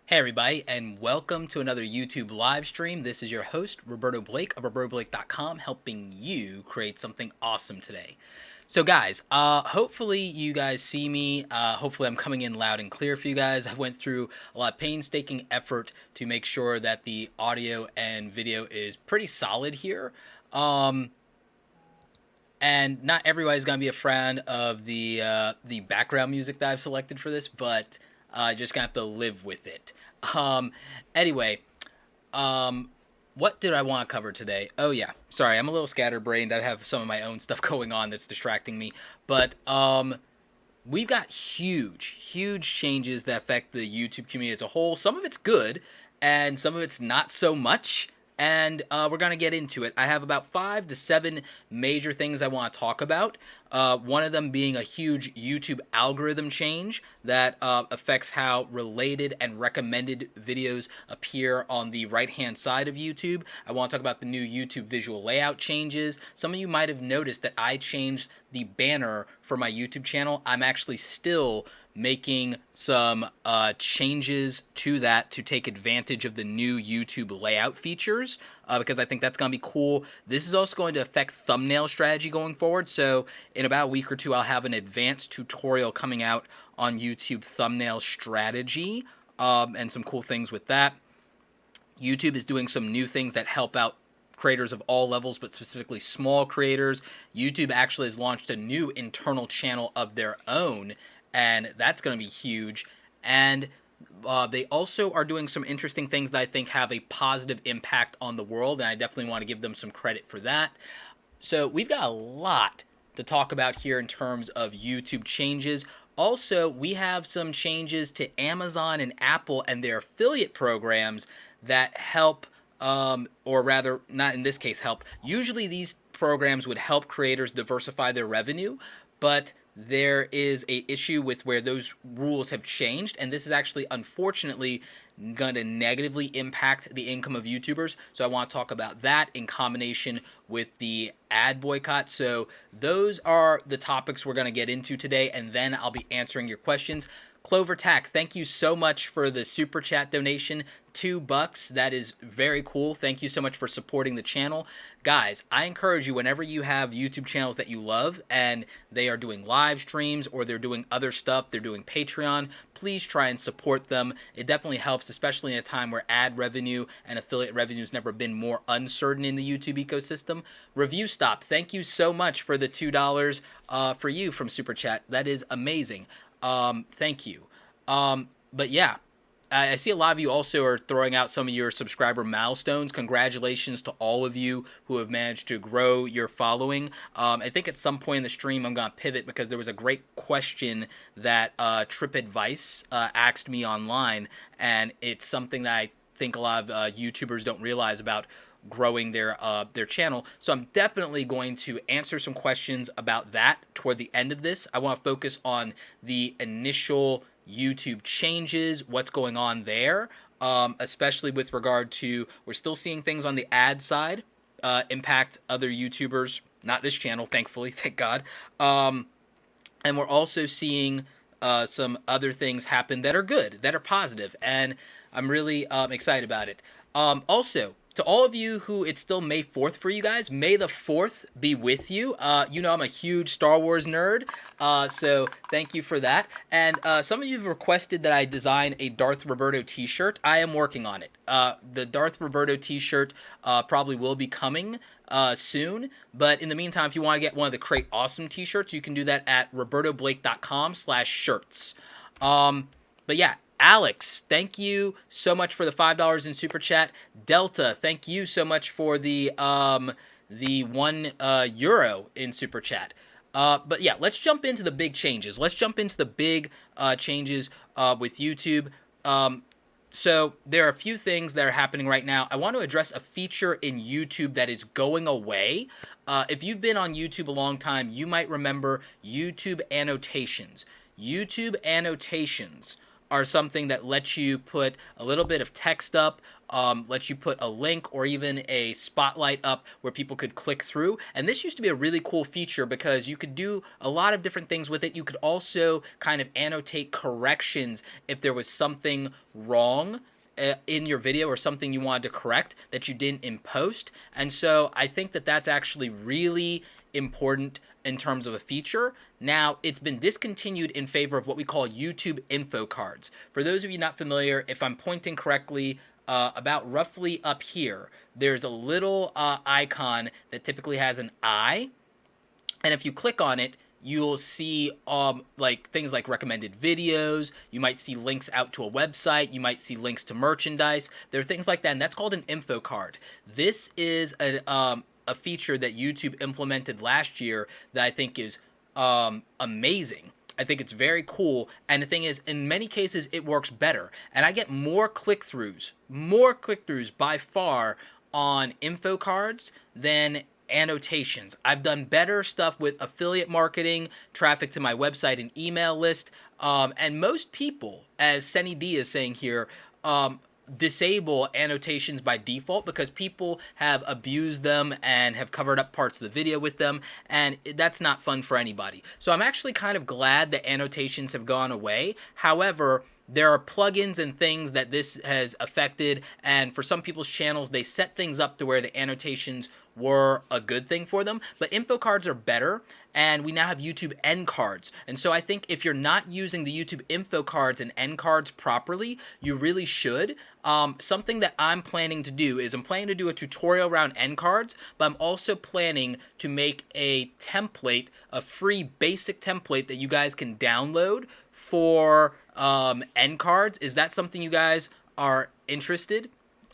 Hey everybody, and welcome to another YouTube live stream. This is your host, Roberto Blake of RobertoBlake.com, helping you create something awesome today. So guys, hopefully you guys see me. Hopefully I'm coming in loud and clear for you guys. I went through a lot of painstaking effort to make sure that the audio and video is pretty solid here. And not everybody's gonna be a fan of the background music that I've selected for this, but just gonna have to live with it. Um, anyway, um, what did I want to cover today? Oh yeah, sorry, I'm a little scatterbrained. I have some of my own stuff going on that's distracting me, but we've got huge changes that affect the YouTube community as a whole. Some of it's good, and some of it's not so much. And we're going to get into it. I have about 5 to 7 major things I want to talk about. One of them being a huge YouTube algorithm change that affects how related and recommended videos appear on the right-hand side of YouTube. I want to talk about the new YouTube visual layout changes. Some of you might have noticed that I changed the banner for my YouTube channel. I'm actually still making some changes to that to take advantage of the new YouTube layout features because I think that's going to be cool. This is also going to affect thumbnail strategy going forward. So in about a week or two, I'll have an advanced tutorial coming out on YouTube thumbnail strategy and some cool things with that. YouTube is doing some new things that help out creators of all levels, but specifically small creators. YouTube actually has launched a new internal channel of their own, and that's going to be huge. And they also are doing some interesting things that I think have a positive impact on the world, and I definitely want to give them some credit for that. So we've got a lot to talk about here in terms of YouTube changes. Also, we have some changes to Amazon and Apple and their affiliate programs that help, or rather, not in this case help. Usually these programs would help creators diversify their revenue, but there is a issue with where those rules have changed, and this is actually unfortunately going to negatively impact the income of YouTubers. So I want to talk about that in combination with the ad boycott. So those are the topics we're going to get into today, and then I'll be answering your questions. Clover Tack, thank you so much for the super chat donation, $2. That is very cool. Thank you so much for supporting the channel. Guys, I encourage you, whenever you have YouTube channels that you love and they are doing live streams or they're doing other stuff, they're doing Patreon, please try and support them. It definitely helps, especially in a time where ad revenue and affiliate revenue has never been more uncertain in the YouTube ecosystem. Review Stop, thank you so much for the $2 for you from Super Chat. That is amazing. Thank you. But yeah, I see a lot of you also are throwing out some of your subscriber milestones. Congratulations to all of you who have managed to grow your following. I think at some point in the stream I'm going to pivot because there was a great question that TripAdvice asked me online, and it's something that I think a lot of YouTubers don't realize about growing their channel. So I'm definitely going to answer some questions about that toward the end of this. I want to focus on the initial YouTube changes, what's going on there, especially with regard to, we're still seeing things on the ad side impact other YouTubers, not this channel, thankfully, thank God. And we're also seeing some other things happen that are good, that are positive, and I'm really excited about it. Also, to all of you who it's still May 4th for you guys, May the 4th be with you. You know I'm a huge Star Wars nerd, so thank you for that. And some of you have requested that I design a Darth Roberto t-shirt. I am working on it. The Darth Roberto t-shirt probably will be coming soon, but in the meantime, if you want to get one of the Create Awesome t-shirts, you can do that at robertoblake.com/shirts. But yeah, Alex, thank you so much for the $5 in Super Chat. Delta, thank you so much for the €1 in Super Chat. But yeah, let's jump into the big changes. Let's jump into the big changes with YouTube. So there are a few things that are happening right now. I want to address a feature in YouTube that is going away. If you've been on YouTube a long time, you might remember YouTube annotations. YouTube annotations are something that lets you put a little bit of text up, lets you put a link or even a spotlight up where people could click through. And this used to be a really cool feature because you could do a lot of different things with it. You could also kind of annotate corrections if there was something wrong in your video or something you wanted to correct that you didn't in post. And so I think that that's actually really important in terms of a feature. Now, it's been discontinued in favor of what we call YouTube info cards. For those of you not familiar, if I'm pointing correctly, about roughly up here, there's a little icon that typically has an eye, and if you click on it, you'll see like things like recommended videos. You might see links out to a website. You might see links to merchandise. There are things like that, and that's called an info card. This is a feature that YouTube implemented last year that I think is amazing. I think it's very cool. And the thing is, in many cases, it works better. And I get more click-throughs by far on info cards than annotations. I've done better stuff with affiliate marketing, traffic to my website and email list. And most people, as Senny D is saying here, disable annotations by default because people have abused them and have covered up parts of the video with them, and that's not fun for anybody. So I'm actually kind of glad that annotations have gone away. However, there are plugins and things that this has affected, and for some people's channels, they set things up to where the annotations were a good thing for them, but info cards are better, and we now have YouTube end cards. And so I think if you're not using the YouTube info cards and end cards properly, you really should. Something that I'm planning to do is I'm planning to do a tutorial around end cards, but I'm also planning to make a template, a free basic template that you guys can download for end cards. Is that something you guys are interested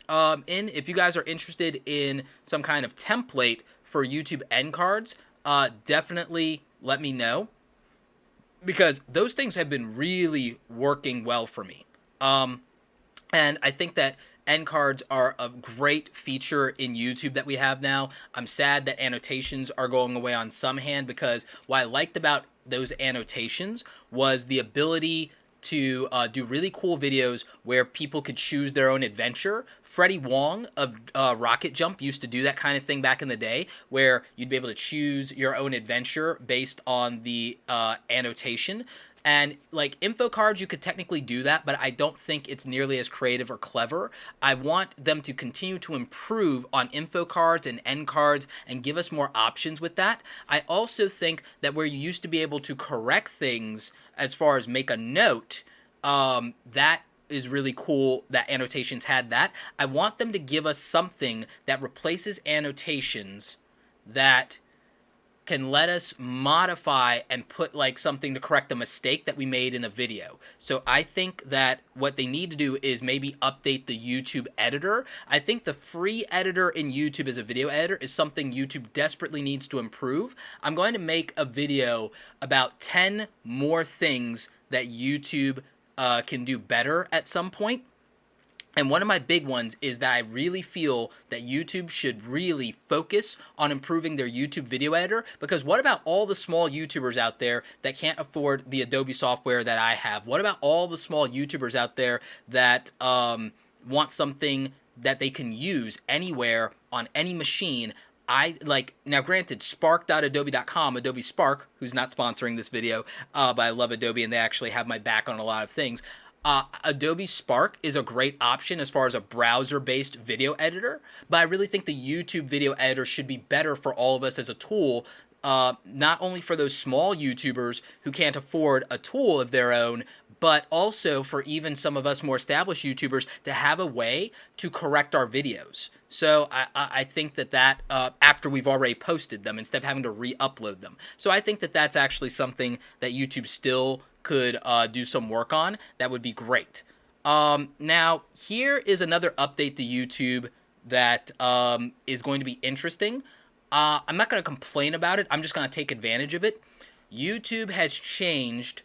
in? If you guys are interested in some kind of template for YouTube end cards, definitely let me know, because those things have been really working well for me. And I think that end cards are a great feature in YouTube that we have now. I'm sad that annotations are going away on some hand, because what I liked about those annotations was the ability to do really cool videos where people could choose their own adventure. Freddie Wong of Rocket Jump used to do that kind of thing back in the day, where you'd be able to choose your own adventure based on the annotation. And like info cards, you could technically do that, but I don't think it's nearly as creative or clever. I want them to continue to improve on info cards and end cards and give us more options with that. I also think that where you used to be able to correct things as far as make a note, that is really cool that annotations had that. I want them to give us something that replaces annotations that can let us modify and put like something to correct a mistake that we made in a video. So I think that what they need to do is maybe update the YouTube editor. I think the free editor in YouTube as a video editor is something YouTube desperately needs to improve. I'm going to make a video about 10 more things that YouTube can do better at some point. And one of my big ones is that I really feel that YouTube should really focus on improving their YouTube video editor, because what about all the small YouTubers out there that can't afford the Adobe software that I have? What about all the small YouTubers out there that want something that they can use anywhere on any machine? Now granted, spark.adobe.com, Adobe Spark, who's not sponsoring this video, but I love Adobe and they actually have my back on a lot of things. Adobe Spark is a great option as far as a browser-based video editor, but I really think the YouTube video editor should be better for all of us as a tool, not only for those small YouTubers who can't afford a tool of their own, but also for even some of us more established YouTubers to have a way to correct our videos. So I think that after we've already posted them, instead of having to re-upload them. So I think that that's actually something that YouTube still could do some work on. That would be great. Now, here is another update to YouTube that is going to be interesting. I'm not going to complain about it. I'm just going to take advantage of it. YouTube has changed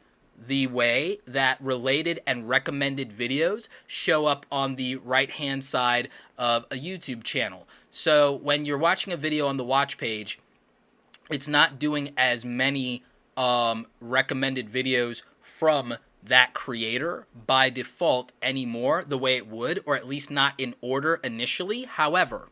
the way that related and recommended videos show up on the right-hand side of a YouTube channel. So when you're watching a video on the watch page, it's not doing as many recommended videos from that creator by default anymore the way it would, or at least not in order initially. However,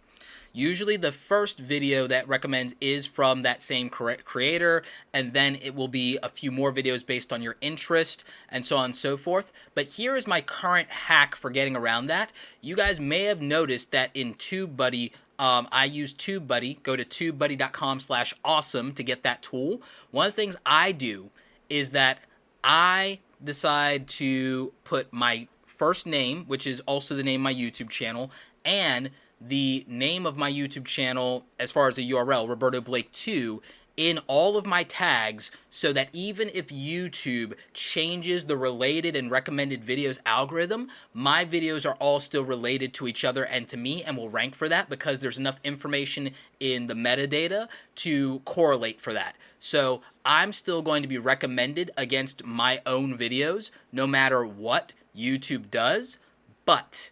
usually the first video that recommends is from that same creator, and then it will be a few more videos based on your interest, and so on and so forth. But here is my current hack for getting around that. You guys may have noticed that in TubeBuddy, I use TubeBuddy. Go to tubebuddy.com/awesome to get that tool. One of the things I do is that I decide to put my first name, which is also the name of my YouTube channel, and the name of my YouTube channel as far as a URL, Roberto Blake 2, in all of my tags, so that even if YouTube changes the related and recommended videos algorithm, my videos are all still related to each other and to me, and will rank for that because there's enough information in the metadata to correlate for that. So I'm still going to be recommended against my own videos no matter what YouTube does, but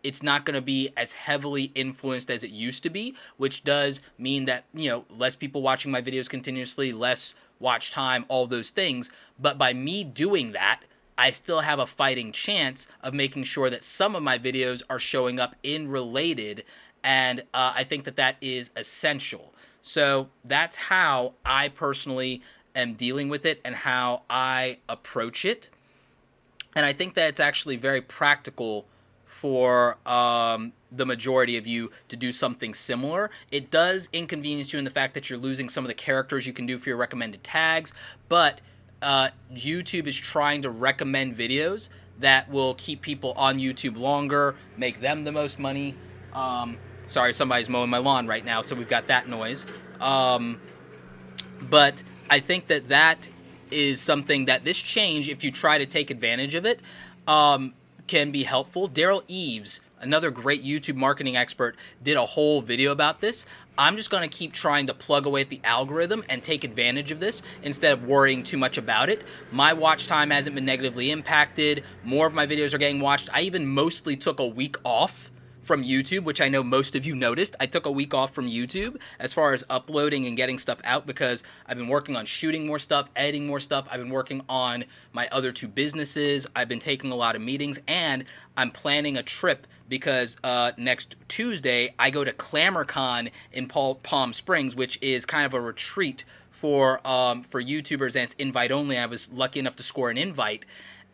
it's not going to be as heavily influenced as it used to be, which does mean that, you know, less people watching my videos continuously, less watch time, all those things. But by me doing that, I still have a fighting chance of making sure that some of my videos are showing up in related, and I think that that is essential. So that's how I personally am dealing with it and how I approach it. And I think that it's actually very practical for the majority of you to do something similar. It does inconvenience you in the fact that you're losing some of the characters you can do for your recommended tags, but YouTube is trying to recommend videos that will keep people on YouTube longer, make them the most money. Sorry, somebody's mowing my lawn right now, so we've got that noise. But I think that that is something that this change, if you try to take advantage of it, can be helpful. Daryl Eves, another great YouTube marketing expert, did a whole video about this. I'm just going to keep trying to plug away at the algorithm and take advantage of this instead of worrying too much about it. My watch time hasn't been negatively impacted. More of my videos are getting watched. I even mostly took a week off from YouTube, which I know most of you noticed. I took a week off from YouTube as far as uploading and getting stuff out because I've been working on shooting more stuff, editing more stuff. I've been working on my other two businesses. I've been taking a lot of meetings, and I'm planning a trip because next Tuesday I go to ClamorCon in Palm Springs, which is kind of a retreat for YouTubers, and it's invite only. I was lucky enough to score an invite.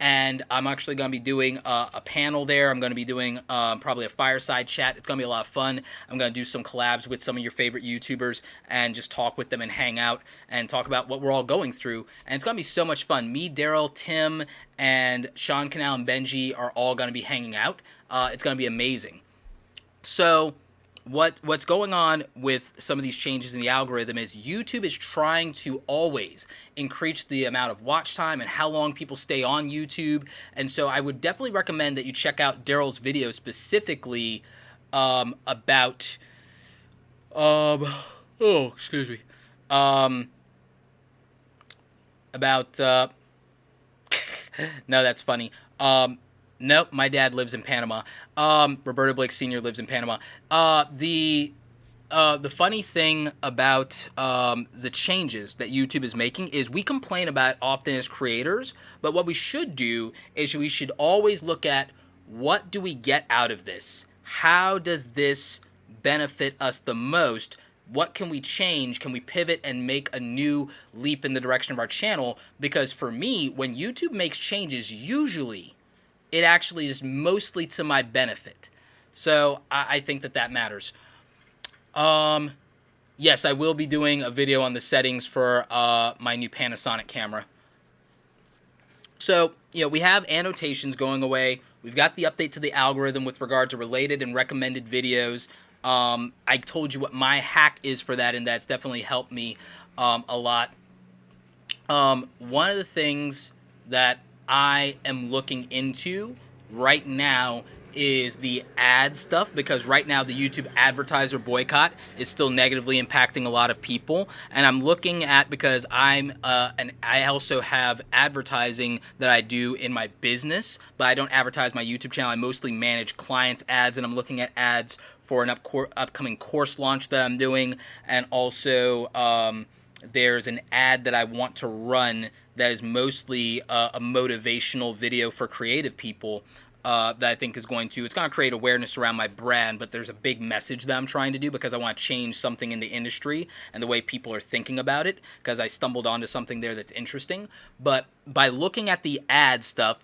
And I'm actually going to be doing a panel there. I'm going to be doing probably a fireside chat. It's going to be a lot of fun. I'm going to do some collabs with some of your favorite YouTubers and just talk with them and hang out and talk about what we're all going through. And it's going to be so much fun. Me, Daryl, Tim, and Sean Canal and Benji are all going to be hanging out. It's going to be amazing. So what's going on with some of these changes in the algorithm is YouTube is trying to always increase the amount of watch time and how long people stay on YouTube. And so I would definitely recommend that you check out Daryl's video specifically about excuse me, about no, that's funny. Nope, my dad lives in Panama. Roberto Blake Sr. lives in Panama. The funny thing about the changes that YouTube is making is we complain about it often as creators, but what we should do is we should always look at what do we get out of this? How does this benefit us the most? What can we change? Can we pivot and make a new leap in the direction of our channel? Because for me, when YouTube makes changes, usually it actually is mostly to my benefit. So I think that that matters. Yes, I will be doing a video on the settings for my new Panasonic camera. So, you know, we have annotations going away. We've got the update to the algorithm with regard to related and recommended videos. I told you what my hack is for that, and that's definitely helped me a lot. One of the things that I am looking into right now is the ad stuff, because right now the YouTube advertiser boycott is still negatively impacting a lot of people, and I'm looking at, because I also have advertising that I do in my business, but I don't advertise my YouTube channel. I mostly manage clients' ads, and I'm looking at ads for an upcoming course launch that I'm doing, and also there's an ad that I want to run that is mostly a motivational video for creative people. That I think is it's going to create awareness around my brand, but there's a big message that I'm trying to do because I want to change something in the industry and the way people are thinking about it, because I stumbled onto something there that's interesting. But by looking at the ad stuff,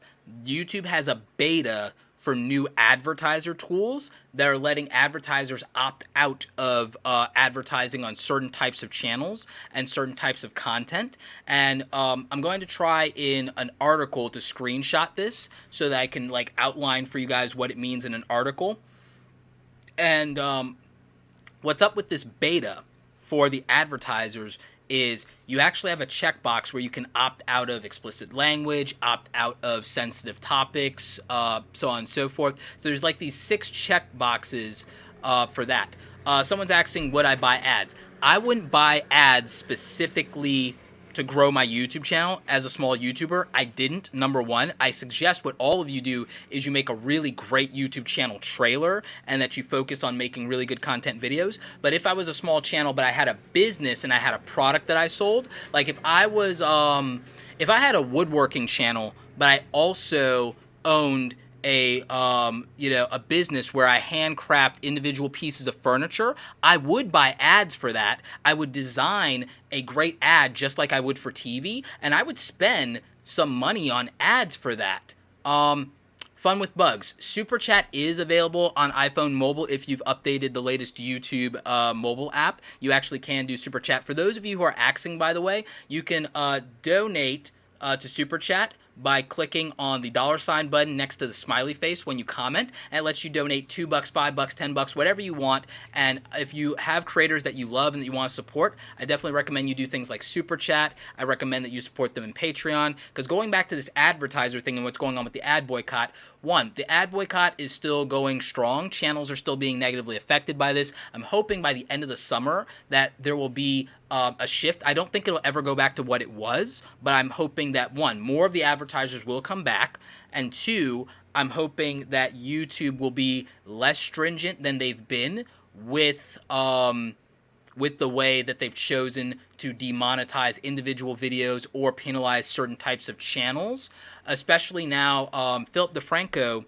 YouTube has a beta for new advertiser tools that are letting advertisers opt out of advertising on certain types of channels and certain types of content. And I'm going to try in an article to screenshot this so that I can like outline for you guys what it means in an article. And what's up with this beta for the advertisers is you actually have a checkbox where you can opt out of explicit language, opt out of sensitive topics, so on and so forth. So there's like these 6 check boxes for that. Someone's asking, would I buy ads? I wouldn't buy ads specifically to grow my YouTube channel as a small YouTuber. I didn't, number one. I suggest what all of you do is you make a really great YouTube channel trailer and that you focus on making really good content videos. But if I was a small channel but I had a business and I had a product that I sold, like if I had a woodworking channel but I also owned a business where I handcraft individual pieces of furniture, I would buy ads for that. I would design a great ad just like I would for TV, and I would spend some money on ads for that. Fun with bugs. Super Chat is available on iPhone mobile if you've updated the latest YouTube mobile app. You actually can do Super Chat. For those of you who are axing, by the way, you can donate to Super Chat by clicking on the $ button next to the smiley face when you comment, and it lets you donate $2, $5, $10, whatever you want. And if you have creators that you love and that you want to support, I definitely recommend you do things like Super Chat. I recommend that you support them in Patreon, because going back to this advertiser thing and what's going on with the ad boycott, one, the ad boycott is still going strong. Channels are still being negatively affected by this. I'm hoping by the end of the summer that there will be a shift. I don't think it'll ever go back to what it was, but I'm hoping that, one, more of the advertisers will come back, and two, I'm hoping that YouTube will be less stringent than they've been with the way that they've chosen to demonetize individual videos or penalize certain types of channels. Especially now, Philip DeFranco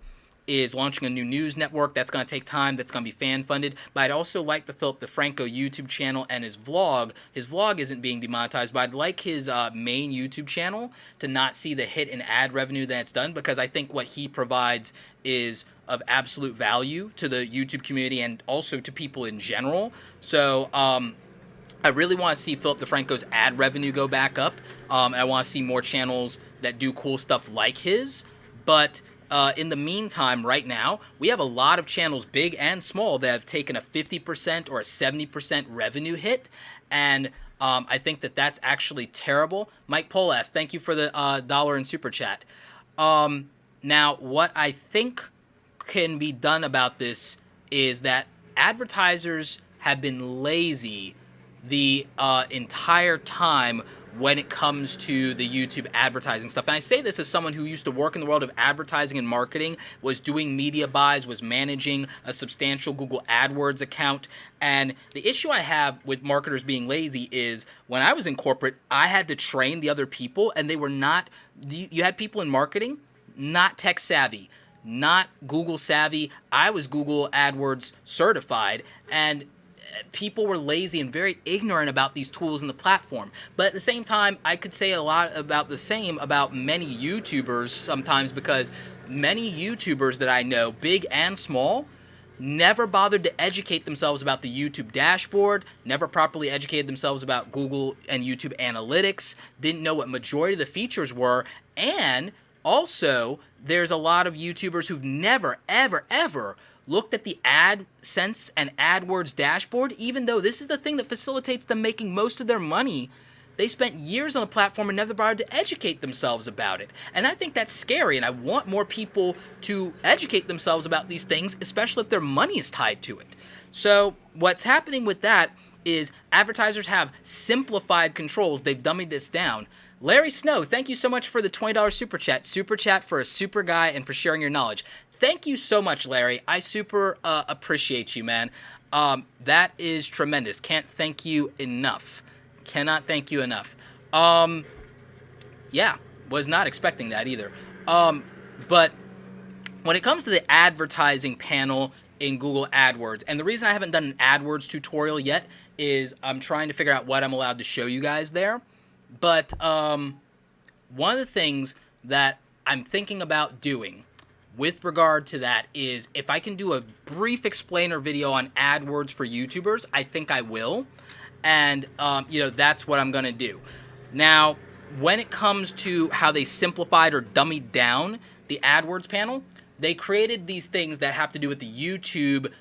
is launching a new news network. That's going to take time. That's going to be fan-funded. But I'd also like the Philip DeFranco YouTube channel and his vlog. His vlog isn't being demonetized, but I'd like his main YouTube channel to not see the hit in ad revenue that it's done, because I think what he provides is of absolute value to the YouTube community and also to people in general. So I really want to see Philip DeFranco's ad revenue go back up. And I want to see more channels that do cool stuff like his. But in the meantime, right now, we have a lot of channels, big and small, that have taken a 50% or a 70% revenue hit. And I think that that's actually terrible. Mike Polas, thank you for the $1 in Super Chat. Now, what I think can be done about this is that advertisers have been lazy the entire time when it comes to the YouTube advertising stuff. And I say this as someone who used to work in the world of advertising and marketing, was doing media buys, was managing a substantial Google AdWords account. And the issue I have with marketers being lazy is when I was in corporate, I had to train the other people, and they were not, you had people in marketing, not tech savvy, not Google savvy. I was Google AdWords certified, and people were lazy and very ignorant about these tools and the platform. But at the same time, I could say a lot about the same about many YouTubers sometimes, because many YouTubers that I know, big and small, never bothered to educate themselves about the YouTube dashboard, never properly educated themselves about Google and YouTube analytics, didn't know what majority of the features were, and also there's a lot of YouTubers who've never, ever, ever looked at the AdSense and AdWords dashboard, even though this is the thing that facilitates them making most of their money. They spent years on the platform and never bothered to educate themselves about it. And I think that's scary, and I want more people to educate themselves about these things, especially if their money is tied to it. So what's happening with that is advertisers have simplified controls. They've dummied this down. Larry Snow, thank you so much for the $20 Super Chat. Super Chat for a super guy and for sharing your knowledge. Thank you so much, Larry. I super appreciate you, man. That is tremendous. Can't thank you enough. Cannot thank you enough. Yeah, was not expecting that either. But when it comes to the advertising panel in Google AdWords, and the reason I haven't done an AdWords tutorial yet is I'm trying to figure out what I'm allowed to show you guys there. But one of the things that I'm thinking about doing with regard to that is if I can do a brief explainer video on AdWords for YouTubers, I think I will. And, that's what I'm going to do. Now, when it comes to how they simplified or dummied down the AdWords panel, they created these things that have to do with the YouTube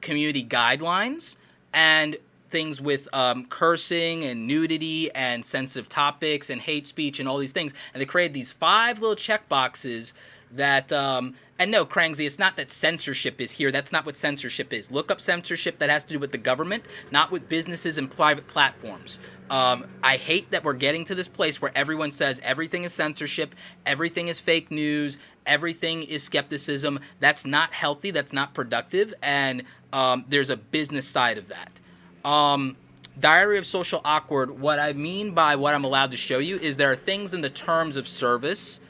community guidelines and things with cursing and nudity and sensitive topics and hate speech and all these things. And they created these 5 little check boxes that, and no, Krangsley, it's not that censorship is here. That's not what censorship is. Look up censorship. That has to do with the government, not with businesses and private platforms. I hate that we're getting to this place where everyone says everything is censorship, everything is fake news, everything is skepticism. That's not healthy. That's not productive. And there's a business side of that. Diary of Social Awkward, what I mean by what I'm allowed to show you is there are things in the terms of service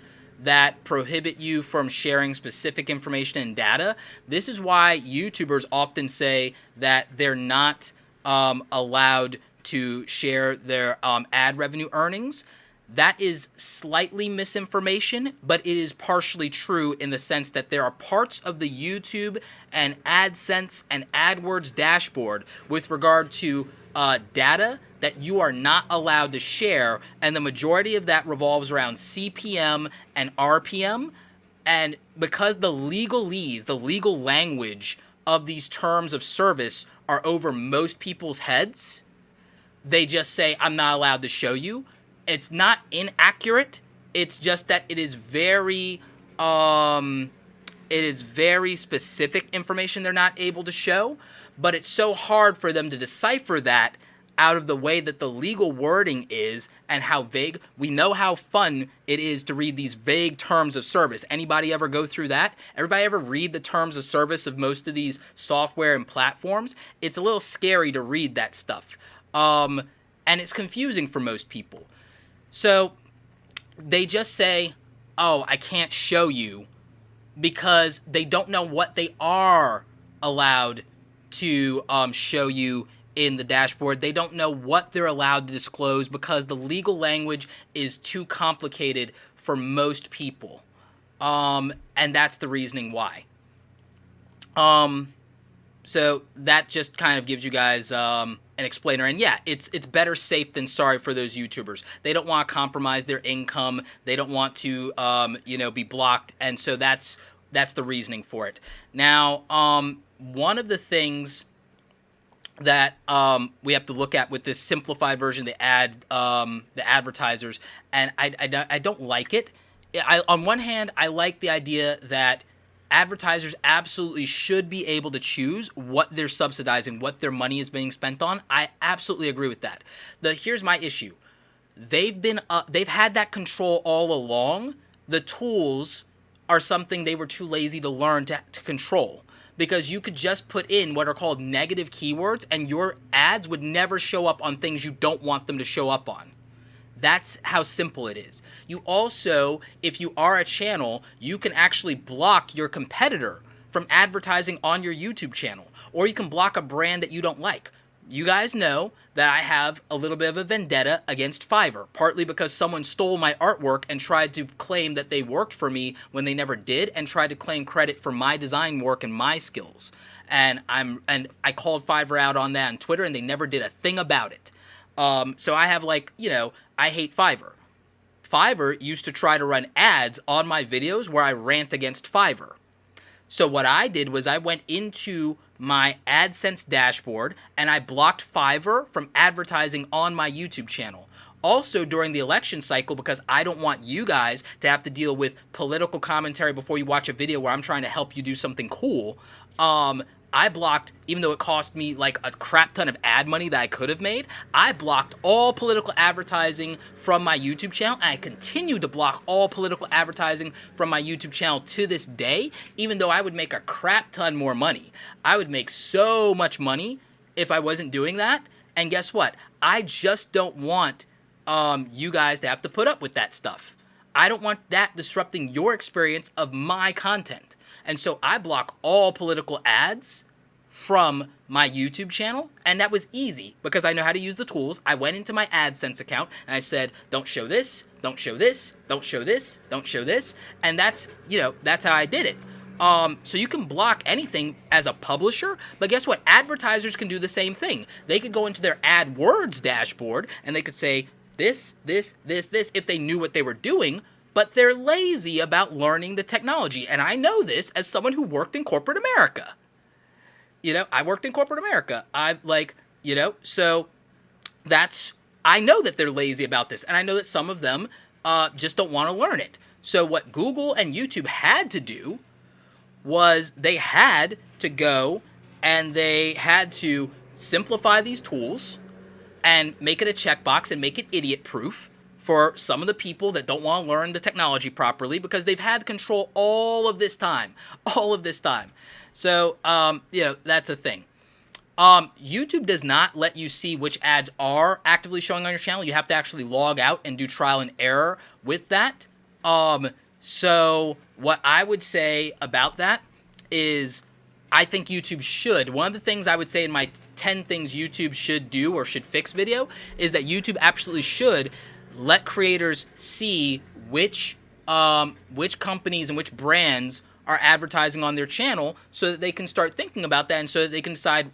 that prohibit you from sharing specific information and data. This is why YouTubers often say that they're not allowed to share their ad revenue earnings. That is slightly misinformation, but it is partially true in the sense that there are parts of the YouTube and AdSense and AdWords dashboard with regard to data that you are not allowed to share, and the majority of that revolves around CPM and RPM. And because the legalese, the legal language of these terms of service are over most people's heads, they just say, I'm not allowed to show you. It's not inaccurate. It's just that it is very specific information they're not able to show. But it's so hard for them to decipher that out of the way that the legal wording is and how vague. We know how fun it is to read these vague terms of service. Anybody ever go through that? Everybody ever read the terms of service of most of these software and platforms? It's a little scary to read that stuff. And it's confusing for most people. So they just say, oh, I can't show you, because they don't know what they are allowed to show you in the dashboard. They don't know what they're allowed to disclose because the legal language is too complicated for most people. And that's the reasoning why. So that just kind of gives you guys an explainer. And yeah, it's better safe than sorry for those YouTubers. They don't want to compromise their income. They don't want to be blocked. And so that's the reasoning for it. Now, one of the things that we have to look at with this simplified version, the advertisers, and I don't like it. On one hand, I like the idea that advertisers absolutely should be able to choose what they're subsidizing, what their money is being spent on. I absolutely agree with that. Here's my issue. They've had that control all along. The tools are something they were too lazy to learn to control, because you could just put in what are called negative keywords and your ads would never show up on things you don't want them to show up on. That's how simple it is. You also, if you are a channel, you can actually block your competitor from advertising on your YouTube channel, or you can block a brand that you don't like. You guys know that I have a little bit of a vendetta against Fiverr, partly because someone stole my artwork and tried to claim that they worked for me when they never did, and tried to claim credit for my design work and my skills. And I called Fiverr out on that on Twitter, and they never did a thing about it. So I have I hate Fiverr. Fiverr used to try to run ads on my videos where I rant against Fiverr. So what I did was I went into my AdSense dashboard and I blocked Fiverr from advertising on my YouTube channel. Also during the election cycle, because I don't want you guys to have to deal with political commentary before you watch a video where I'm trying to help you do something cool, I blocked, even though it cost me like a crap ton of ad money that I could have made, I blocked all political advertising from my YouTube channel, and I continue to block all political advertising from my YouTube channel to this day, even though I would make a crap ton more money. I would make so much money if I wasn't doing that, and guess what? I just don't want you guys to have to put up with that stuff. I don't want that disrupting your experience of my content. And so I block all political ads from my YouTube channel, and that was easy because I know how to use the tools. I went into my AdSense account and I said, don't show this, don't show this, don't show this, don't show this, and that's, that's how I did it. So you can block anything as a publisher, but guess what? Advertisers can do the same thing. They could go into their AdWords dashboard and they could say this, this, this, this, if they knew what they were doing, but they're lazy about learning the technology. And I know this as someone who worked in corporate America. I worked in corporate America. So I know that they're lazy about this. And I know that some of them just don't want to learn it. So what Google and YouTube had to do was they had to go and they had to simplify these tools and make it a checkbox and make it idiot-proof for some of the people that don't want to learn the technology properly because they've had control all of this time. So, that's a thing. YouTube does not let you see which ads are actively showing on your channel. You have to actually log out and do trial and error with that. So what I would say about that is I think YouTube should. One of the things I would say in my 10 things YouTube should do or should fix video is that YouTube absolutely should let creators see which companies and which brands are advertising on their channel so that they can start thinking about that and so that they can decide,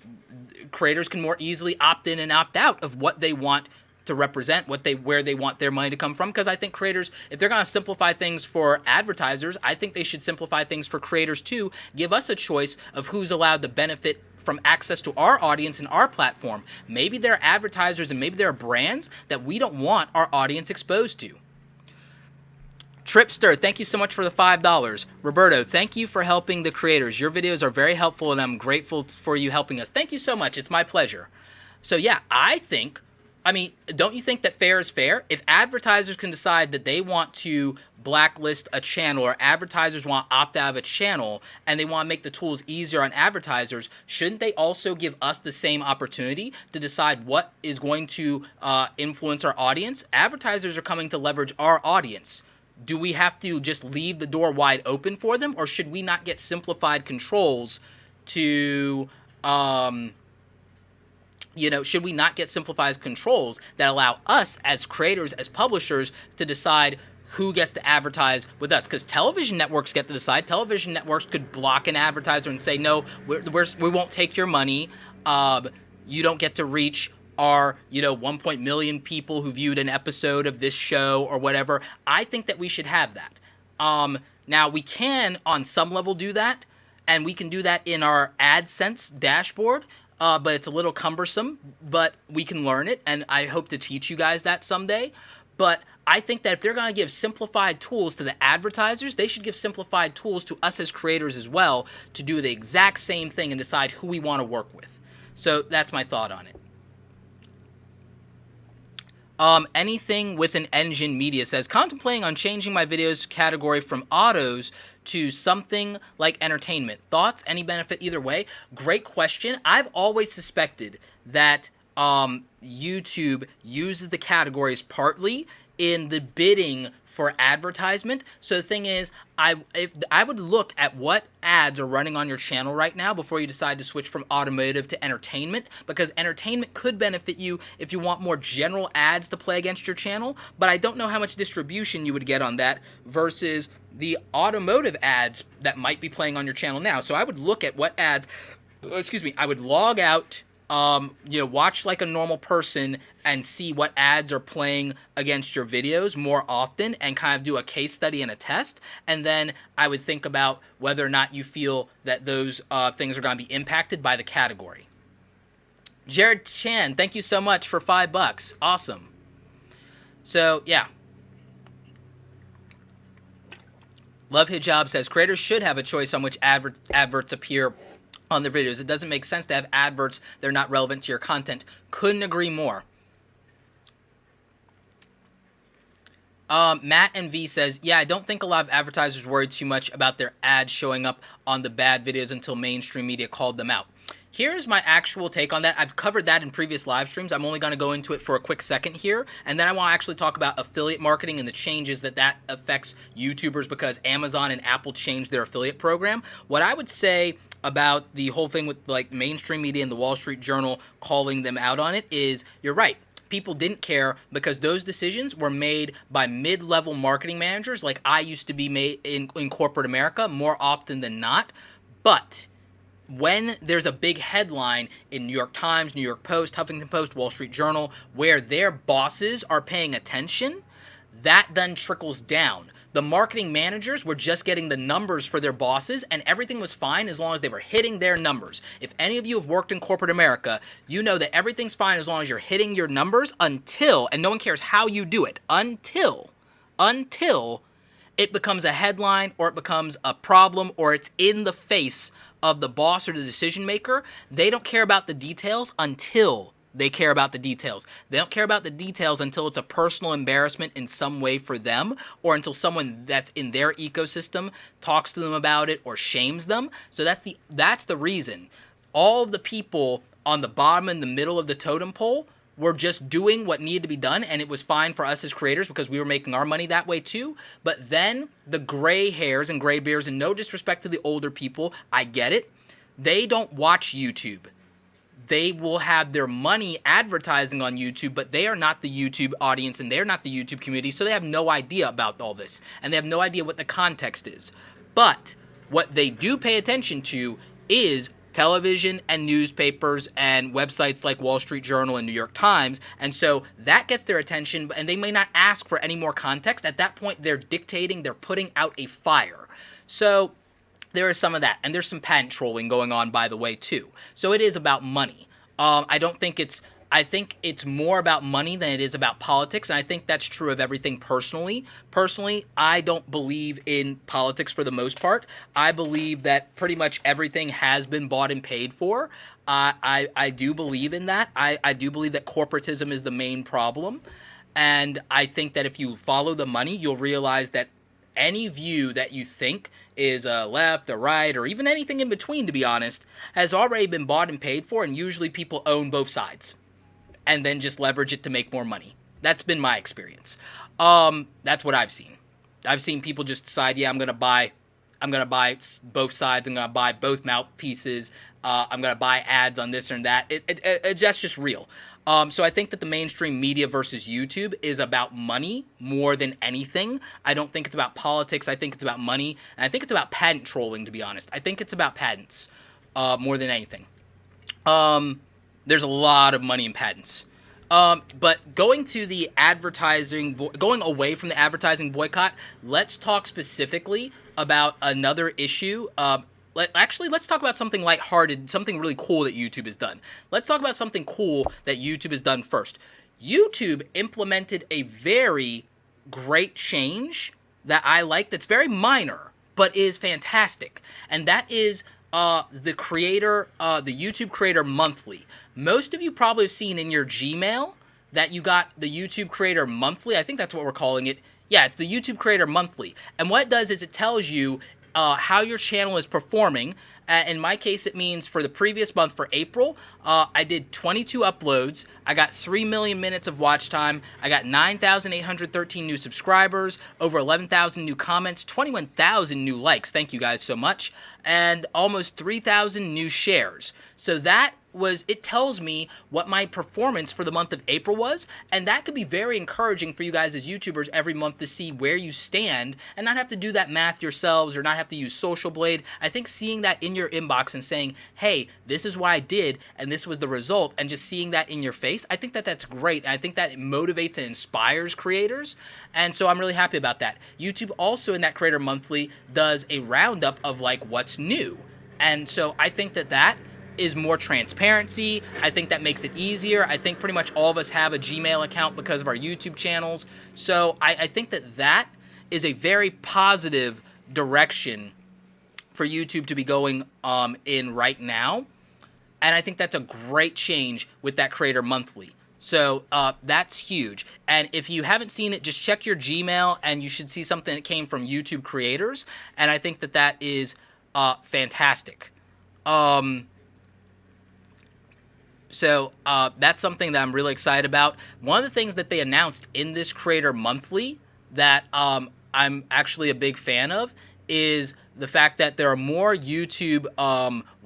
creators can more easily opt in and opt out of what they want to represent, where they want their money to come from. Because I think creators, if they're going to simplify things for advertisers, I think they should simplify things for creators too. Give us a choice of who's allowed to benefit from access to our audience and our platform. Maybe there are advertisers and maybe there are brands that we don't want our audience exposed to. Tripster, thank you so much for the $5. Roberto, thank you for helping the creators. Your videos are very helpful and I'm grateful for you helping us. Thank you so much. It's my pleasure. So yeah, don't you think that fair is fair? If advertisers can decide that they want to blacklist a channel or advertisers want to opt out of a channel and they want to make the tools easier on advertisers, shouldn't they also give us the same opportunity to decide what is going to influence our audience? Advertisers are coming to leverage our audience. Do we have to just leave the door wide open for them, or should we not get simplified controls to should we not get simplified controls that allow us as creators, as publishers, to decide who gets to advertise with us? Because television networks get to decide. Television networks could block an advertiser and say, no, we won't take your money. You don't get to reach our 1 million people who viewed an episode of this show or whatever. I think that we should have that. Now, we can, on some level, do that, and we can do that in our AdSense dashboard. But it's a little cumbersome, but we can learn it, and I hope to teach you guys that someday. But I think that if they're going to give simplified tools to the advertisers, they should give simplified tools to us as creators as well to do the exact same thing and decide who we want to work with. So that's my thought on it. Anything with an engine media says, contemplating on changing my videos category from autos to something like entertainment. Thoughts? Any benefit either way? Great question. I've always suspected that YouTube uses the categories partly in the bidding for advertisement. So the thing is, I would look at what ads are running on your channel right now before you decide to switch from automotive to entertainment, because entertainment could benefit you if you want more general ads to play against your channel, but I don't know how much distribution you would get on that versus the automotive ads that might be playing on your channel now. So I would look at what ads, I would log out, watch like a normal person and see what ads are playing against your videos more often and kind of do a case study and a test. And then I would think about whether or not you feel that those things are going to be impacted by the category. Jared Chan, thank you so much for $5. Awesome. So, yeah. Love Hijab says, creators should have a choice on which adverts appear on their videos. It doesn't make sense to have adverts that are not relevant to your content. Couldn't agree more. Matt and V says, yeah, I don't think a lot of advertisers worried too much about their ads showing up on the bad videos until mainstream media called them out. Here's my actual take on that. I've covered that in previous live streams. I'm only going to go into it for a quick second here, and then I want to actually talk about affiliate marketing and the changes that affects YouTubers because Amazon and Apple changed their affiliate program. What I would say about the whole thing with like mainstream media and the Wall Street Journal calling them out on it is, you're right. People didn't care because those decisions were made by mid-level marketing managers like I used to be made in corporate America more often than not. But when there's a big headline in New York Times, New York Post, Huffington Post, Wall Street Journal, where their bosses are paying attention, that then trickles down. The marketing managers were just getting the numbers for their bosses, and everything was fine as long as they were hitting their numbers. If any of you have worked in corporate America, you know that everything's fine as long as you're hitting your numbers until, and no one cares how you do it, until it becomes a headline or it becomes a problem or it's in the face of the boss or the decision maker. They don't care about the details until they care about the details. They don't care about the details until it's a personal embarrassment in some way for them or until someone that's in their ecosystem talks to them about it or shames them. So that's the reason. All of the people on the bottom and the middle of the totem pole were just doing what needed to be done, and it was fine for us as creators because we were making our money that way too. But then the gray hairs and gray beards, and no disrespect to the older people, I get it, they don't watch YouTube. They will have their money advertising on YouTube, but they are not the YouTube audience and they're not the YouTube community, so they have no idea about all this, and they have no idea what the context is. But what they do pay attention to is television and newspapers and websites like Wall Street Journal and New York Times, and so that gets their attention, and they may not ask for any more context. At that point, they're dictating, they're putting out a fire. So there is some of that, and there's some patent trolling going on, by the way, too. So it is about money. I think it's more about money than it is about politics, and I think that's true of everything personally. Personally, I don't believe in politics for the most part. I believe that pretty much everything has been bought and paid for. I do believe in that. I do believe that corporatism is the main problem, and I think that if you follow the money, you'll realize that any view that you think is a left, a right, or even anything in between, to be honest, has already been bought and paid for, and usually people own both sides and then just leverage it to make more money. That's been my experience. That's what I've seen. I've seen people just decide, yeah, I'm gonna buy both sides. I'm gonna buy both mouthpieces. I'm gonna buy ads on this and that. That's just real. So I think that the mainstream media versus YouTube is about money more than anything. I don't think it's about politics. I think it's about money, and I think it's about patent trolling, to be honest. I think it's about patents more than anything. There's a lot of money in patents. But going away from the advertising boycott, let's talk specifically about another issue. Let's talk about something lighthearted, something really cool that YouTube has done. Let's talk about something cool that YouTube has done first. YouTube implemented a very great change that I like, that's very minor, but is fantastic. And that is the YouTube Creator Monthly. Most of you probably have seen in your Gmail that you got the YouTube Creator Monthly. I think that's what we're calling it. Yeah, it's the YouTube Creator Monthly. And what it does is it tells you how your channel is performing. In my case, it means for the previous month, for April, I did 22 uploads. I got 3 million minutes of watch time. I got 9,813 new subscribers, over 11,000 new comments, 21,000 new likes. Thank you guys so much. And almost 3,000 new shares. So it tells me what my performance for the month of April was, and that could be very encouraging for you guys as YouTubers every month to see where you stand and not have to do that math yourselves or not have to use Social Blade. I think seeing that in your inbox and saying, hey, this is what I did and this was the result, and just seeing that in your face, I think that that's great. I think that it motivates and inspires creators, and so I'm really happy about that. YouTube also in that Creator Monthly does a roundup of like what's new, and so I think that is more transparency. I think that makes it easier. I think pretty much all of us have a Gmail account because of our YouTube channels. So I think that is a very positive direction for YouTube to be going in right now. And I think that's a great change with that Creator Monthly. So that's huge. And if you haven't seen it, just check your Gmail and you should see something that came from YouTube creators. And I think that is fantastic. So that's something that I'm really excited about. One of the things that they announced in this Creator Monthly that I'm actually a big fan of is the fact that there are more YouTube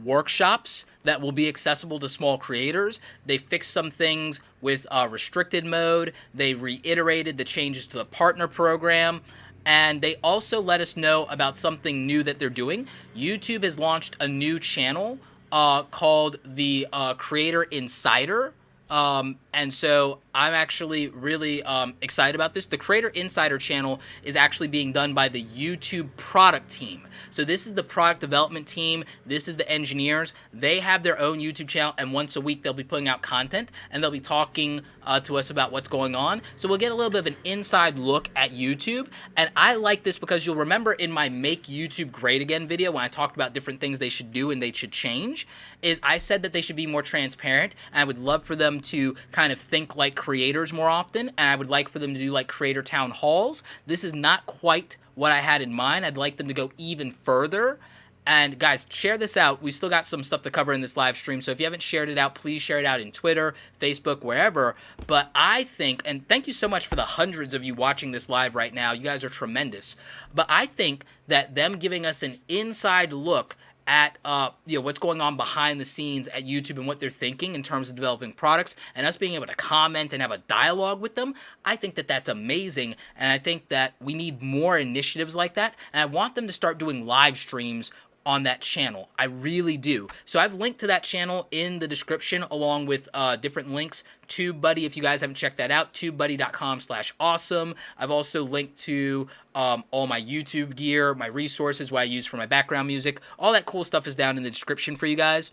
workshops that will be accessible to small creators. They fixed some things with restricted mode. They reiterated the changes to the partner program. And they also let us know about something new that they're doing. YouTube has launched a new channel called the Creator Insider. And so I'm actually really excited about this. The Creator Insider channel is actually being done by the YouTube product team. So this is the product development team. This is the engineers. They have their own YouTube channel, and once a week they'll be putting out content, and they'll be talking to us about what's going on. So we'll get a little bit of an inside look at YouTube. And I like this because you'll remember in my Make YouTube Great Again video when I talked about different things they should do and they should change, is I said that they should be more transparent, and I would love for them to kind of think like creators more often, and I would like for them to do like creator town halls. This is not quite what I had in mind. I'd like them to go even further. And guys, share this out. We've still got some stuff to cover in this live stream, so if you haven't shared it out, please share it out in Twitter, Facebook, wherever. But I think, and thank you so much for the hundreds of you watching this live right now. You guys are tremendous. But I think that them giving us an inside look at what's going on behind the scenes at YouTube and what they're thinking in terms of developing products, and us being able to comment and have a dialogue with them, I think that that's amazing, and I think that we need more initiatives like that, and I want them to start doing live streams on that channel. I really do. So I've linked to that channel in the description along with different links. TubeBuddy, if you guys haven't checked that out, tubebuddy.com/awesome. I've also linked to all my YouTube gear, my resources, what I use for my background music. All that cool stuff is down in the description for you guys.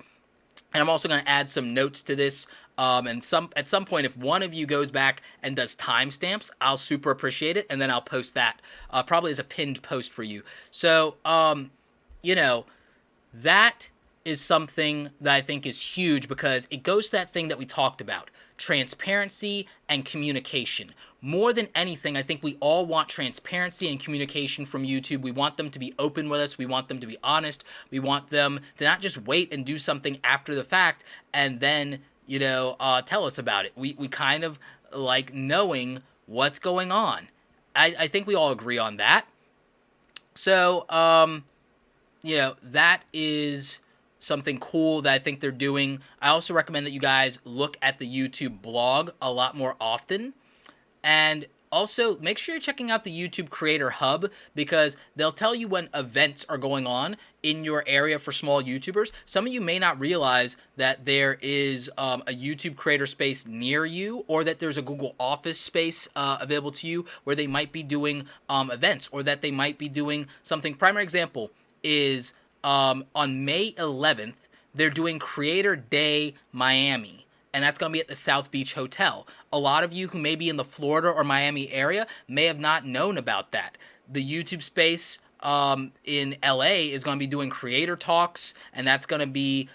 And I'm also going to add some notes to this. And at some point, if one of you goes back and does timestamps, I'll super appreciate it. And then I'll post that probably as a pinned post for you. So, that is something that I think is huge because it goes to that thing that we talked about, transparency and communication. More than anything, I think we all want transparency and communication from YouTube. We want them to be open with us. We want them to be honest. We want them to not just wait and do something after the fact and then, tell us about it. We kind of like knowing what's going on. I think we all agree on that. So, that is something cool that I think they're doing. I also recommend that you guys look at the YouTube blog a lot more often. And also, make sure you're checking out the YouTube Creator Hub because they'll tell you when events are going on in your area for small YouTubers. Some of you may not realize that there is a YouTube creator space near you, or that there's a Google Office space available to you where they might be doing events, or that they might be doing something. Primary example is on May 11th, they're doing Creator Day Miami, and that's going to be at the South Beach Hotel. A lot of you who may be in the Florida or Miami area may have not known about that. The YouTube space in LA is going to be doing creator talks, and that's going to be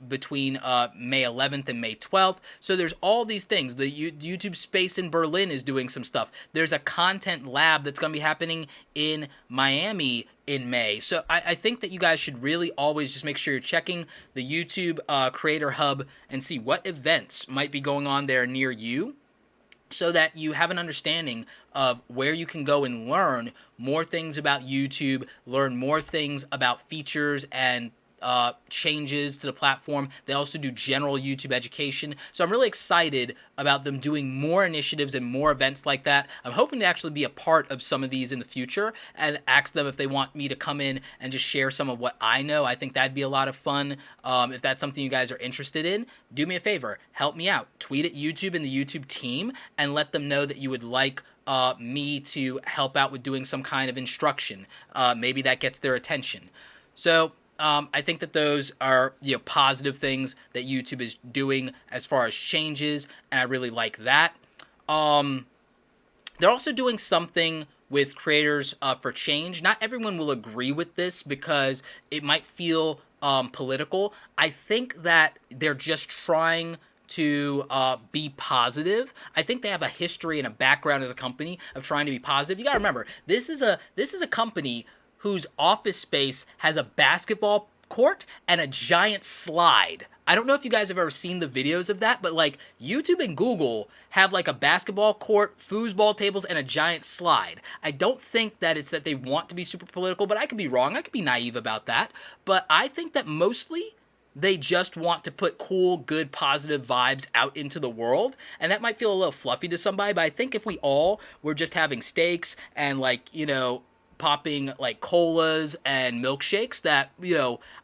between May 11th and May 12th. So there's all these things. The YouTube space in Berlin is doing some stuff. There's a content lab that's going to be happening in Miami in May. So I think that you guys should really always just make sure you're checking the YouTube Creator Hub and see what events might be going on there near you, so that you have an understanding of where you can go and learn more things about YouTube, learn more things about features and changes to the platform. They also do general YouTube education. So I'm really excited about them doing more initiatives and more events like that. I'm hoping to actually be a part of some of these in the future and ask them if they want me to come in and just share some of what I know. I think that'd be a lot of fun. If that's something you guys are interested in, do me a favor, help me out. Tweet at YouTube and the YouTube team and let them know that you would like me to help out with doing some kind of instruction. Maybe that gets their attention. So I think that those are positive things that YouTube is doing as far as changes, and I really like that. They're also doing something with creators for change. Not everyone will agree with this because it might feel political. I think that they're just trying to be positive. I think they have a history and a background as a company of trying to be positive. You gotta remember, this is a company whose office space has a basketball court and a giant slide. I don't know if you guys have ever seen the videos of that, but like YouTube and Google have like a basketball court, foosball tables, and a giant slide. I don't think that it's that they want to be super political, but I could be wrong. I could be naive about that. But I think that mostly they just want to put cool, good, positive vibes out into the world. And that might feel a little fluffy to somebody, but I think if we all were just having steaks and like, popping like colas and milkshakes, that,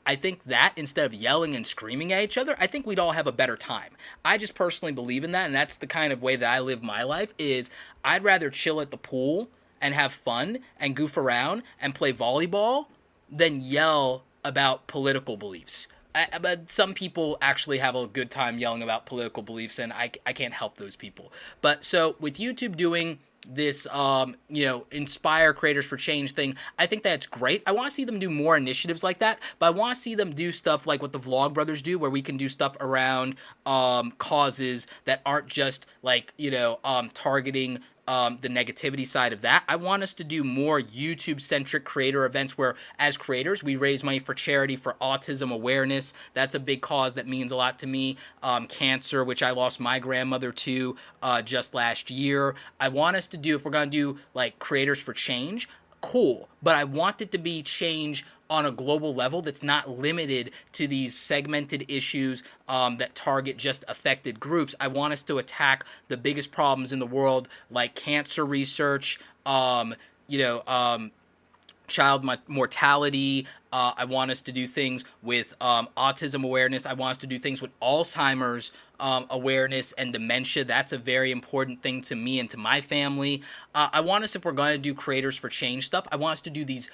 I think that instead of yelling and screaming at each other, I think we'd all have a better time. I just personally believe in that, and that's the kind of way that I live my life. Is I'd rather chill at the pool and have fun and goof around and play volleyball than yell about political beliefs. But some people actually have a good time yelling about political beliefs, and I can't help those people. But so with YouTube doing this inspire creators for change thing, I think that's great. I want to see them do more initiatives like that, but I want to see them do stuff like what the Vlog Brothers do, where we can do stuff around causes that aren't just like targeting the negativity side of that. I want us to do more YouTube-centric creator events where, as creators, we raise money for charity for autism awareness. That's a big cause that means a lot to me. Cancer, which I lost my grandmother to just last year. I want us to do, if we're going to do like creators for change, cool, but I want it to be change on a global level that's not limited to these segmented issues that target just affected groups. I want us to attack the biggest problems in the world, like cancer research, child mortality. I want us to do things with autism awareness. I want us to do things with Alzheimer's awareness and dementia. That's a very important thing to me and to my family. I want us, if we're going to do creators for change stuff, I want us to do these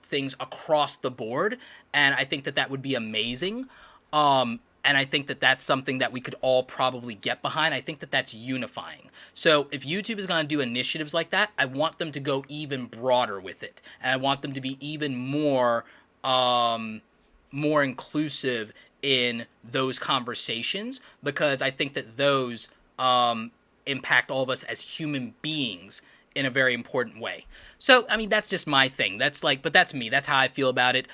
things across the board, and I think that that would be amazing. And I think that that's something that we could all probably get behind. I think that that's unifying. So if YouTube is going to do initiatives like that, I want them to go even broader with it, and I want them to be even more inclusive in those conversations, because I think that those impact all of us as human beings in a very important way. So, I mean, that's just my thing. That's like, but that's me. That's how I feel about it.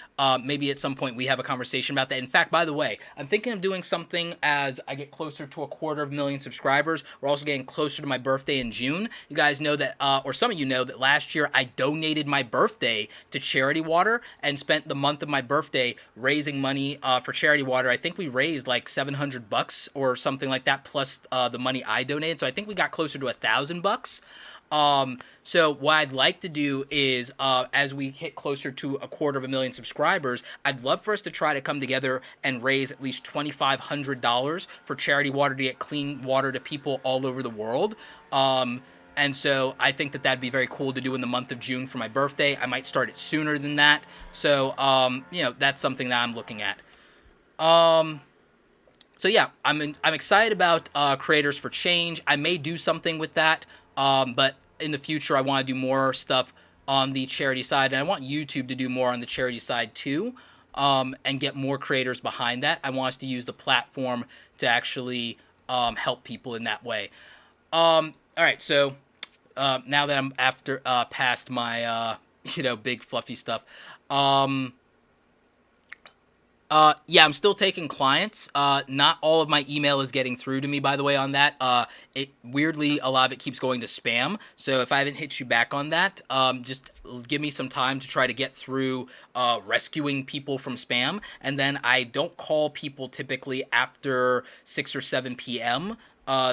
Maybe at some point we have a conversation about that. In fact, by the way, I'm thinking of doing something as I get closer to 250,000 subscribers. We're also getting closer to my birthday in June. You guys know that, or some of you know that last year I donated my birthday to Charity Water and spent the month of my birthday raising money for Charity Water. I think we raised like $700 or something like that, plus the money I donated. So I think we got closer to $1,000. So what I'd like to do is, as we hit closer to 250,000 subscribers, I'd love for us to try to come together and raise at least $2,500 for Charity Water to get clean water to people all over the world. And so I think that that'd be very cool to do in the month of June for my birthday. I might start it sooner than that. So, that's something that I'm looking at. So yeah, I'm excited about Creators for Change. I may do something with that. But in the future, I want to do more stuff on the charity side, and I want YouTube to do more on the charity side too, and get more creators behind that. I want us to use the platform to actually help people in that way. All right, so now that I'm past my big fluffy stuff. Yeah, I'm still taking clients. Not all of my email is getting through to me, by the way, on that. Weirdly, a lot of it keeps going to spam. So if I haven't hit you back on that, just give me some time to try to get through rescuing people from spam. And then I don't call people typically after 6 or 7 p.m.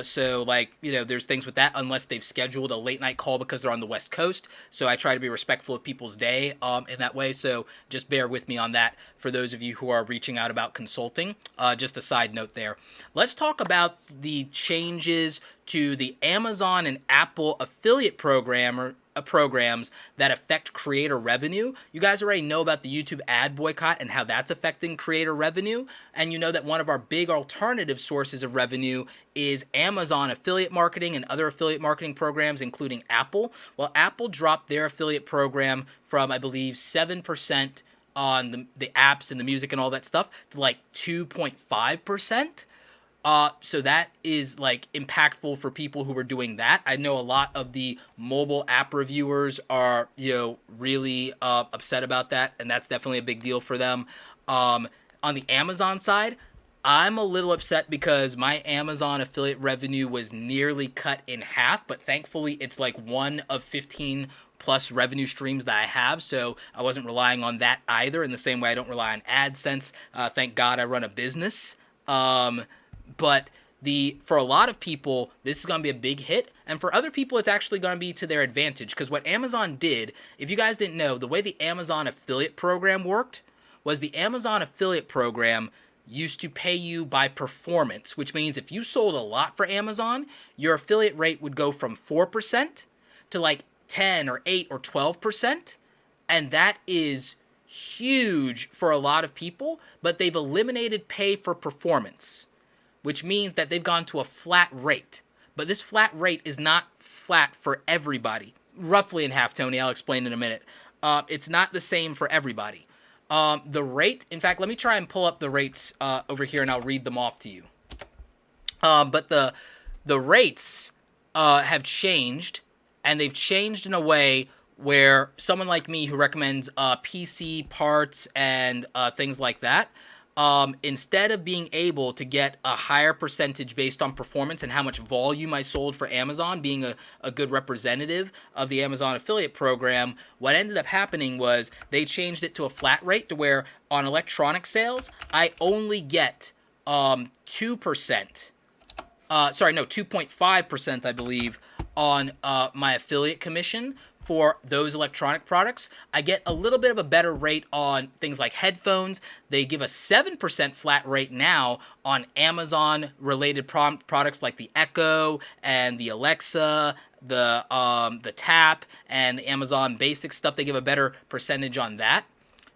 So like, there's things with that unless they've scheduled a late night call because they're on the West Coast. So I try to be respectful of people's day in that way. So just bear with me on that for those of you who are reaching out about consulting. Just a side note there. Let's talk about the changes to the Amazon and Apple affiliate programs that affect creator revenue. You guys already know about the YouTube ad boycott and how that's affecting creator revenue. And you know that one of our big alternative sources of revenue is Amazon affiliate marketing and other affiliate marketing programs, including Apple. Well, Apple dropped their affiliate program from, I believe, 7% on the apps and the music and all that stuff to like 2.5%. So that is like impactful for people who are doing that. I know a lot of the mobile app reviewers are, really upset about that, and that's definitely a big deal for them. On the Amazon side, I'm a little upset because my Amazon affiliate revenue was nearly cut in half, but thankfully it's like one of 15 plus revenue streams that I have, so I wasn't relying on that either. In the same way, I don't rely on AdSense. Thank God I run a business. But for a lot of people, this is going to be a big hit, and for other people, it's actually going to be to their advantage. Because what Amazon did, if you guys didn't know, the way the Amazon affiliate program worked was the Amazon affiliate program used to pay you by performance, which means if you sold a lot for Amazon, your affiliate rate would go from 4% to like 10 or 8 or 12%, and that is huge for a lot of people. But they've eliminated pay for performance, which means that they've gone to a flat rate. But this flat rate is not flat for everybody. Roughly in half, Tony. I'll explain in a minute. It's not the same for everybody. The rate, in fact, let me try and pull up the rates over here and I'll read them off to you. But the rates have changed, and they've changed in a way where someone like me who recommends PC parts and things like that, instead of being able to get a higher percentage based on performance and how much volume I sold for Amazon, being a good representative of the Amazon affiliate program, what ended up happening was they changed it to a flat rate to where on electronic sales, I only get 2%. 2.5%, I believe, on my affiliate commission for those electronic products. I get a little bit of a better rate on things like headphones. They give a 7% flat rate now on Amazon-related products like the Echo and the Alexa, the Tap, and the Amazon Basic stuff. They give a better percentage on that.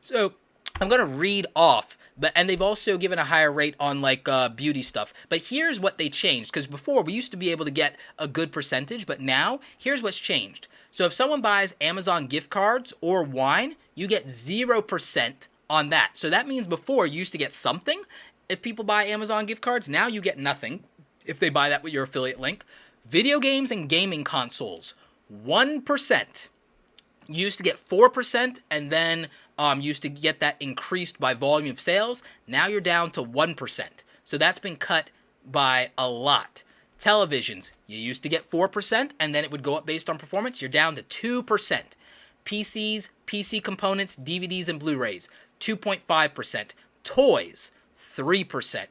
So I'm going to read off. And they've also given a higher rate on like beauty stuff. But here's what they changed, because before we used to be able to get a good percentage, but now here's what's changed. So if someone buys Amazon gift cards or wine, you get 0% on that. So that means before you used to get something if people buy Amazon gift cards. Now you get nothing if they buy that with your affiliate link. Video games and gaming consoles, 1%. You used to get 4%, and then used to get that increased by volume of sales. Now you're down to 1%. So that's been cut by a lot. Televisions, you used to get 4%, and then it would go up based on performance. You're down to 2%. PCs, PC components, DVDs, and Blu-rays, 2.5%. Toys, 3%.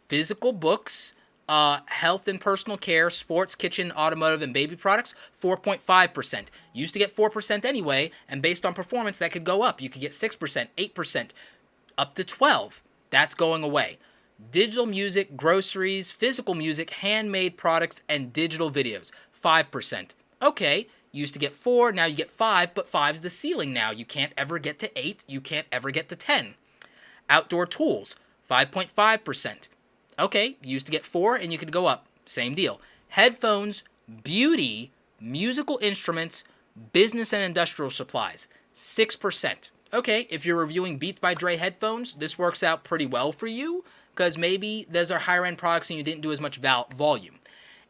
Physical books, health and personal care, sports, kitchen, automotive, and baby products, 4.5%. Used to get 4% anyway, and based on performance, that could go up. You could get 6%, 8%, up to 12%. That's going away. Digital music, groceries, physical music, handmade products, and digital videos, 5%. Okay, used to get 4, now you get 5, but 5's the ceiling now. You can't ever get to 8, you can't ever get to 10. Outdoor tools, 5.5%. Okay, you used to get 4 and you could go up. Same deal. Headphones, beauty, musical instruments, business and industrial supplies, 6%. Okay, if you're reviewing Beats by Dre headphones, this works out pretty well for you because maybe those are higher end products and you didn't do as much volume.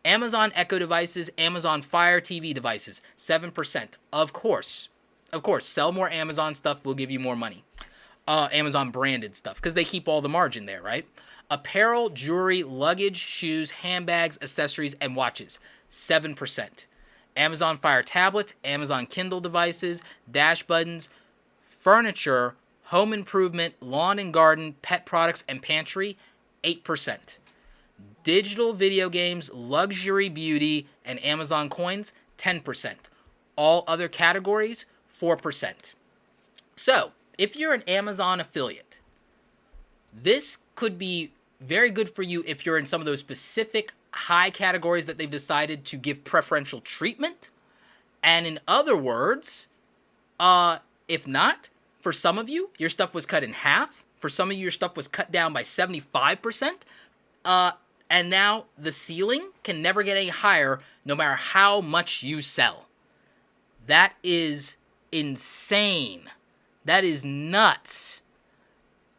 Amazon Echo devices, Amazon Fire TV devices, 7%. Of course, sell more Amazon stuff will give you more money. Amazon branded stuff because they keep all the margin there, right? Apparel, jewelry, luggage, shoes, handbags, accessories, and watches, 7%. Amazon Fire tablets, Amazon Kindle devices, dash buttons, furniture, home improvement, lawn and garden, pet products, and pantry, 8%. Digital video games, luxury beauty, and Amazon coins, 10%. All other categories, 4%. So, if you're an Amazon affiliate, this could be very good for you if you're in some of those specific high categories that they've decided to give preferential treatment. And in other words, if not, for some of you, your stuff was cut in half. For some of you, your stuff was cut down by 75%. And now the ceiling can never get any higher no matter how much you sell. That is insane. That is nuts.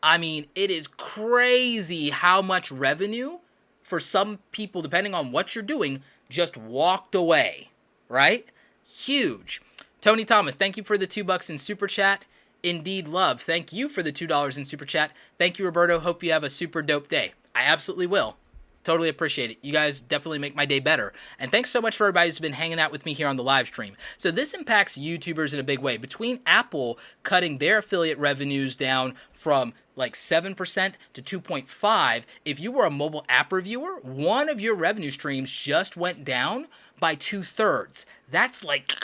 I mean, it is crazy how much revenue for some people, depending on what you're doing, just walked away, right? Huge. Tony Thomas, thank you for the $2 in Super Chat. Indeed Love, thank you for the $2 in Super Chat. Thank you, Roberto. Hope you have a super dope day. I absolutely will. Totally appreciate it. You guys definitely make my day better. And thanks so much for everybody who's been hanging out with me here on the live stream. So this impacts YouTubers in a big way. Between Apple cutting their affiliate revenues down from like 7% to 2.5, if you were a mobile app reviewer, one of your revenue streams just went down by 2/3. That's like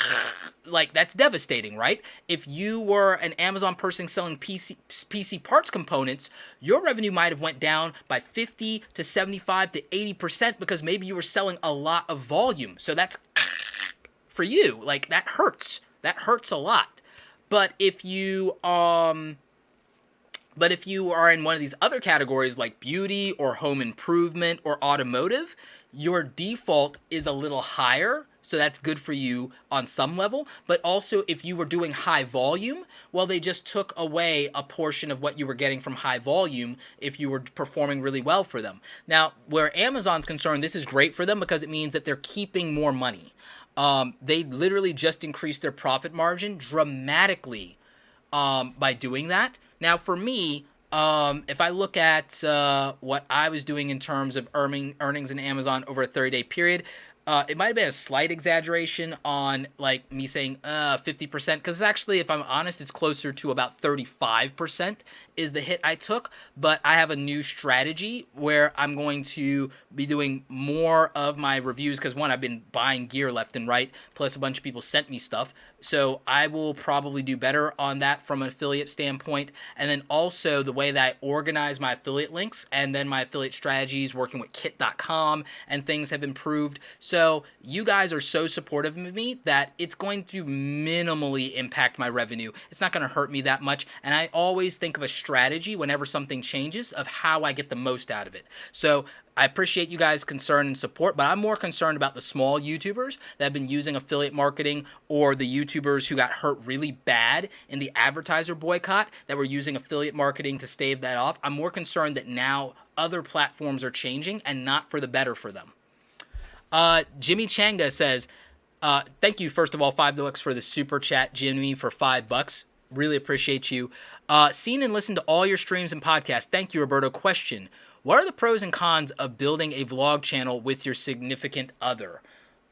that's devastating, right? If you were an Amazon person selling PC parts components, your revenue might have went down by 50 to 75 to 80% because maybe you were selling a lot of volume. So that's for you. Like that hurts. That hurts a lot. But if you are in one of these other categories like beauty or home improvement or automotive, your default is a little higher, so that's good for you on some level. But also, if you were doing high volume, well, they just took away a portion of what you were getting from high volume if you were performing really well for them. Now, where Amazon's concerned, this is great for them because it means that they're keeping more money. They literally just increased their profit margin dramatically by doing that. Now, for me, if I look at what I was doing in terms of earnings in Amazon over a 30-day period, it might have been a slight exaggeration on like me saying 50%, because actually, if I'm honest, it's closer to about 35% is the hit I took. But I have a new strategy where I'm going to be doing more of my reviews because, one, I've been buying gear left and right, plus a bunch of people sent me stuff. So I will probably do better on that from an affiliate standpoint. And then also the way that I organize my affiliate links and then my affiliate strategies working with kit.com and things have improved. So you guys are so supportive of me that it's going to minimally impact my revenue. It's not going to hurt me that much. And I always think of a strategy whenever something changes of how I get the most out of it. So I appreciate you guys' concern and support, but I'm more concerned about the small YouTubers that have been using affiliate marketing, or the YouTubers who got hurt really bad in the advertiser boycott that were using affiliate marketing to stave that off. I'm more concerned that now other platforms are changing and not for the better for them. Jimmy Changa says, thank you, first of all, $5 for the super chat, Jimmy, for $5. Really appreciate you. Seen and listened to all your streams and podcasts. Thank you, Roberto. Question: what are the pros and cons of building a vlog channel with your significant other?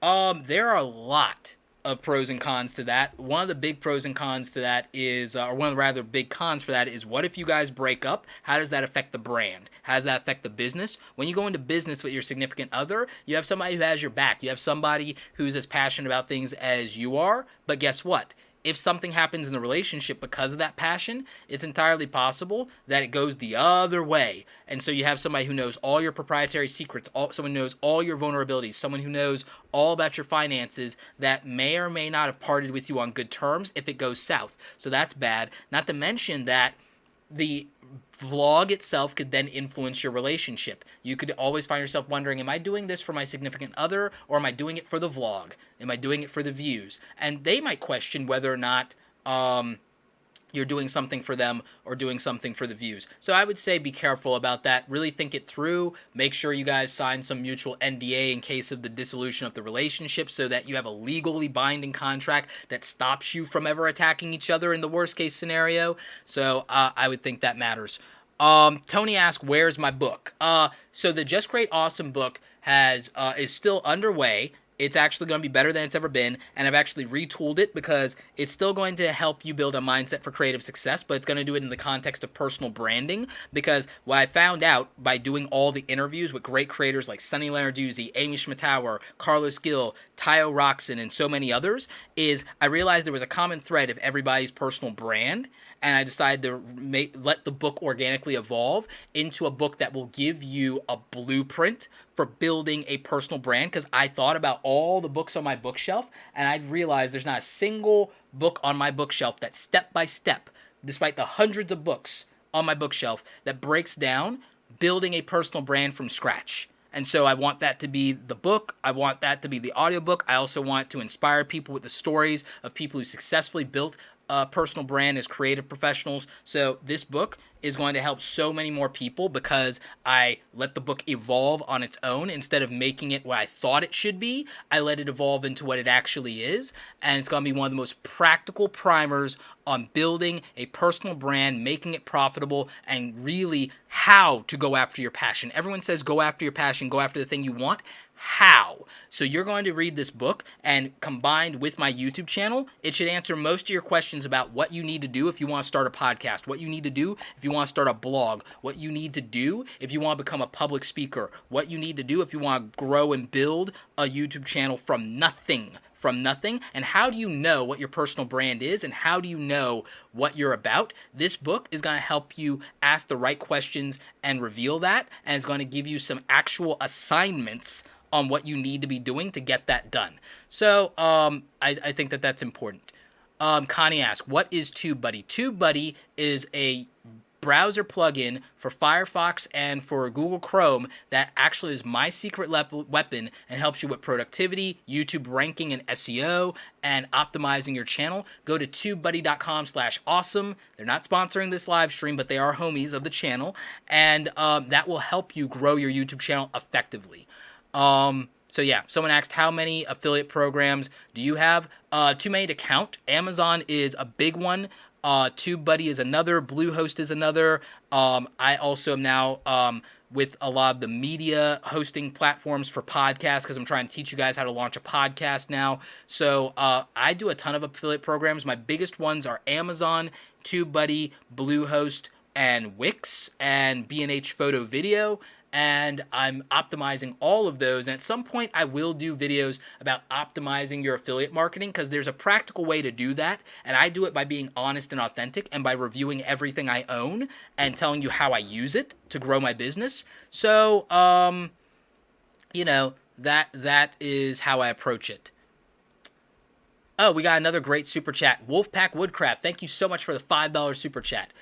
There are a lot of pros and cons to that. One of the big pros and cons to that is, or one of the rather big cons for that is, what if you guys break up? How does that affect the brand? How does that affect the business? When you go into business with your significant other, you have somebody who has your back. You have somebody who's as passionate about things as you are, but guess what? If something happens in the relationship because of that passion, it's entirely possible that it goes the other way. And so you have somebody who knows all your proprietary secrets, someone who knows all your vulnerabilities, someone who knows all about your finances that may or may not have parted with you on good terms if it goes south. So that's bad. Not to mention that the vlog itself could then influence your relationship. You could always find yourself wondering, am I doing this for my significant other, or am I doing it for the vlog? Am I doing it for the views? And they might question whether or not you're doing something for them or doing something for the views. So I would say be careful about that. Really think it through. Make sure you guys sign some mutual NDA in case of the dissolution of the relationship, so that you have a legally binding contract that stops you from ever attacking each other in the worst case scenario. So I would think that matters. Tony asked, where's my book? So the Just Great Awesome book is still underway. It's actually going to be better than it's ever been, and I've actually retooled it because it's still going to help you build a mindset for creative success, but it's going to do it in the context of personal branding. Because what I found out by doing all the interviews with great creators like Sonny Lenarduzzi, Amy Schmittauer, Carlos Gill, Tayo Roxon, and so many others, is I realized there was a common thread of everybody's personal brand, and I decided to let the book organically evolve into a book that will give you a blueprint for building a personal brand. Because I thought about all the books on my bookshelf, and I realized there's not a single book on my bookshelf that step by step, despite the hundreds of books on my bookshelf, that breaks down building a personal brand from scratch. And so I want that to be the book. I want that to be the audiobook. I also want to inspire people with the stories of people who successfully built personal brand as creative professionals. So this book is going to help so many more people because I let the book evolve on its own. Instead of making it what I thought it should be, I let it evolve into what it actually is. And it's going to be one of the most practical primers on building a personal brand, making it profitable, and really how to go after your passion. Everyone says go after your passion, go after the thing you want. How? So you're going to read this book, and combined with my YouTube channel, it should answer most of your questions about what you need to do if you want to start a podcast, what you need to do if you want to start a blog, what you need to do if you want to become a public speaker, what you need to do if you want to grow and build a YouTube channel from nothing. And how do you know what your personal brand is, and how do you know what you're about? This book is going to help you ask the right questions and reveal that, and it's going to give you some actual assignments on what you need to be doing to get that done. So I think that that's important. Connie asks, what is TubeBuddy? TubeBuddy is a browser plugin for Firefox and for Google Chrome that actually is my secret weapon and helps you with productivity, YouTube ranking and SEO, and optimizing your channel. Go to tubebuddy.com/awesome. They're not sponsoring this live stream, but they are homies of the channel, and that will help you grow your YouTube channel effectively. So yeah, someone asked, how many affiliate programs do you have? Too many to count. Amazon is a big one. TubeBuddy is another. Bluehost is another. I also am now with a lot of the media hosting platforms for podcasts because I'm trying to teach you guys how to launch a podcast now. So I do a ton of affiliate programs. My biggest ones are Amazon, TubeBuddy, Bluehost, and Wix, and B&H Photo Video. And I'm optimizing all of those. And at some point, I will do videos about optimizing your affiliate marketing because there's a practical way to do that. And I do it by being honest and authentic and by reviewing everything I own and telling you how I use it to grow my business. So, you know, that is how I approach it. Oh, we got another great super chat. Wolfpack Woodcraft, thank you so much for the $5 super chat.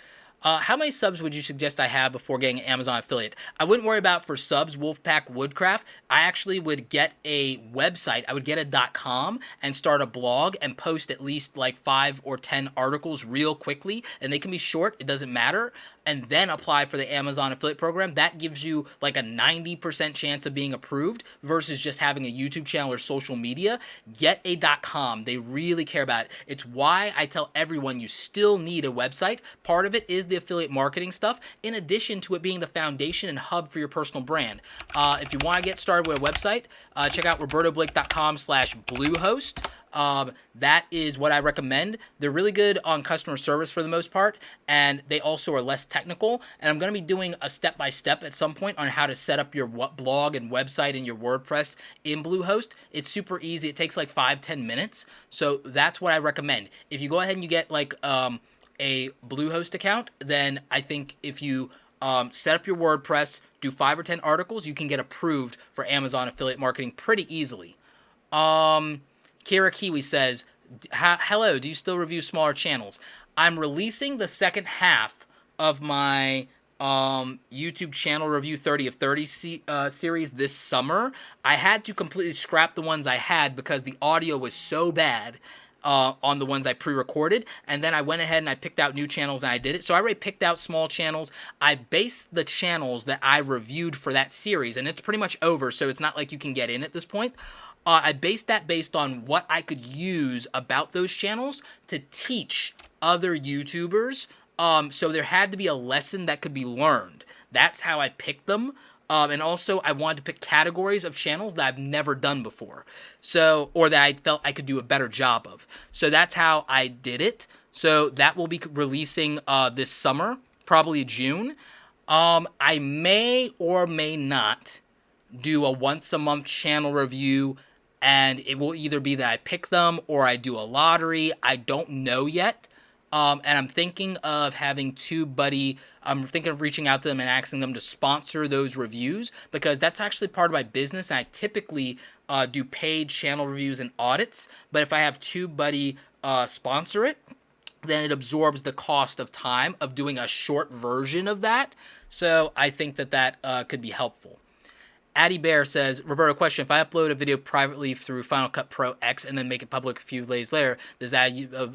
How many subs would you suggest I have before getting an Amazon affiliate? I wouldn't worry about for subs, Wolfpack Woodcraft. I actually would get a website. I would get a .com and start a blog and post at least like 5 or 10 articles real quickly. And they can be short. It doesn't matter. And then apply for the Amazon affiliate program. That gives you like a 90% chance of being approved versus just having a YouTube channel or social media. Get a .com. They really care about it. It's why I tell everyone you still need a website. Part of it is the affiliate marketing stuff, in addition to it being the foundation and hub for your personal brand. If you want to get started with a website, check out robertoblake.com/bluehost. That is what I recommend. They're really good on customer service for the most part, and they also are less technical. And I'm going to be doing a step-by-step at some point on how to set up your blog and website and your WordPress in Bluehost. It's super easy. It takes like 5-10 minutes. So that's what I recommend. If you go ahead and you get like a Bluehost account, then I think if you set up your WordPress, do 5 or 10 articles, you can get approved for Amazon affiliate marketing pretty easily. Kira Kiwi says, hello, do you still review smaller channels? I'm releasing the second half of my YouTube channel review 30 of 30 series this summer. I had to completely scrap the ones I had because the audio was so bad on the ones I pre-recorded, and then I went ahead and I picked out new channels and I did it. So I already picked out small channels. I based the channels that I reviewed for that series, and it's pretty much over, so it's not like you can get in at this point. I based that based on what I could use about those channels to teach other YouTubers. So there had to be a lesson that could be learned. That's how I picked them. And also, I wanted to pick categories of channels that I've never done before. So, or that I felt I could do a better job of. So that's how I did it. So that will be releasing this summer, probably June. I may or may not do a once-a-month channel review, and it will either be that I pick them or I do a lottery. I don't know yet. And I'm thinking of having TubeBuddy. I'm thinking of reaching out to them and asking them to sponsor those reviews because that's actually part of my business. And I typically do paid channel reviews and audits. But if I have TubeBuddy sponsor it, then it absorbs the cost of time of doing a short version of that. So I think that that could be helpful. Addy Bear says, Roberto, question: if I upload a video privately through Final Cut Pro X and then make it public a few days later, does that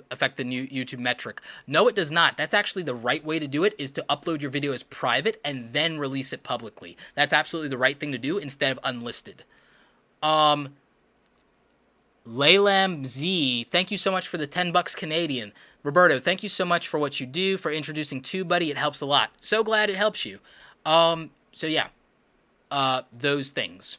affect the new YouTube metric? No, it does not. That's actually the right way to do it, is to upload your video as private and then release it publicly. That's absolutely the right thing to do instead of unlisted. Laylam Z, thank you so much for the $10 Canadian. Roberto, thank you so much for what you do, for introducing TubeBuddy. It helps a lot. So glad it helps you. So yeah, those things.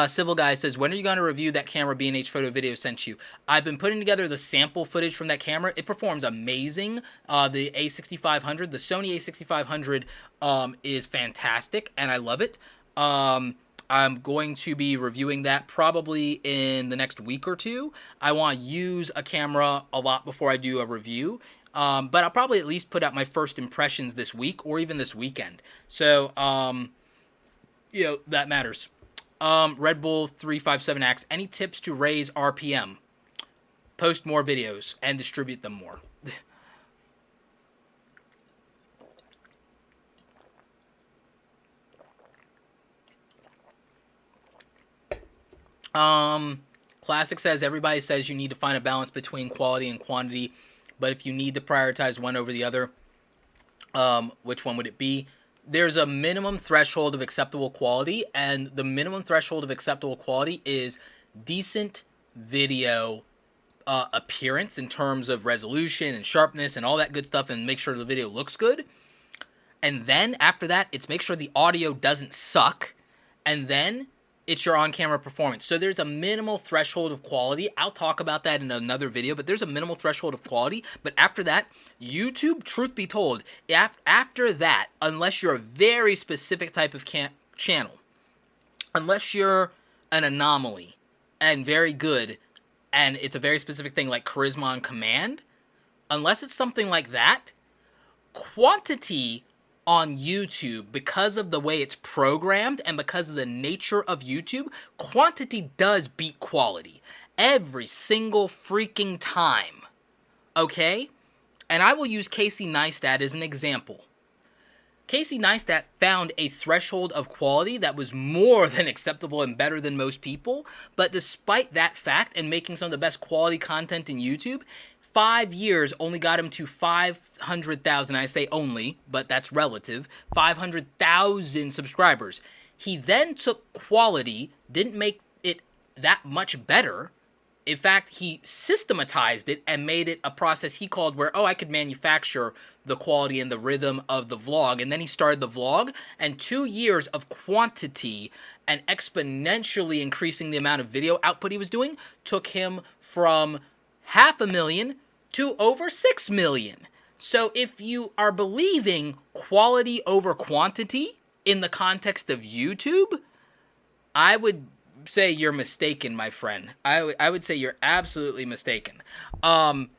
Civil Guy says, when are you going to review that camera B&H Photo Video sent you? I've been putting together the sample footage from that camera. It performs amazing. The A6500, the Sony A6500 is fantastic, and I love it. I'm going to be reviewing that probably in the next week or two. I want to use a camera a lot before I do a review. But I'll probably at least put out my first impressions this week or even this weekend. So, you know, that matters. Red Bull 357X, any tips to raise RPM? Post more videos and distribute them more. Classic says, everybody says you need to find a balance between quality and quantity, but if you need to prioritize one over the other, which one would it be? There's a minimum threshold of acceptable quality, and the minimum threshold of acceptable quality is decent video appearance in terms of resolution and sharpness and all that good stuff, and make sure the video looks good. And then after that, it's make sure the audio doesn't suck, and then it's your on-camera performance. So there's a minimal threshold of quality. I'll talk about that in another video, but there's a minimal threshold of quality. But after that, YouTube, truth be told, after that, unless you're a very specific type of channel, unless you're an anomaly and very good, and it's a very specific thing like Charisma on Command, unless it's something like that, quantity on YouTube, because of the way it's programmed and because of the nature of YouTube, quantity does beat quality every single freaking time. Okay? And I will use Casey Neistat as an example. Casey Neistat found a threshold of quality that was more than acceptable and better than most people, but despite that fact and making some of the best quality content in YouTube, 5 years only got him to 500,000, I say only, but that's relative, 500,000 subscribers. He then took quality, didn't make it that much better. In fact, he systematized it and made it a process he called where, I could manufacture the quality and the rhythm of the vlog. And then he started the vlog, and 2 years of quantity and exponentially increasing the amount of video output he was doing took him from 500,000 to over 6 million. So if you are believing quality over quantity in the context of YouTube, I would say you're mistaken, my friend. I would say you're absolutely mistaken. And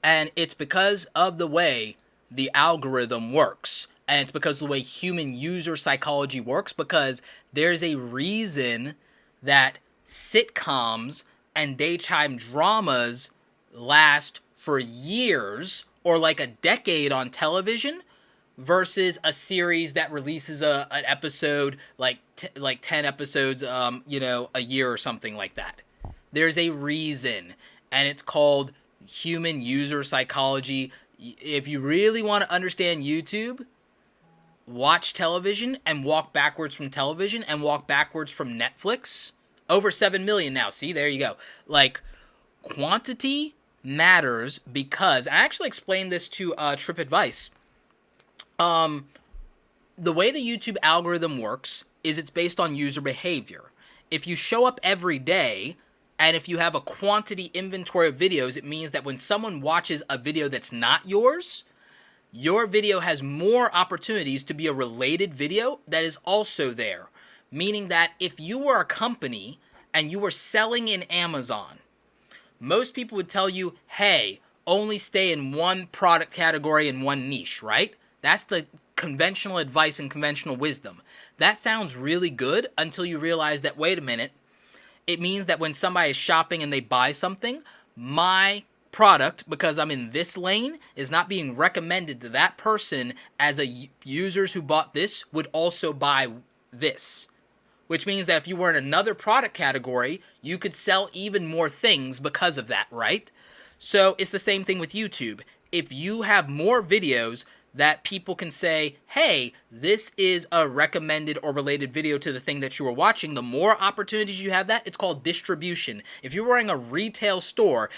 it's because of the way the algorithm works. And it's because of the way human user psychology works, because there's a reason that sitcoms and daytime dramas last for years or like a decade on television versus a series that releases an episode like 10 episodes a year or something like that. There's a reason, and it's called human user psychology. If you really want to understand YouTube, watch television and walk backwards from television and walk backwards from Netflix. Over 7 million now. See, there you go. Like, quantity matters because I actually explained this to TripAdvice. The way the YouTube algorithm works is it's based on user behavior. If you show up every day and if you have a quantity inventory of videos, it means that when someone watches a video that's not yours, your video has more opportunities to be a related video that is also there. Meaning that if you were a company and you were selling in Amazon, most people would tell you, hey, only stay in one product category and one niche, right? That's the conventional advice and conventional wisdom. That sounds really good until you realize that, wait a minute, it means that when somebody is shopping and they buy something, my product, because I'm in this lane, is not being recommended to that person as users who bought this would also buy this. Which means that if you were in another product category, you could sell even more things because of that, right? So it's the same thing with YouTube. If you have more videos that people can say, hey, this is a recommended or related video to the thing that you were watching, the more opportunities you have that, it's called distribution. If you're running a retail store,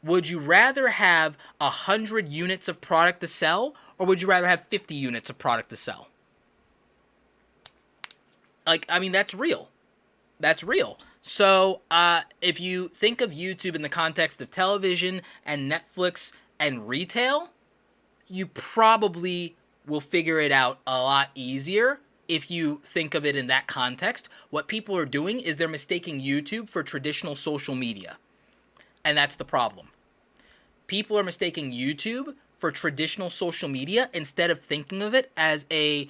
would you rather have 100 units of product to sell, or would you rather have 50 units of product to sell? Like, I mean, that's real. That's real. So, if you think of YouTube in the context of television and Netflix and retail, you probably will figure it out a lot easier if you think of it in that context. What people are doing is they're mistaking YouTube for traditional social media. And that's the problem. People are mistaking YouTube for traditional social media instead of thinking of it as a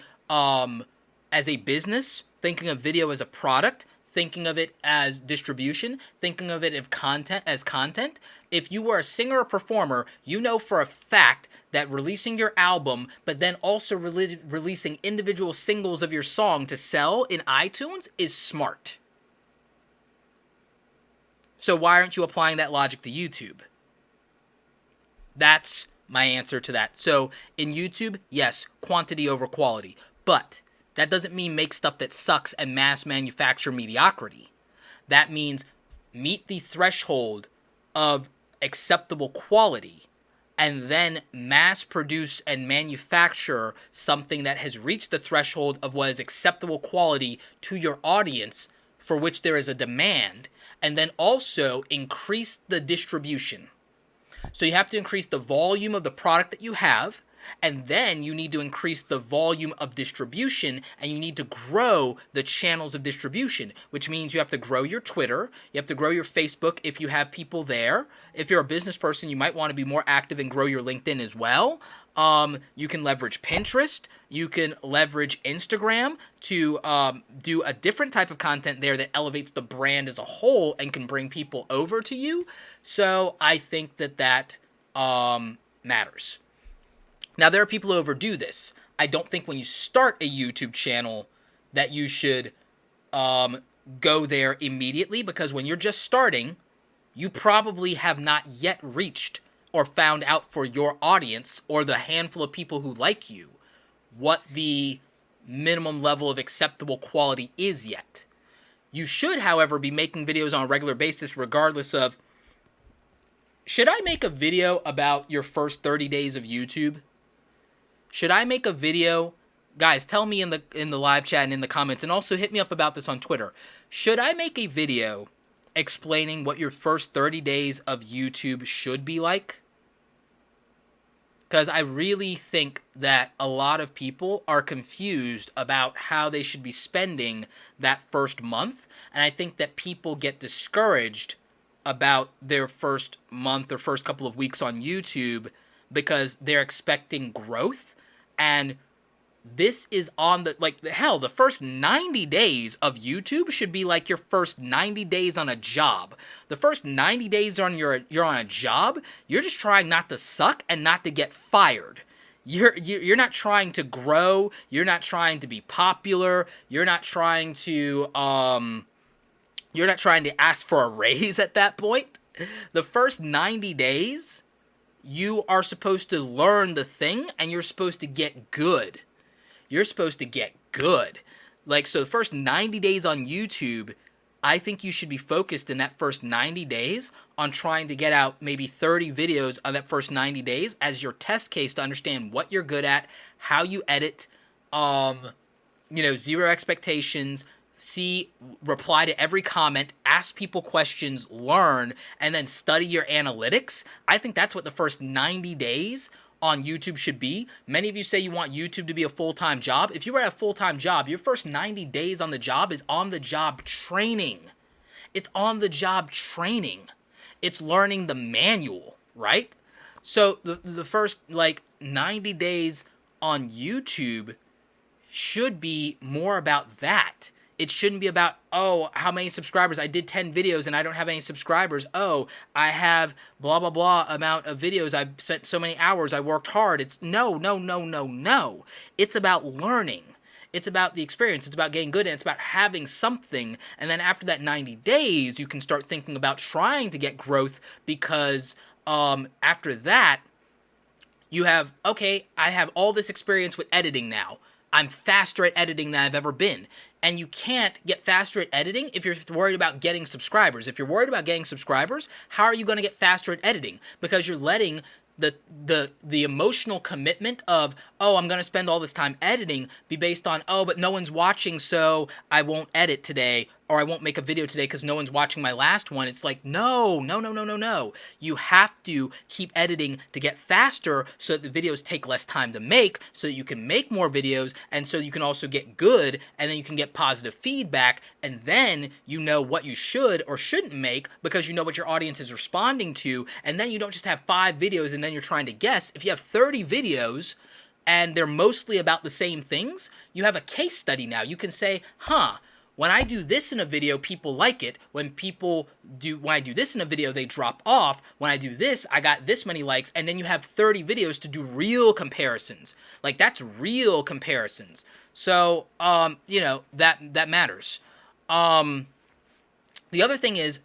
business, thinking of video as a product, thinking of it as distribution, thinking of it as content. If you were a singer or performer, you know for a fact that releasing your album, but then also releasing individual singles of your song to sell in iTunes is smart. So why aren't you applying that logic to YouTube? That's my answer to that. So in YouTube, yes, quantity over quality. But that doesn't mean make stuff that sucks and mass manufacture mediocrity. That means meet the threshold of acceptable quality and then mass produce and manufacture something that has reached the threshold of what is acceptable quality to your audience for which there is a demand, and then also increase the distribution. So you have to increase the volume of the product that you have, and then you need to increase the volume of distribution, and you need to grow the channels of distribution, which means you have to grow your Twitter, you have to grow your Facebook if you have people there. If you're a business person, you might want to be more active and grow your LinkedIn as well. You can leverage Pinterest, you can leverage Instagram to do a different type of content there that elevates the brand as a whole and can bring people over to you. So I think that matters. Now, there are people who overdo this. I don't think when you start a YouTube channel that you should go there immediately, because when you're just starting, you probably have not yet reached or found out for your audience or the handful of people who like you what the minimum level of acceptable quality is yet. You should, however, be making videos on a regular basis regardless of, should I make a video about your first 30 days of YouTube? Should I make a video? Guys, tell me in the live chat and in the comments, and also hit me up about this on Twitter. Should I make a video explaining what your first 30 days of YouTube should be like? Because I really think that a lot of people are confused about how they should be spending that first month, and I think that people get discouraged about their first month or first couple of weeks on YouTube because they're expecting growth. And this is on the first 90 days of YouTube should be like your first 90 days on a job. The first 90 days you're on a job, you're just trying not to suck and not to get fired. You're not trying to grow, you're not trying to be popular, you're not trying to ask for a raise at that point. The first 90 days, you are supposed to learn the thing, and you're supposed to get good. You're supposed to get good. So the first 90 days on YouTube, I think you should be focused in that first 90 days on trying to get out maybe 30 videos on that first 90 days as your test case to understand what you're good at, how you edit, zero expectations, reply to every comment, ask people questions, learn, and then study your analytics. I think that's what the first 90 days on YouTube should be. Many of you say you want YouTube to be a full-time job. If you were at a full-time job, your first 90 days on the job is on-the-job training. It's on-the-job training. It's learning the manual, right? So the first 90 days on YouTube should be more about that. It shouldn't be about, oh, how many subscribers? I did 10 videos and I don't have any subscribers. Oh, I have blah, blah, blah amount of videos. I've spent so many hours. I worked hard. It's no. It's about learning. It's about the experience. It's about getting good, and it's about having something. And then after that 90 days, you can start thinking about trying to get growth, because after that, you have, okay, I have all this experience with editing now. I'm faster at editing than I've ever been. And you can't get faster at editing if you're worried about getting subscribers. If you're worried about getting subscribers, how are you going to get faster at editing? Because you're letting the emotional commitment of, oh, I'm going to spend all this time editing, be based on, oh, but no one's watching, so I won't edit today, or I won't make a video today because no one's watching my last one. It's like, no. You have to keep editing to get faster so that the videos take less time to make, so that you can make more videos, and so you can also get good, and then you can get positive feedback, and then you know what you should or shouldn't make because you know what your audience is responding to, and then you don't just have 5 videos and then you're trying to guess. If you have 30 videos and they're mostly about the same things, you have a case study now. You can say, when I do this in a video, people like it. When I do this in a video, they drop off. When I do this, I got this many likes. And then you have 30 videos to do real comparisons. Like, that's real comparisons. So, that matters. The other thing is,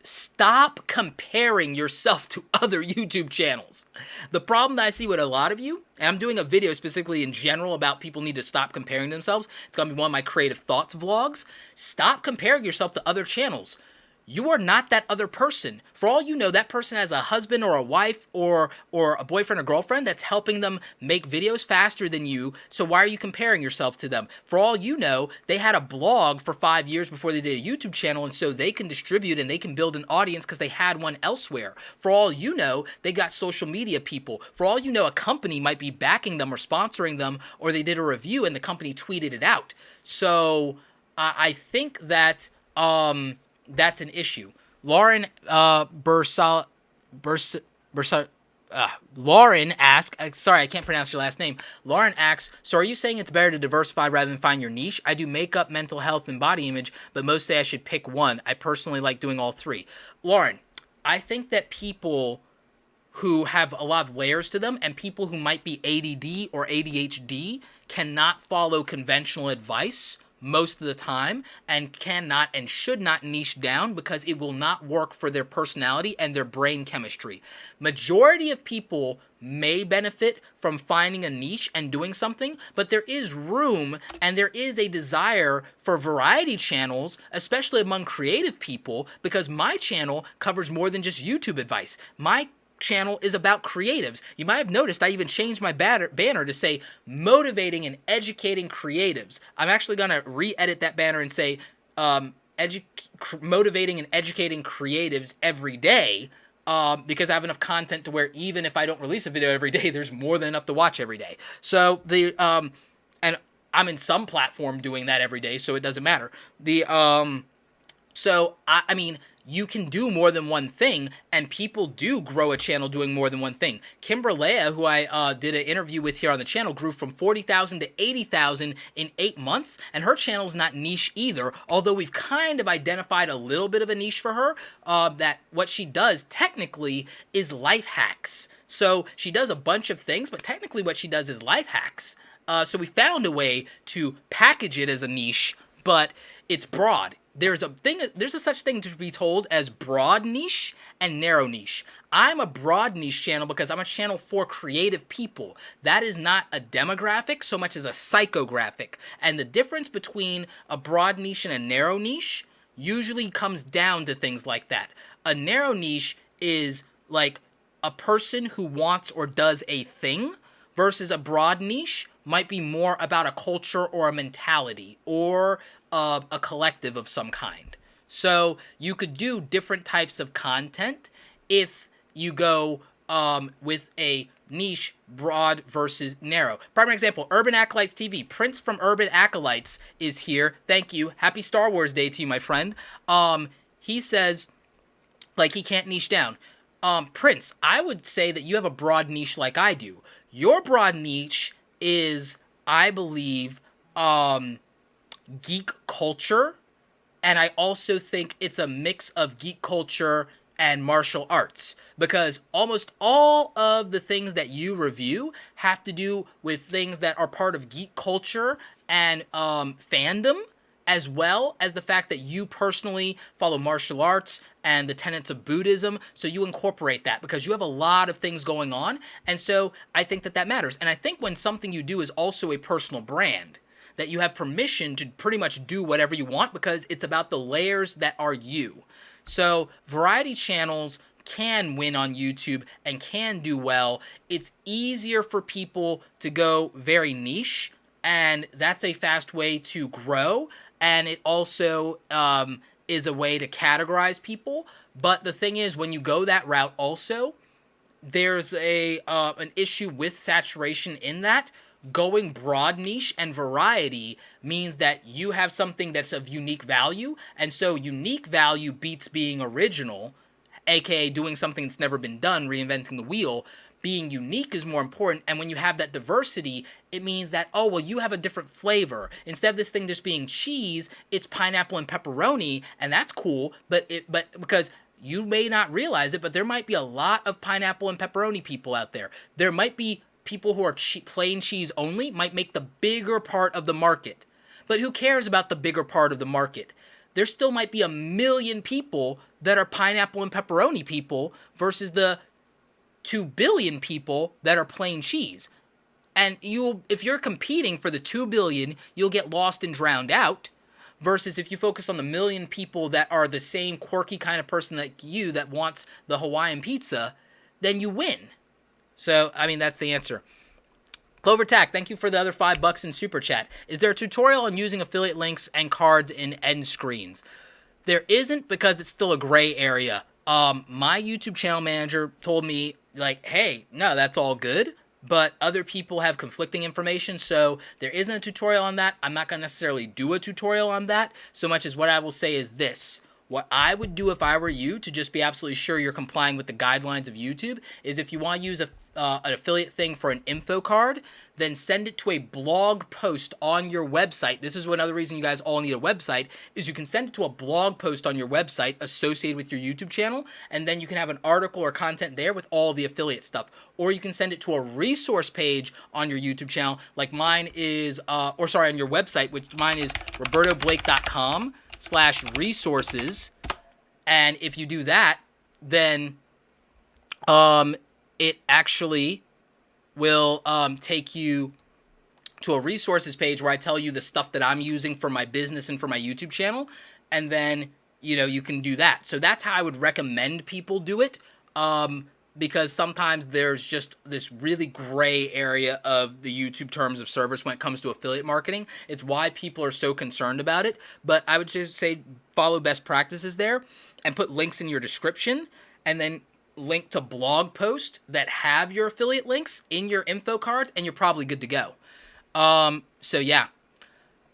stop comparing yourself to other YouTube channels. The problem that I see with a lot of you, and I'm doing a video specifically in general about people need to stop comparing themselves. It's going to be one of my creative thoughts vlogs. Stop comparing yourself to other channels. You are not that other person. For all you know, that person has a husband or a wife or a boyfriend or girlfriend that's helping them make videos faster than you, so why are you comparing yourself to them? For all you know, they had a blog for 5 years before they did a YouTube channel, and so they can distribute and they can build an audience because they had one elsewhere. For all you know, they got social media people. For all you know, a company might be backing them or sponsoring them, or they did a review and the company tweeted it out. So I think that that's an issue. Lauren Lauren asks, sorry, I can't pronounce your last name. Lauren asks, so are you saying it's better to diversify rather than find your niche? I do makeup, mental health, and body image, but most say I should pick one. I personally like doing all 3. Lauren, I think that people who have a lot of layers to them and people who might be ADD or ADHD cannot follow conventional advice most of the time, and cannot and should not niche down because it will not work for their personality and their brain chemistry. Majority of people may benefit from finding a niche and doing something, but there is room and there is a desire for variety channels, especially among creative people, because my channel covers more than just YouTube advice. My channel is about creatives. You might have noticed I even changed my banner to say motivating and educating creatives. I'm actually going to re-edit that banner and say motivating and educating creatives every day, because I have enough content to where even if I don't release a video every day, there's more than enough to watch every day. So and I'm in some platform doing that every day, so it doesn't matter. So I mean, you can do more than one thing, and people do grow a channel doing more than one thing. Kimberlea, who I did an interview with here on the channel, grew from 40,000 to 80,000 in 8 months, and her channel's not niche either, although we've kind of identified a little bit of a niche for her, that what she does technically is life hacks. So she does a bunch of things, but technically what she does is life hacks. So we found a way to package it as a niche, but it's broad. There's a such thing to be told as broad niche and narrow niche. I'm a broad niche channel because I'm a channel for creative people. That is not a demographic so much as a psychographic. And the difference between a broad niche and a narrow niche usually comes down to things like that. A narrow niche is like a person who wants or does a thing, versus a broad niche might be more about a culture or a mentality or a collective of some kind. So you could do different types of content if you go with a niche, broad versus narrow. Primary example, Urban Acolytes TV. Prince from Urban Acolytes is here. Thank you. Happy Star Wars Day to you, my friend. He says, like, he can't niche down. Prince, I would say that you have a broad niche like I do. Your broad niche is, I believe, geek culture, and I also think it's a mix of geek culture and martial arts, because almost all of the things that you review have to do with things that are part of geek culture and fandom, as well as the fact that you personally follow martial arts and the tenets of Buddhism. So you incorporate that because you have a lot of things going on. And so I think that that matters. And I think when something you do is also a personal brand, that you have permission to pretty much do whatever you want because it's about the layers that are you. So variety channels can win on YouTube and can do well. It's easier for people to go very niche, and that's a fast way to grow. And it also is a way to categorize people. But the thing is, when you go that route, also there's a an issue with saturation in that. Going broad niche and variety means that you have something that's of unique value, and so unique value beats being original, aka doing something that's never been done, reinventing the wheel. Being unique is more important, and when you have that diversity, it means that, oh, well, you have a different flavor. Instead of this thing just being cheese, it's pineapple and pepperoni, and that's cool, but because you may not realize it, but there might be a lot of pineapple and pepperoni people out there. There might be people who are plain cheese only, might make the bigger part of the market. But who cares about the bigger part of the market? There still might be 1 million people that are pineapple and pepperoni people versus the 2 billion people that are plain cheese. And if you're competing for the 2 billion, you'll get lost and drowned out. Versus if you focus on the 1 million people that are the same quirky kind of person like you that wants the Hawaiian pizza, then you win. So, I mean, that's the answer. Clover Tack, thank you for the other $5 in Super Chat. Is there a tutorial on using affiliate links and cards in end screens? There isn't, because it's still a gray area. My YouTube channel manager told me, like, hey, no, that's all good, but other people have conflicting information, so there isn't a tutorial on that. I'm not going to necessarily do a tutorial on that, so much as what I will say is this. What I would do if I were you, to just be absolutely sure you're complying with the guidelines of YouTube, is if you want to use an affiliate thing for an info card, then send it to a blog post on your website. This is another reason you guys all need a website, is you can send it to a blog post on your website associated with your YouTube channel, and then you can have an article or content there with all the affiliate stuff. Or you can send it to a resource page on your YouTube channel, like mine is, on your website, which mine is robertoblake.com/resources. And if you do that, then it actually will take you to a resources page where I tell you the stuff that I'm using for my business and for my YouTube channel, and then you can do that. So that's how I would recommend people do it, because sometimes there's just this really gray area of the YouTube terms of service when it comes to affiliate marketing. It's why people are so concerned about it. But I would just say follow best practices there and put links in your description, and then link to blog posts that have your affiliate links in your info cards, and you're probably good to go. So yeah.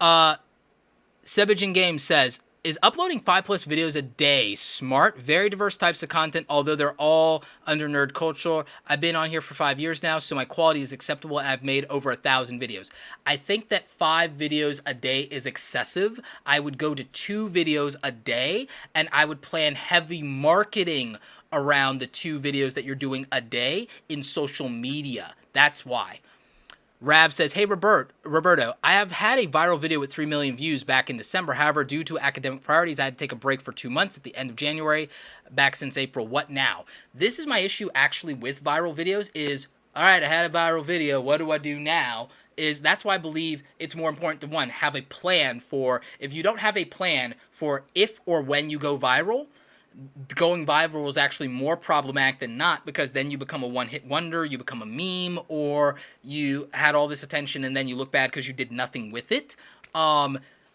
Sebajin Games says, is uploading 5+ videos a day smart? Very diverse types of content, although they're all under nerd culture. I've been on here for 5 years now, so my quality is acceptable, and I've made over 1,000 videos. I think that 5 videos a day is excessive. I would go to 2 videos a day, and I would plan heavy marketing around the 2 videos that you're doing a day in social media. That's why. Rav says, hey, Roberto, I have had a viral video with 3 million views back in December. However, due to academic priorities, I had to take a break for 2 months at the end of January, back since April. What now? This is my issue actually with viral videos is, all right, I had a viral video. What do I do now? That's why I believe it's more important to, one, have a plan for, if you don't have a plan for if or when you go viral, going viral is actually more problematic than not, because then you become a one-hit wonder, you become a meme, or you had all this attention and then you look bad because you did nothing with it.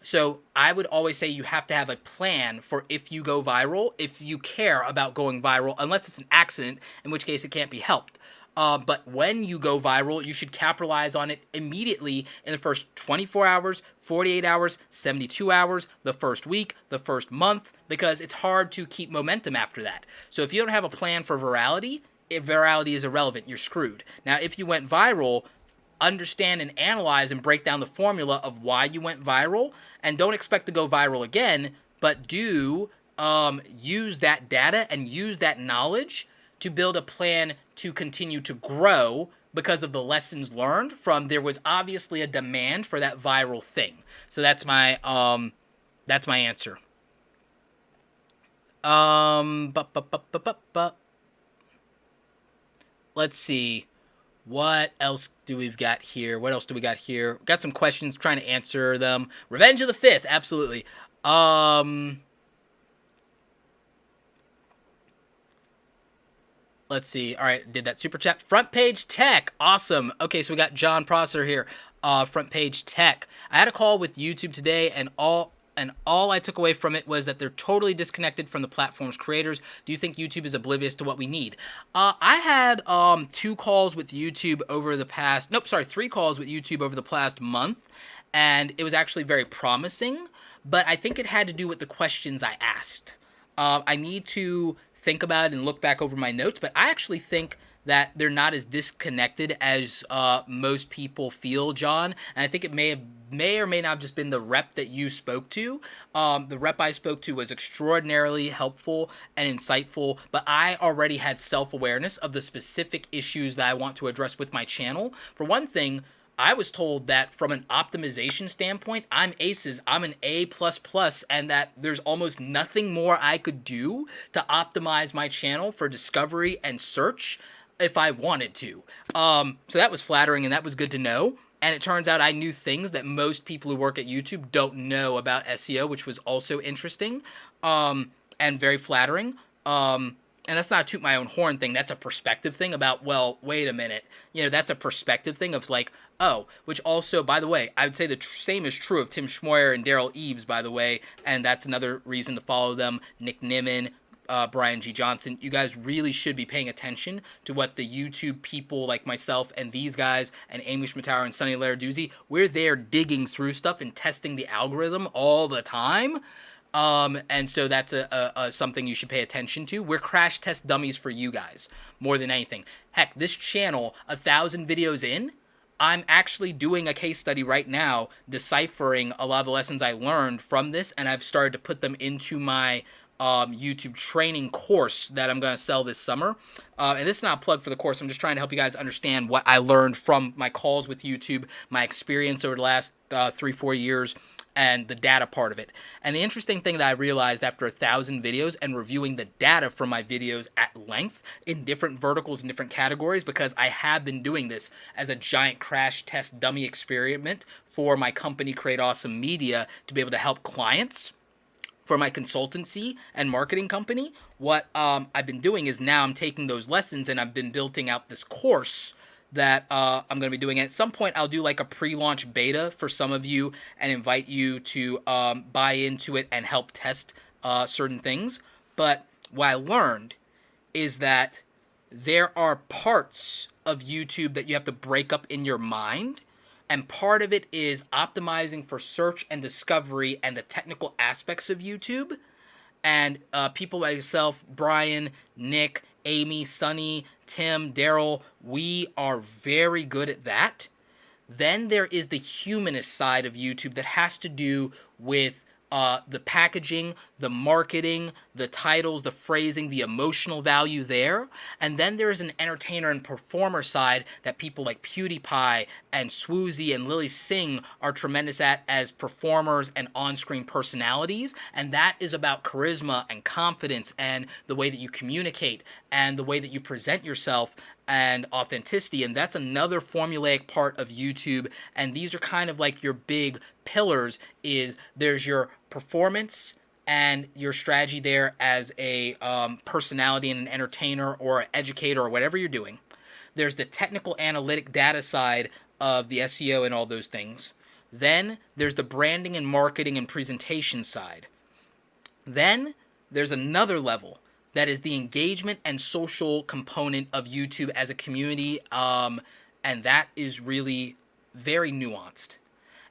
So I would always say you have to have a plan for if you go viral, if you care about going viral, unless it's an accident, in which case it can't be helped. But when you go viral, you should capitalize on it immediately in the first 24 hours, 48 hours, 72 hours, the first week, the first month, because it's hard to keep momentum after that. So if you don't have a plan for virality, if virality is irrelevant, you're screwed. Now, if you went viral, understand and analyze and break down the formula of why you went viral, and don't expect to go viral again, but do use that data and use that knowledge to build a plan to continue to grow because of the lessons learned from there was obviously a demand for that viral thing. So that's my answer. But let's see. What else do we've got here? What else do we got here? Got some questions, trying to answer them. Revenge of the Fifth, absolutely. Let's see. All right, did that super chat. Front Page Tech, awesome. Okay, so we got John Prosser here. Front Page Tech. I had a call with YouTube today, and all I took away from it was that they're totally disconnected from the platform's creators. Do you think YouTube is oblivious to what we need? I had 3 calls with YouTube over the past month, and it was actually very promising, but I think it had to do with the questions I asked. I need to think about it and look back over my notes, but I actually think that they're not as disconnected as most people feel, John. And I think it may or may not have just been the rep that you spoke to. The rep I spoke to was extraordinarily helpful and insightful, but I already had self-awareness of the specific issues that I want to address with my channel. For one thing, I was told that from an optimization standpoint, I'm aces, I'm an A++, and that there's almost nothing more I could do to optimize my channel for discovery and search if I wanted to. So that was flattering and that was good to know. And it turns out I knew things that most people who work at YouTube don't know about SEO, which was also interesting and very flattering. And that's not a toot my own horn thing. That's a perspective thing about, well, wait a minute. That's a perspective thing of like, oh, which also, by the way, I would say the same is true of Tim Schmoyer and Daryl Eves, by the way. And that's another reason to follow them. Nick Nimmin, Brian G. Johnson. You guys really should be paying attention to what the YouTube people like myself and these guys and Amy Schmittauer and Sunny Larduzzi, we're there digging through stuff and testing the algorithm all the time. And so that's a something you should pay attention to. We're crash test dummies for you guys more than anything. Heck, this channel, 1,000 videos in, I'm actually doing a case study right now, deciphering a lot of the lessons I learned from this, and I've started to put them into my YouTube training course that I'm going to sell this summer. And this is not a plug for the course. I'm just trying to help you guys understand what I learned from my calls with YouTube, my experience over the last 3-4 years, and the data part of it. And the interesting thing that I realized after 1,000 videos and reviewing the data from my videos at length in different verticals and different categories, because I have been doing this as a giant crash test dummy experiment for my company, Create Awesome Media, to be able to help clients for my consultancy and marketing company. What I've been doing is now I'm taking those lessons and I've been building out this course that I'm going to be doing. And at some point, I'll do like a pre-launch beta for some of you and invite you to buy into it and help test certain things. But what I learned is that there are parts of YouTube that you have to break up in your mind. And part of it is optimizing for search and discovery and the technical aspects of YouTube. And people like yourself, Brian, Nick, Amy, Sunny, Tim, Daryl, we are very good at that. Then there is the humanist side of YouTube that has to do with the packaging, the marketing, the titles, the phrasing, the emotional value there. And then there's an entertainer and performer side that people like PewDiePie and Swoozy and Lily Singh are tremendous at as performers and on-screen personalities. And that is about charisma and confidence and the way that you communicate and the way that you present yourself and authenticity. And that's another formulaic part of YouTube. And these are kind of like your big pillars. Is there's your performance and your strategy there as a personality and an entertainer or an educator or whatever you're doing. There's the technical analytic data side of the SEO and all those things. Then there's the branding and marketing and presentation side. Then there's another level that is the engagement and social component of YouTube as a community, and that is really very nuanced.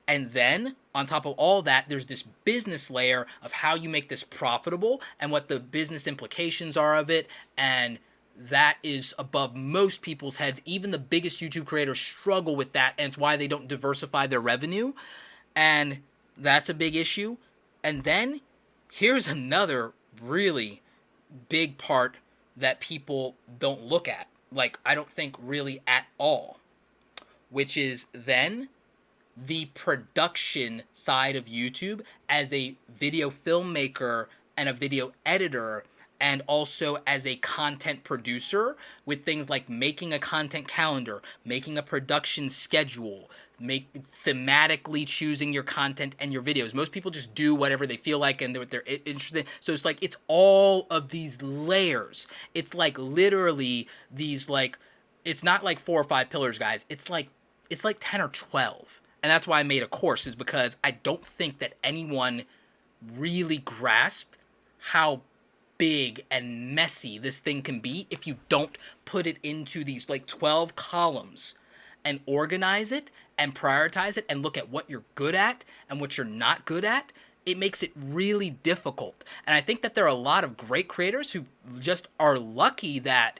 And then, on top of all that, there's this business layer of how you make this profitable and what the business implications are of it, and that is above most people's heads. Even the biggest YouTube creators struggle with that, and it's why they don't diversify their revenue, and that's a big issue. And then, here's another really big part that people don't look at. Like, I don't think really at all, which is then the production side of YouTube as a video filmmaker and a video editor, and also as a content producer with things like making a content calendar, making a production schedule, make thematically choosing your content and your videos. Most people just do whatever they feel like and what they're interested in. So it's like it's all of these layers. It's like literally these like it's not like 4 or 5 pillars, guys. It's like 10 or 12. And that's why I made a course, is because I don't think that anyone really grasped how big and messy this thing can be if you don't put it into these like 12 columns and organize it and prioritize it and look at what you're good at and what you're not good at. It makes it really difficult. And I think that there are a lot of great creators who just are lucky that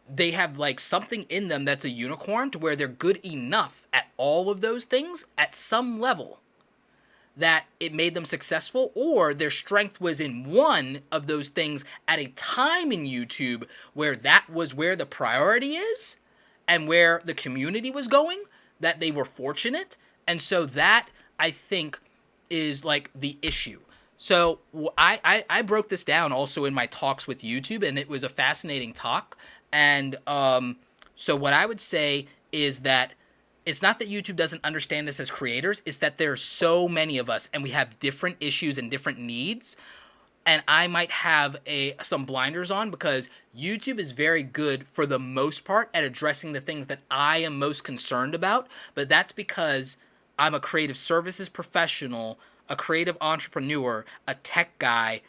they have like something in them that's a unicorn to where they're good enough at all of those things at some level that it made them successful, or their strength was in one of those things at a time in YouTube where that was where the priority is and where the community was going, that they were fortunate. And so that, I think, is like the issue. So I broke this down also in my talks with YouTube, and it was a fascinating talk. And so what I would say is that it's not that YouTube doesn't understand us as creators, it's that there's so many of us and we have different issues and different needs. And I might have some blinders on because YouTube is very good for the most part at addressing the things that I am most concerned about, but that's because I'm a creative services professional, a creative entrepreneur, a tech guy,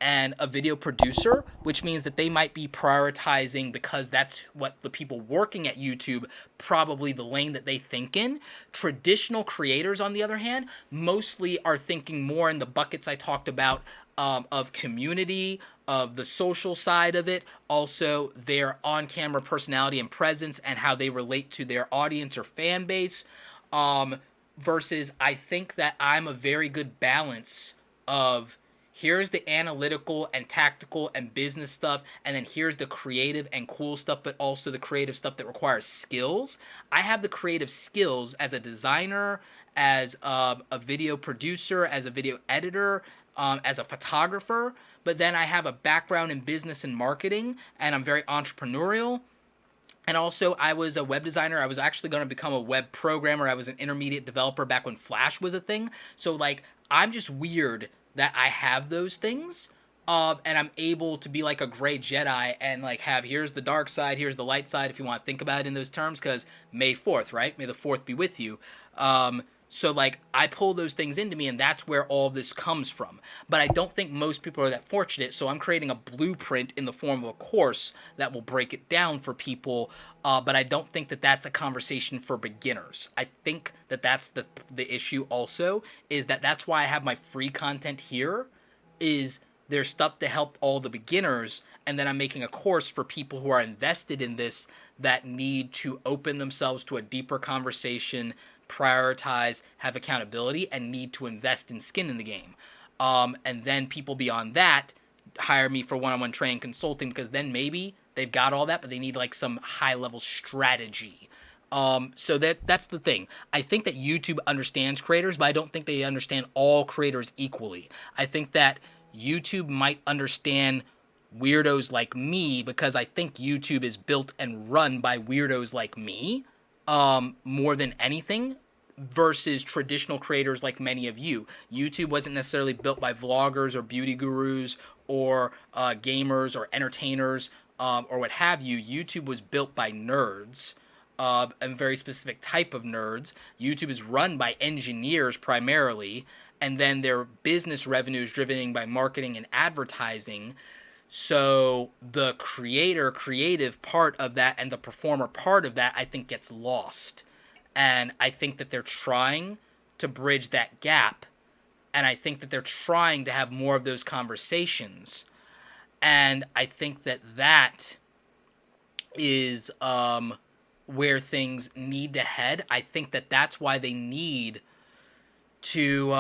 and a video producer, which means that they might be prioritizing, because that's what the people working at YouTube, probably the lane that they think in. Traditional creators, on the other hand, mostly are thinking more in the buckets I talked about, of community, of the social side of it, also their on-camera personality and presence and how they relate to their audience or fan base, versus I think that I'm a very good balance of here's the analytical and tactical and business stuff, and then here's the creative and cool stuff, but also the creative stuff that requires skills. I have the creative skills as a designer, as a video producer, as a video editor, as a photographer, but then I have a background in business and marketing, and I'm very entrepreneurial. And also, I was a web designer. I was actually going to become a web programmer. I was an intermediate developer back when Flash was a thing. So, like, I'm just weird that I have those things. And I'm able to be like a gray Jedi and, like, have here's the dark side, here's the light side, if you want to think about it in those terms, because May 4th, right? May the 4th be with you. So, like, I pull those things into me, and that's where all this comes from. But I don't think most people are that fortunate, so I'm creating a blueprint in the form of a course that will break it down for people, but I don't think that that's a conversation for beginners. I think that that's the issue also, is that that's why I have my free content here, is there's stuff to help all the beginners, and then I'm making a course for people who are invested in this that need to open themselves to a deeper conversation, prioritize, have accountability, and need to invest in skin in the game. And then people beyond that hire me for one-on-one training consulting, because then maybe they've got all that, but they need like some high-level strategy. So that's the thing. I think that YouTube understands creators, but I don't think they understand all creators equally. I think that YouTube might understand weirdos like me, because I think YouTube is built and run by weirdos like me, more than anything, versus traditional creators like many of you. YouTube wasn't necessarily built by vloggers or beauty gurus or gamers or entertainers, or what have you. YouTube was built by nerds, a very specific type of nerds. YouTube is run by engineers primarily, and then their business revenue is driven by marketing and advertising. So the creative part of that and the performer part of that, I think, gets lost. And I think that they're trying to bridge that gap. And I think that they're trying to have more of those conversations. And I think that that is where things need to head. I think that that's why they need to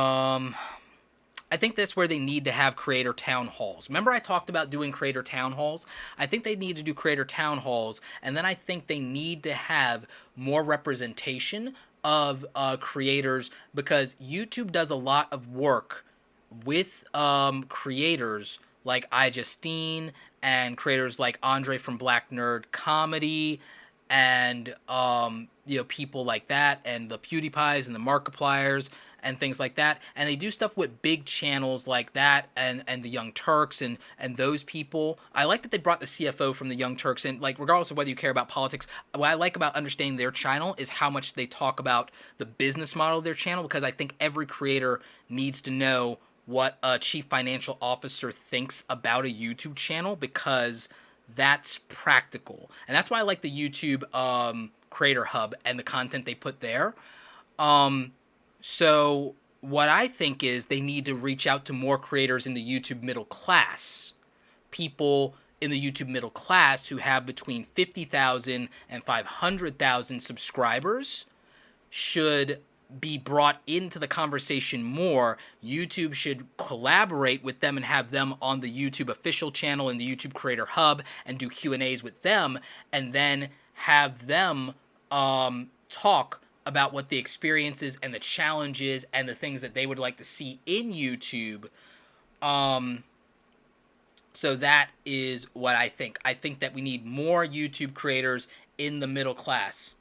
I think that's where they need to have creator town halls. Remember I talked about doing creator town halls? I think they need to do creator town halls, and then I think they need to have more representation of creators, because YouTube does a lot of work with creators like iJustine and creators like Andre from Black Nerd Comedy, and people like that, and the PewDiePies and the Markipliers and things like that. And they do stuff with big channels like that, and the Young Turks and those people. I like that they brought the CFO from the Young Turks in. Like, regardless of whether you care about politics, what I like about understanding their channel is how much they talk about the business model of their channel, because I think every creator needs to know what a chief financial officer thinks about a YouTube channel, because that's practical. And that's why I like the YouTube Creator Hub and the content they put there. So what I think is they need to reach out to more creators in the YouTube middle class. People in the YouTube middle class who have between 50,000 and 500,000 subscribers should be brought into the conversation more. YouTube should collaborate with them and have them on the YouTube official channel and the YouTube Creator Hub and do Q&As with them, and then have them talk about what the experiences and the challenges and the things that they would like to see in YouTube. So that is what I think. I think that we need more YouTube creators in the middle class.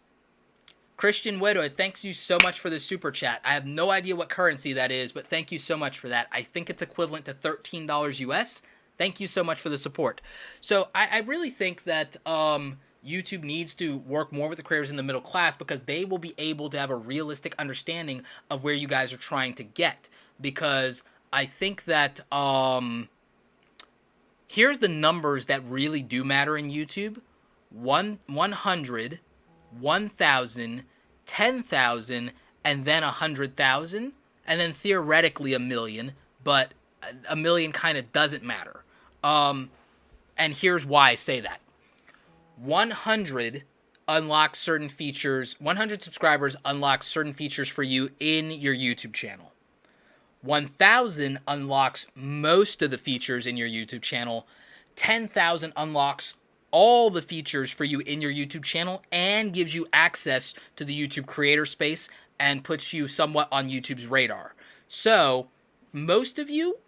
Christian Widow, thanks you so much for the super chat. I have no idea what currency that is, but thank you so much for that. I think it's equivalent to $13 US. Thank you so much for the support. So I really think that YouTube needs to work more with the creators in the middle class, because they will be able to have a realistic understanding of where you guys are trying to get. Because I think that here's the numbers that really do matter in YouTube. 100, 1,000, 10,000, and then 100,000, and then theoretically 1,000,000, but 1,000,000 kind of doesn't matter. And here's why I say that. 100 unlocks certain features. 100 subscribers unlocks certain features for you in your YouTube channel. 1,000 unlocks most of the features in your YouTube channel. 10,000 unlocks all the features for you in your YouTube channel and gives you access to the YouTube creator space and puts you somewhat on YouTube's radar. So most of you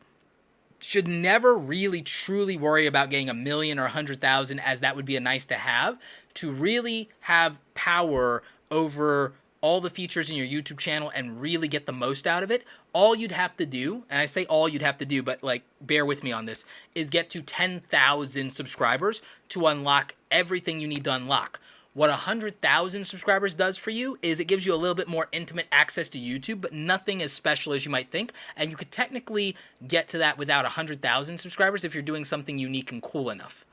should never really truly worry about getting 1,000,000 or 100,000, as that would be a nice to have, to really have power over all the features in your YouTube channel and really get the most out of it. All you'd have to do, and I say all you'd have to do, but like, bear with me on this, is get to 10,000 subscribers to unlock everything you need to unlock. What 100,000 subscribers does for you is it gives you a little bit more intimate access to YouTube, but nothing as special as you might think. And you could technically get to that without 100,000 subscribers if you're doing something unique and cool enough.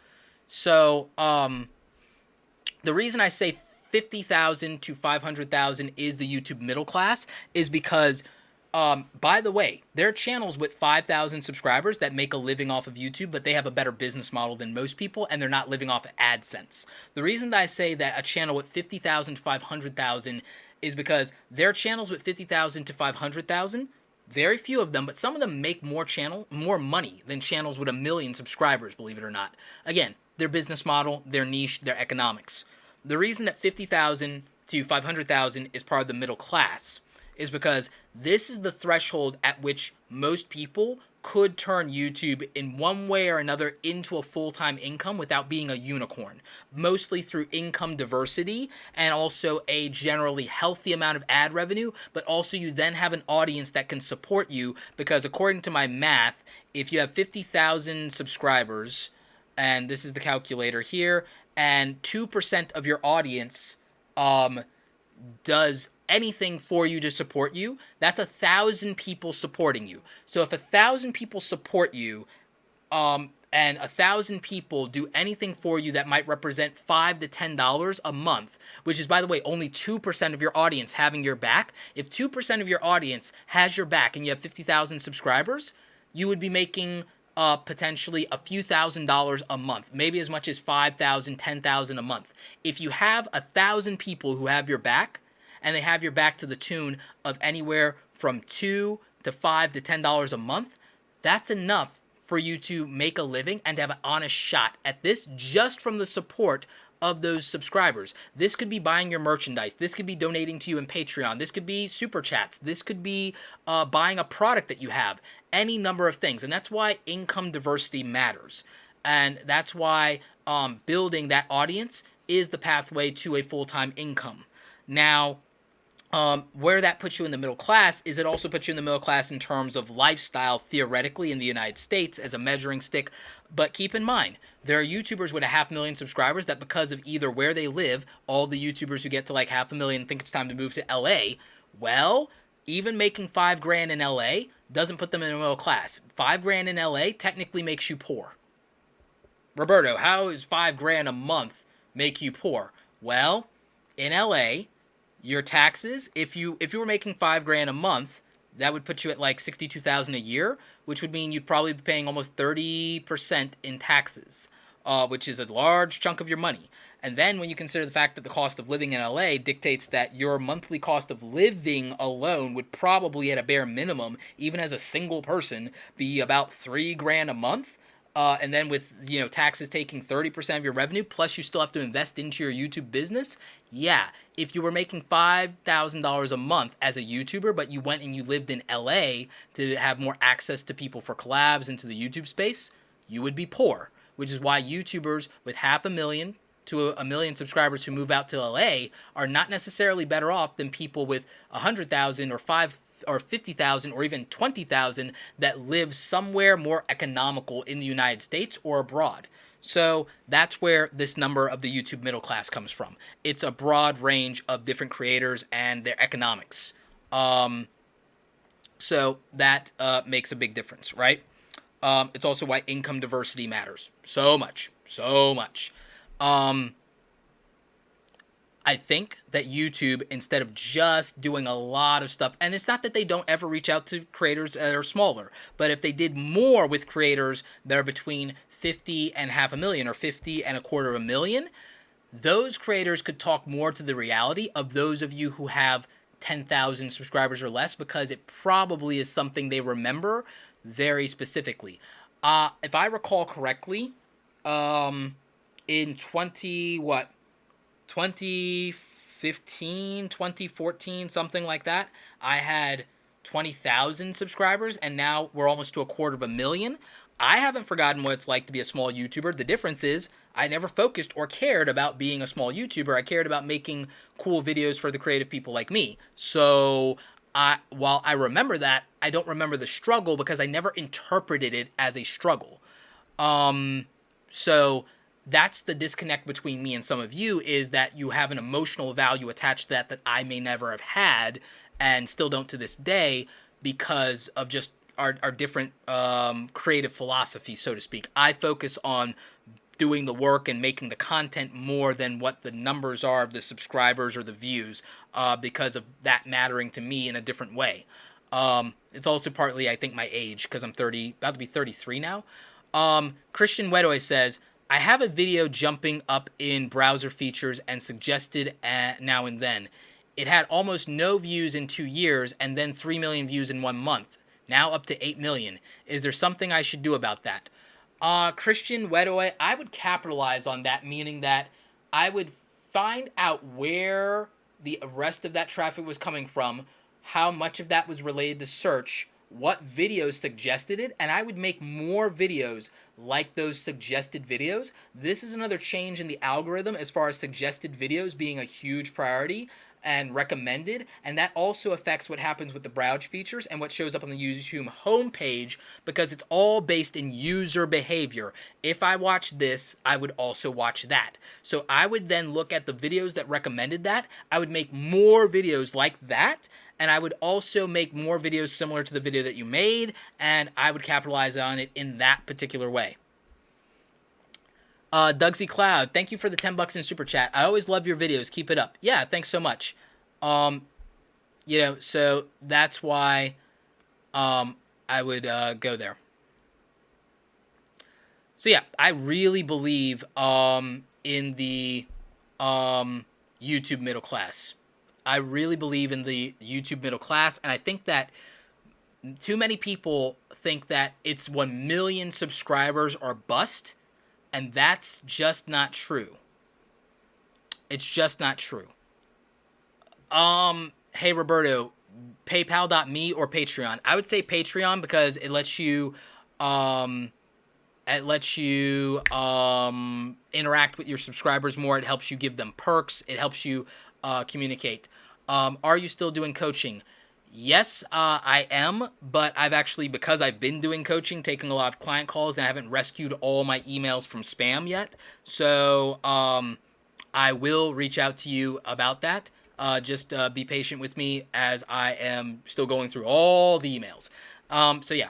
So the reason I say 50,000 to 500,000 is the YouTube middle class is because, by the way, there are channels with 5,000 subscribers that make a living off of YouTube, but they have a better business model than most people, and they're not living off of AdSense. The reason that I say that a channel with 50,000 to 500,000 is because there are channels with 50,000 to 500,000, very few of them, but some of them make more money than channels with 1,000,000 subscribers, believe it or not. Again, their business model, their niche, their economics. The reason that 50,000 to 500,000 is part of the middle class is because this is the threshold at which most people could turn YouTube in one way or another into a full-time income without being a unicorn, mostly through income diversity and also a generally healthy amount of ad revenue, but also you then have an audience that can support you, because according to my math, if you have 50,000 subscribers, and this is the calculator here, and 2% of your audience does anything for you to support you, that's 1,000 people supporting you. So if 1,000 people support you, and 1,000 people do anything for you that might represent $5 to $10 a month, which is, by the way, only 2% of your audience having your back. If 2% of your audience has your back and you have 50,000 subscribers, you would be making potentially a few $1,000s a month, maybe as much as 5,000, 10,000 a month. If you have 1,000 people who have your back, and they have your back to the tune of anywhere from $2 to $5 to $10 a month, that's enough for you to make a living and to have an honest shot at this just from the support of those subscribers. This could be buying your merchandise. This could be donating to you in Patreon. This could be super chats. This could be buying a product that you have. Any number of things. And that's why income diversity matters. And that's why building that audience is the pathway to a full-time income. Now, where that puts you in the middle class is it also puts you in the middle class in terms of lifestyle, theoretically, in the United States as a measuring stick. But keep in mind, there are YouTubers with 500,000 subscribers that because of either where they live, all the YouTubers who get to like 500,000 think it's time to move to LA. Well, even making $5,000 in LA doesn't put them in the middle class. $5,000 in LA technically makes you poor. Roberto, how is $5,000 a month make you poor? Well, in LA, your taxes, if you were making $5,000 a month, that would put you at like $62,000 a year, which would mean you'd probably be paying almost 30% in taxes, which is a large chunk of your money. And then when you consider the fact that the cost of living in LA dictates that your monthly cost of living alone would probably, at a bare minimum, even as a single person, be about $3,000 a month. And then with taxes taking 30% of your revenue, plus you still have to invest into your YouTube business. Yeah, if you were making $5,000 a month as a YouTuber, but you went and you lived in LA to have more access to people for collabs into the YouTube space, you would be poor. Which is why YouTubers with 500,000 to 1,000,000 subscribers who move out to LA are not necessarily better off than people with 100,000 or 50,000 or even 20,000 that live somewhere more economical in the United States or abroad. So that's where this number of the YouTube middle class comes from. It's a broad range of different creators and their economics. So that makes a big difference, right? It's also why income diversity matters so much, so much. I think that YouTube, instead of just doing a lot of stuff, and it's not that they don't ever reach out to creators that are smaller, but if they did more with creators that are between 50 and 500,000 or 50 and 250,000, those creators could talk more to the reality of those of you who have 10,000 subscribers or less, because it probably is something they remember very specifically. If I recall correctly, in 2015, 2014, something like that, I had 20,000 subscribers, and now we're almost to 250,000. I haven't forgotten what it's like to be a small YouTuber. The difference is I never focused or cared about being a small YouTuber. I cared about making cool videos for the creative people like me. So while I remember that, I don't remember the struggle because I never interpreted it as a struggle. So that's the disconnect between me and some of you, is that you have an emotional value attached to that I may never have had and still don't to this day because of just our different creative philosophy, so to speak. I focus on doing the work and making the content more than what the numbers are of the subscribers or the views, because of that mattering to me in a different way. It's also partly, I think, my age, because I'm about to be 33 now. Christian Wedoy says, I have a video jumping up in browser features and suggested now and then. It had almost no views in 2 years and then 3 million views in 1 month. Now up to 8 million. Is there something I should do about that? Christian Wedoy, I would capitalize on that, meaning that I would find out where the rest of that traffic was coming from, how much of that was related to search, what videos suggested it, and I would make more videos like those suggested videos. This is another change in the algorithm as far as suggested videos being a huge priority and recommended, and that also affects what happens with the browse features and what shows up on the YouTube homepage, because it's all based in user behavior. If I watch this, I would also watch that. So I would then look at the videos that recommended that. I would make more videos like that, and I would also make more videos similar to the video that you made, and I would capitalize on it in that particular way. Dougsy Cloud, thank you for the $10 in super chat. I always love your videos. Keep it up. Yeah, thanks so much. So that's why I would go there. So yeah, I really believe in the YouTube middle class. I really believe in the YouTube middle class, and I think that too many people think that it's 1 million subscribers or bust, and that's just not true. It's just not true. Hey Roberto, PayPal.me or Patreon? I would say Patreon because it lets you interact with your subscribers more. It helps you give them perks. It helps you communicate. Are you still doing coaching? Yes, I am, but I've actually, because I've been doing coaching, taking a lot of client calls, and I haven't rescued all my emails from spam yet. So I will reach out to you about that. Just be patient with me as I am still going through all the emails. So yeah.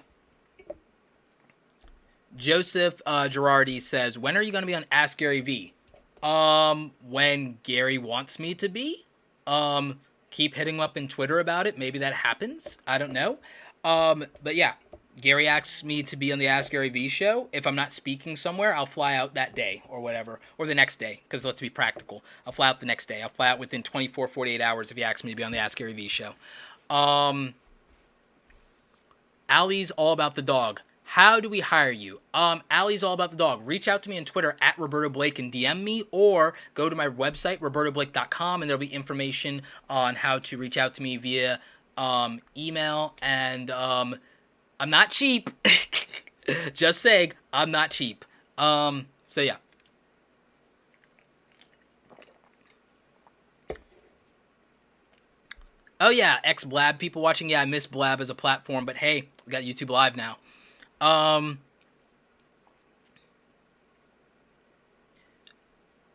Joseph Girardi says, when are you going to be on Ask Gary V? When Gary wants me to be. Keep hitting him up in Twitter about it. Maybe that happens. I don't know. But yeah, Gary asks me to be on the Ask Gary V show. If I'm not speaking somewhere, I'll fly out that day or whatever, or the next day, because let's be practical. I'll fly out the next day. I'll fly out within 24, 48 hours if he asks me to be on the Ask Gary V show. Allie's all about the dog. How do we hire you? Allie's all about the dog. Reach out to me on Twitter at Roberto Blake and DM me, or go to my website, robertoblake.com, and there'll be information on how to reach out to me via email. And I'm not cheap. Just saying, I'm not cheap. So yeah. Oh yeah, Blab people watching. Yeah, I miss Blab as a platform, but hey, we got YouTube Live now.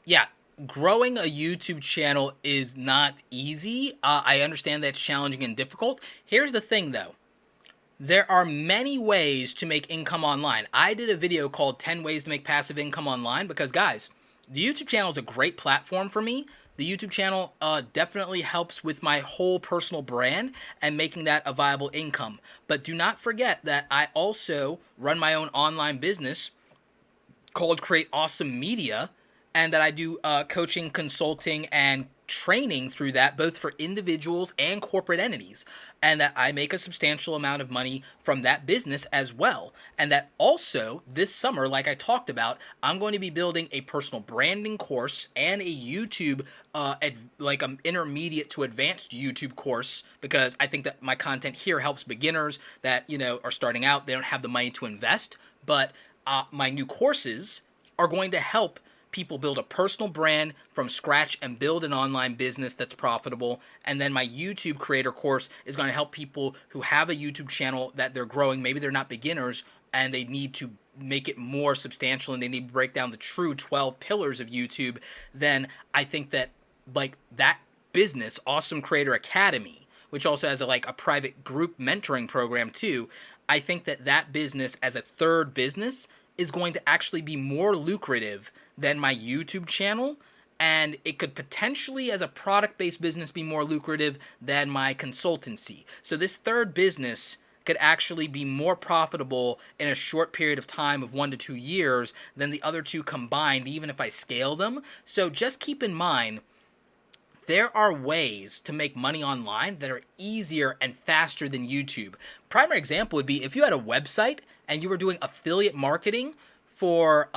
Yeah, growing a YouTube channel is not easy. I understand that it's challenging and difficult. Here's the thing, though. There are many ways to make income online. I did a video called 10 Ways to Make Passive Income Online because, guys, the YouTube channel is a great platform for me. The YouTube channel definitely helps with my whole personal brand and making that a viable income. But do not forget that I also run my own online business called Create Awesome Media, and that I do coaching, consulting, and training through that, both for individuals and corporate entities, and that I make a substantial amount of money from that business as well. And that also this summer, like I talked about, I'm going to be building a personal branding course and a YouTube like an intermediate to advanced YouTube course, because I think that my content here helps beginners that, you know, are starting out. They don't have the money to invest, but my new courses are going to help people build a personal brand from scratch and build an online business that's profitable. And then my YouTube creator course is going to help people who have a YouTube channel that they're growing. Maybe they're not beginners and they need to make it more substantial and they need to break down the true 12 pillars of YouTube. Then I think that like that business, Awesome Creator Academy, which also has a private group mentoring program too, I think that that business as a third business is going to actually be more lucrative than my YouTube channel, and it could potentially, as a product-based business, be more lucrative than my consultancy. So this third business could actually be more profitable in a short period of time of 1 to 2 years than the other two combined, even if I scale them. So just keep in mind, there are ways to make money online that are easier and faster than YouTube. Primary example would be if you had a website and you were doing affiliate marketing for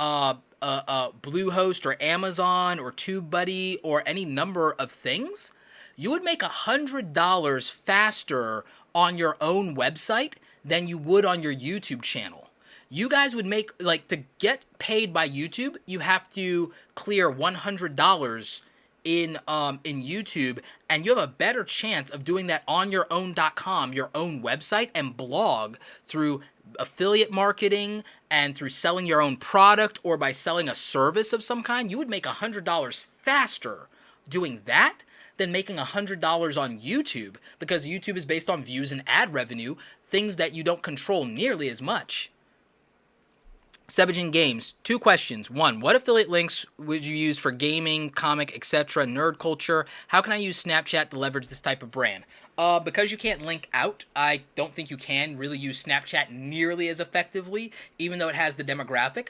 Bluehost or Amazon or TubeBuddy or any number of things, you would make $100 faster on your own website than you would on your YouTube channel. You guys would make, to get paid by YouTube, you have to clear $100 in YouTube, and you have a better chance of doing that on your own.com, your own website, and blog through affiliate marketing and through selling your own product or by selling a service of some kind. You would make $100 faster doing that than making $100 on YouTube, because YouTube is based on views and ad revenue, things that you don't control nearly as much. Sebajin Games, 2 questions. 1, what affiliate links would you use for gaming, comic, etc., nerd culture? How can I use Snapchat to leverage this type of brand? Because you can't link out, I don't think you can really use Snapchat nearly as effectively, even though it has the demographic.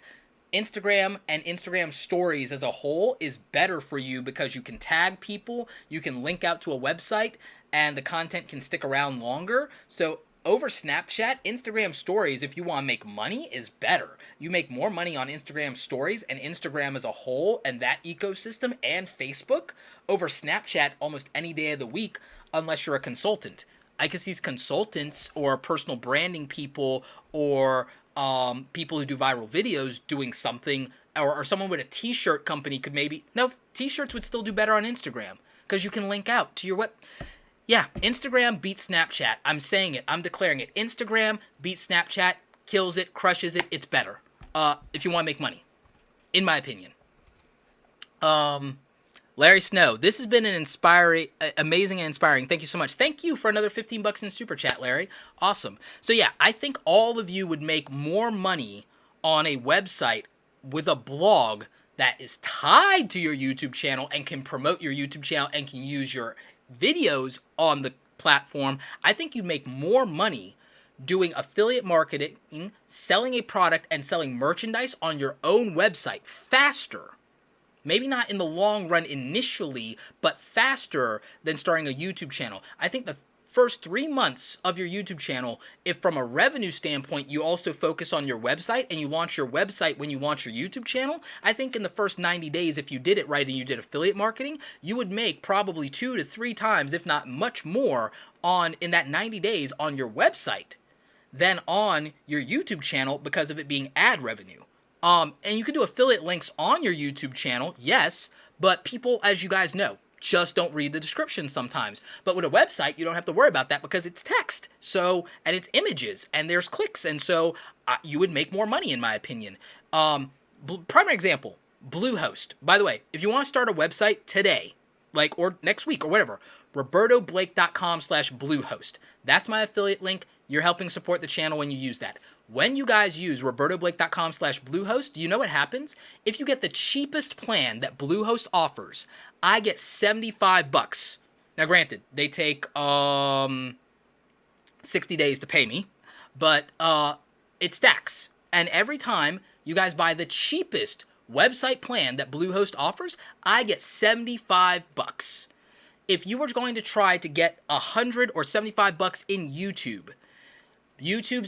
Instagram and Instagram stories as a whole is better for you because you can tag people, you can link out to a website, and the content can stick around longer. So over Snapchat, Instagram stories, if you want to make money, is better. You make more money on Instagram stories and Instagram as a whole and that ecosystem and Facebook over Snapchat almost any day of the week, unless you're a consultant. I can see consultants or personal branding people or people who do viral videos doing something, or someone with a t-shirt company could maybe, no, t-shirts would still do better on Instagram because you can link out to your web. Yeah, Instagram beats Snapchat. I'm saying it. I'm declaring it. Instagram beats Snapchat, kills it, crushes it. It's better. If you want to make money, in my opinion. Larry Snow, this has been an inspiring, amazing and inspiring. Thank you so much. Thank you for another 15 bucks in Super Chat, Larry. Awesome. So yeah, I think all of you would make more money on a website with a blog that is tied to your YouTube channel and can promote your YouTube channel and can use your videos on the platform. I think you'd make more money doing affiliate marketing, selling a product, and selling merchandise on your own website faster. Maybe not in the long run initially, but faster than starting a YouTube channel. I think the first 3 months of your YouTube channel, if from a revenue standpoint you also focus on your website and you launch your website when you launch your YouTube channel, I think in the first 90 days, if you did it right and you did affiliate marketing, you would make probably 2 to 3 times, if not much more, in that 90 days on your website than on your YouTube channel because of it being ad revenue. And you can do affiliate links on your YouTube channel, yes, but people, as you guys know, just don't read the description sometimes. But with a website, you don't have to worry about that because it's text, and it's images, and there's clicks, and so you would make more money, in my opinion. Primary example, Bluehost. By the way, if you want to start a website today, or next week or whatever, robertoblake.com/Bluehost. That's my affiliate link. You're helping support the channel when you use that. When you guys use robertoblake.com/Bluehost, do you know what happens? If you get the cheapest plan that Bluehost offers, I get 75 bucks. Now, granted, they take 60 days to pay me, but it stacks. And every time you guys buy the cheapest website plan that Bluehost offers, I get 75 bucks. If you were going to try to get 100 or 75 bucks in YouTube's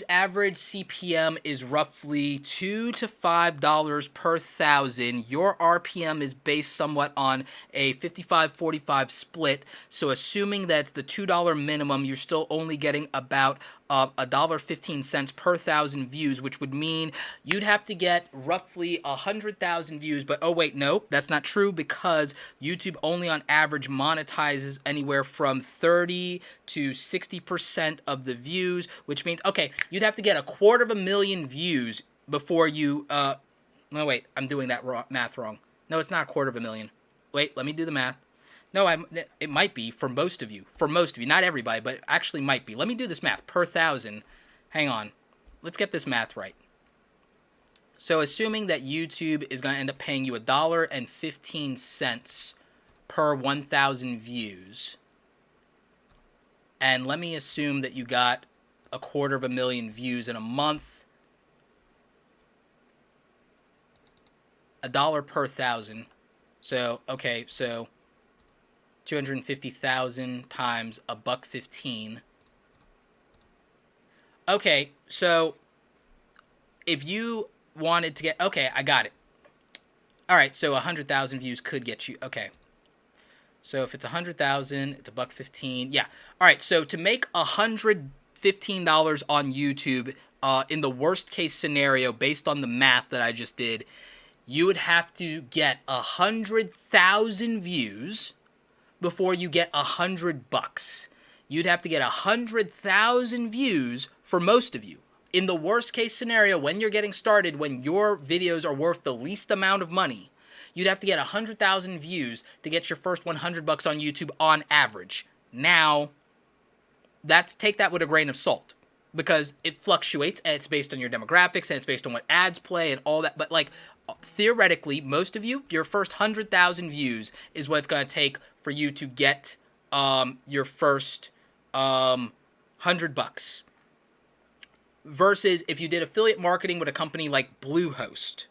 average CPM is roughly $2 to $5 per thousand. Your RPM is based somewhat on a 55-45 split. So assuming that's the $2 minimum, you're still only getting about $1.15 per thousand views, which would mean you'd have to get roughly 100,000 views. But oh wait, no, that's not true because YouTube only on average monetizes anywhere from 30 to 60% of the views, which means, okay, you'd have to get 250,000 views before you, no wait, I'm doing that math wrong. No, it's not 250,000. Wait, let me do the math. No, it might be for most of you. For most of you, not everybody, but it actually might be. Let me do this math per thousand. Hang on. Let's get this math right. So assuming that YouTube is going to end up paying you $1.15 per 1,000 views. And let me assume that you got 250,000 views in a month. $1 per thousand. So, okay, so 250,000 times $1.15. Okay, so if you wanted to get, okay, I got it. All right, so 100,000 views could get you, okay. So if it's 100,000, it's $1.15. Yeah. All right, so to make $115 on YouTube, in the worst case scenario, based on the math that I just did, you would have to get 100,000 views before you get $100. You'd have to get 100,000 views for most of you. In the worst case scenario, when you're getting started, when your videos are worth the least amount of money, you'd have to get 100,000 views to get your first $100 on YouTube on average. Now, take that with a grain of salt because it fluctuates and it's based on your demographics and it's based on what ads play and all that. But theoretically, most of you, your first 100,000 views is what it's going to take for you to get your first $100. Versus if you did affiliate marketing with a company like Bluehost,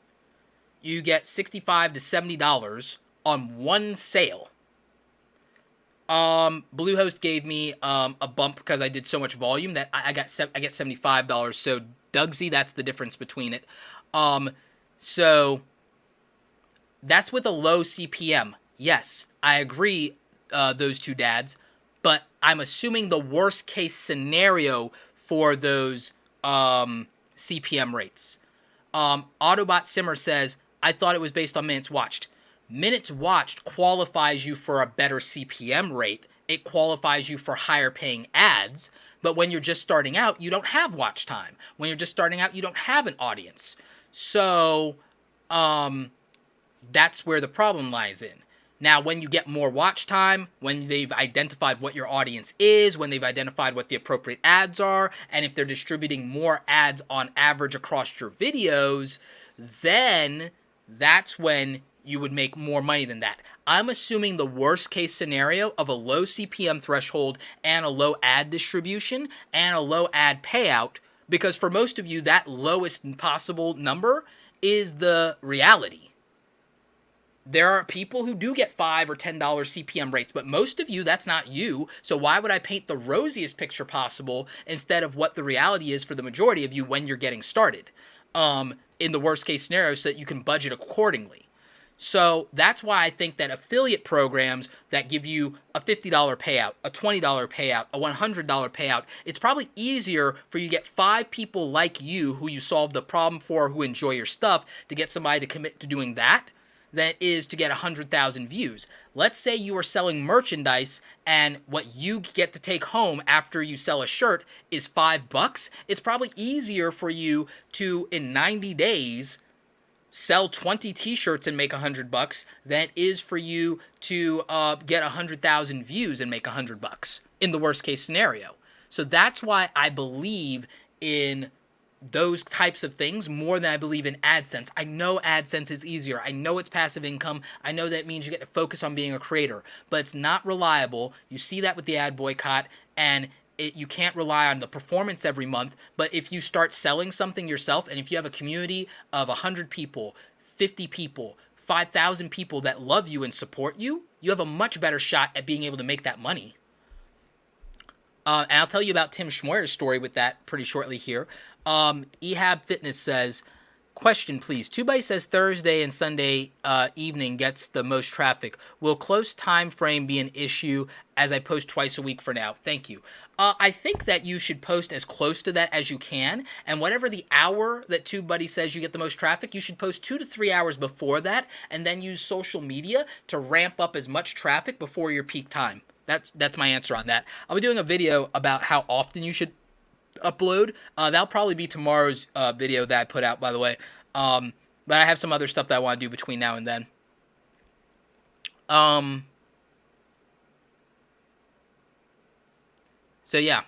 you get $65 to $70 on one sale. Bluehost gave me a bump because I did so much volume that I get $75. So Dugsy, that's the difference between it. So that's with a low CPM. Yes, I agree, those two dads, but I'm assuming the worst case scenario for those CPM rates. Autobot Simmer says, I thought it was based on minutes watched. Minutes watched qualifies you for a better CPM rate. It qualifies you for higher paying ads. But when you're just starting out, you don't have watch time. When you're just starting out, you don't have an audience. So, that's where the problem lies in. Now, when you get more watch time, when they've identified what your audience is, when they've identified what the appropriate ads are, and if they're distributing more ads on average across your videos, then that's when you would make more money than that. I'm assuming the worst case scenario of a low CPM threshold and a low ad distribution and a low ad payout, because for most of you, that lowest possible number is the reality. There are people who do get $5 or $10 CPM rates, but most of you, that's not you. So why would I paint the rosiest picture possible instead of what the reality is for the majority of you when you're getting started, in the worst case scenario, so that you can budget accordingly? So that's why I think that affiliate programs that give you a $50 payout, a $20 payout, a $100 payout, it's probably easier for you to get 5 people like you who you solve the problem for, who enjoy your stuff, to get somebody to commit to doing that than it is to get 100,000 views. Let's say you are selling merchandise and what you get to take home after you sell a shirt is $5. It's probably easier for you to, in 90 days, sell 20 t-shirts and make $100 than it is for you to get 100,000 views and make $100 in the worst case scenario. So that's why I believe in those types of things more than I believe in AdSense. I know AdSense is easier. I know it's passive income. I know that means you get to focus on being a creator, but it's not reliable. You see that with the ad boycott, and you can't rely on the performance every month. But if you start selling something yourself, and if you have a community of 100 people, 50 people, 5,000 people that love you and support you, you have a much better shot at being able to make that money. And I'll tell you about Tim Schmoyer's story with that pretty shortly here. Ehab Fitness says, question please. 2 says Thursday and Sunday evening gets the most traffic. Will close time frame be an issue as I post twice a week for now? Thank you. I think that you should post as close to that as you can, and whatever the hour that TubeBuddy says you get the most traffic, you should post 2 to 3 hours before that, and then use social media to ramp up as much traffic before your peak time. That's my answer on that. I'll be doing a video about how often you should upload. That'll probably be tomorrow's video that I put out, by the way. But I have some other stuff that I want to do between now and then. So yeah.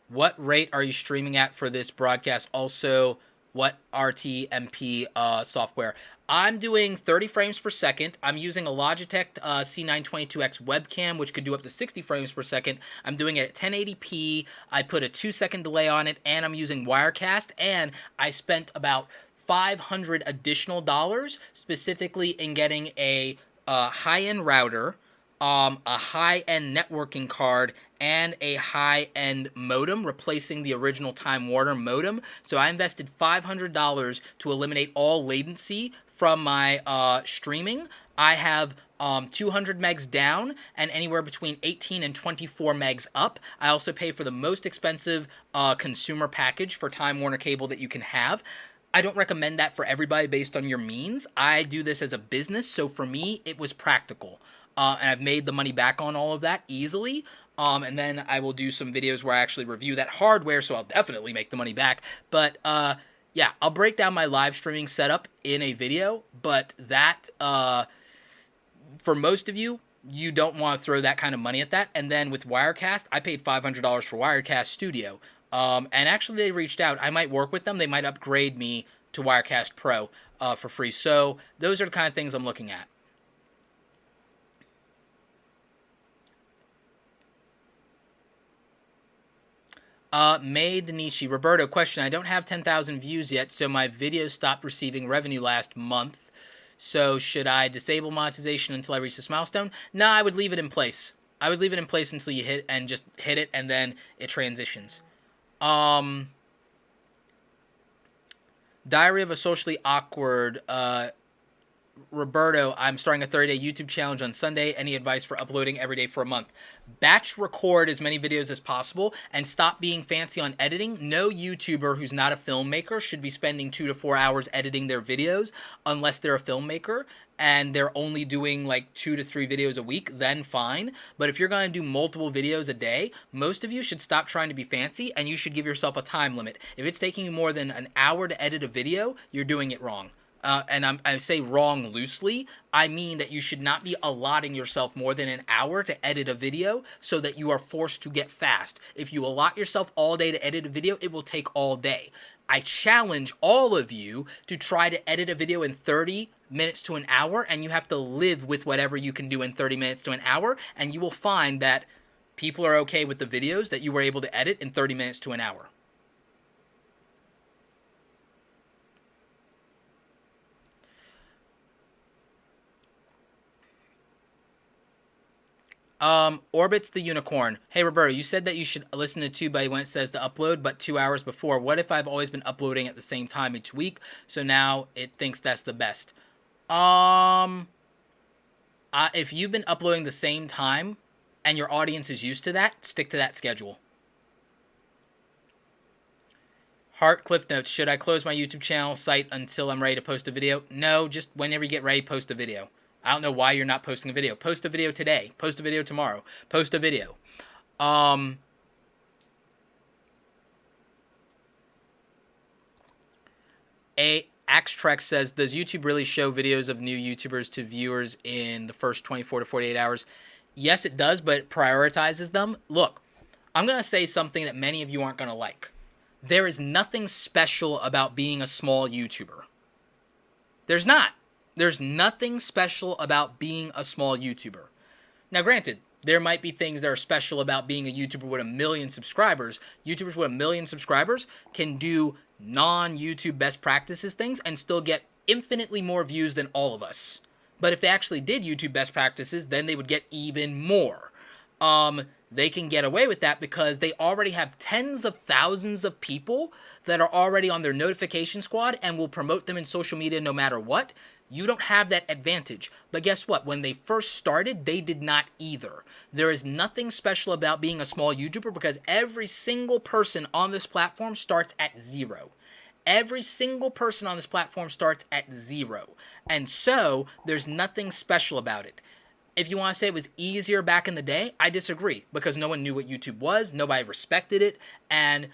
What rate are you streaming at for this broadcast? Also, what RTMP software? I'm doing 30 frames per second. I'm using a Logitech C922X webcam, which could do up to 60 frames per second. I'm doing it at 1080p. I put a 2-second delay on it, and I'm using Wirecast, and I spent about $500 additional dollars specifically in getting a high-end router, a high-end networking card, and a high-end modem, replacing the original Time Warner modem. So I invested $500 to eliminate all latency from my streaming. I have 200 megs down and anywhere between 18 and 24 megs up. I also pay for the most expensive consumer package for Time Warner cable that you can have. I don't recommend that for everybody based on your means. I do this as a business, so for me, it was practical. And I've made the money back on all of that easily. And then I will do some videos where I actually review that hardware, so I'll definitely make the money back. But yeah, I'll break down my live streaming setup in a video, but that, for most of you, you don't want to throw that kind of money at that. And then with Wirecast, I paid $500 for Wirecast Studio. And actually they reached out. I might work with them. They might upgrade me to Wirecast Pro for free. So those are the kind of things I'm looking at. May Denishi. Roberto, question. I don't have 10,000 views yet, so my video stopped receiving revenue last month. So should I disable monetization until I reach this milestone? No, I would leave it in place. I would leave it in place until you hit and just hit it, and then it transitions. Diary of a Socially Awkward. Roberto, I'm starting a 30-day YouTube challenge on Sunday. Any advice for uploading every day for a month? Batch record as many videos as possible and stop being fancy on editing. No YouTuber who's not a filmmaker should be spending 2 to 4 hours editing their videos unless they're a filmmaker and they're only doing like 2 to 3 videos a week, then fine. But if you're going to do multiple videos a day, most of you should stop trying to be fancy and you should give yourself a time limit. If it's taking you more than an hour to edit a video, you're doing it wrong. And I say wrong loosely, I mean that you should not be allotting yourself more than an hour to edit a video so that you are forced to get fast. If you allot yourself all day to edit a video, it will take all day. I challenge all of you to try to edit a video in 30 minutes to an hour, and you have to live with whatever you can do in 30 minutes to an hour, and you will find that people are okay with the videos that you were able to edit in 30 minutes to an hour. Orbits the Unicorn. Hey, Roberto, you said that you should listen to 2 by when it says to upload, but 2 hours before. What if I've always been uploading at the same time each week, so now it thinks that's the best? If you've been uploading the same time and your audience is used to that, stick to that schedule. Heart Cliff Notes. Should I close my YouTube channel site until I'm ready to post a video? No, just whenever you get ready, post a video. I don't know why you're not posting a video. Post a video today. Post a video tomorrow. Post a video. Axtrex says, does YouTube really show videos of new YouTubers to viewers in the first 24 to 48 hours? Yes, it does, but it prioritizes them. Look, I'm going to say something that many of you aren't going to like. There is nothing special about being a small YouTuber. There's not. There's nothing special about being a small YouTuber. Now, granted, there might be things that are special about being a YouTuber with 1 million subscribers. YouTubers with 1 million subscribers can do non-YouTube best practices things and still get infinitely more views than all of us. But if they actually did YouTube best practices, then they would get even more. They can get away with that because they already have tens of thousands of people that are already on their notification squad and will promote them in social media no matter what. You don't have that advantage. But guess what? When they first started, they did not either. There is nothing special about being a small YouTuber because every single person on this platform starts at 0. Every single person on this platform starts at 0. And so, there's nothing special about it. If you want to say it was easier back in the day, I disagree. Because no one knew what YouTube was, nobody respected it, and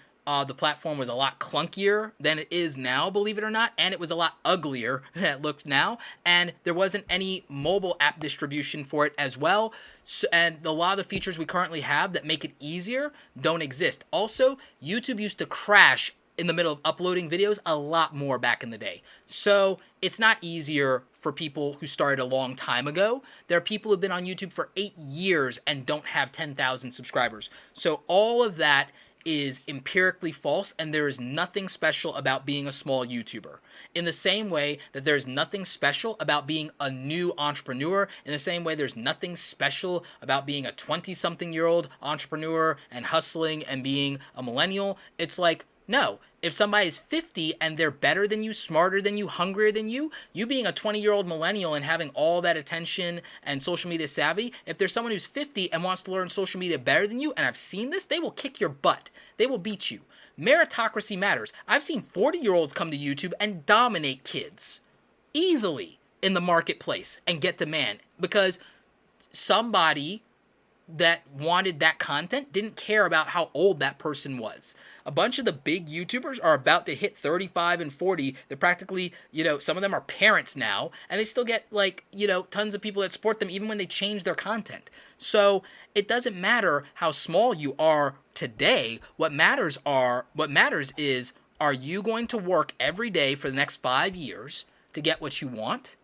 the platform was a lot clunkier than it is now, believe it or not, and it was a lot uglier than it looks now, and there wasn't any mobile app distribution for it as well, so, and a lot of the features we currently have that make it easier don't exist. Also, YouTube used to crash in the middle of uploading videos a lot more back in the day, so it's not easier for people who started a long time ago. There are people who've been on YouTube for 8 years and don't have 10,000 subscribers, so all of that is empirically false, and there is nothing special about being a small YouTuber. In the same way that there's nothing special about being a new entrepreneur, in the same way there's nothing special about being a 20-something-year-old entrepreneur and hustling and being a millennial, it's like, no, if somebody's 50 and they're better than you, smarter than you, hungrier than you being a 20-year-old millennial and having all that attention and social media savvy, if there's someone who's 50 and wants to learn social media better than you, and I've seen this, they will kick your butt. They will beat you. Meritocracy matters. I've seen 40-year-olds come to YouTube and dominate kids easily in the marketplace and get demand because somebody that wanted that content didn't care about how old that person was. A bunch of the big YouTubers are about to hit 35 and 40. They're practically, some of them are parents now, and they still get tons of people that support them even when they change their content. So it doesn't matter how small you are today. What matters is, are you going to work every day for the next 5 years to get what you want?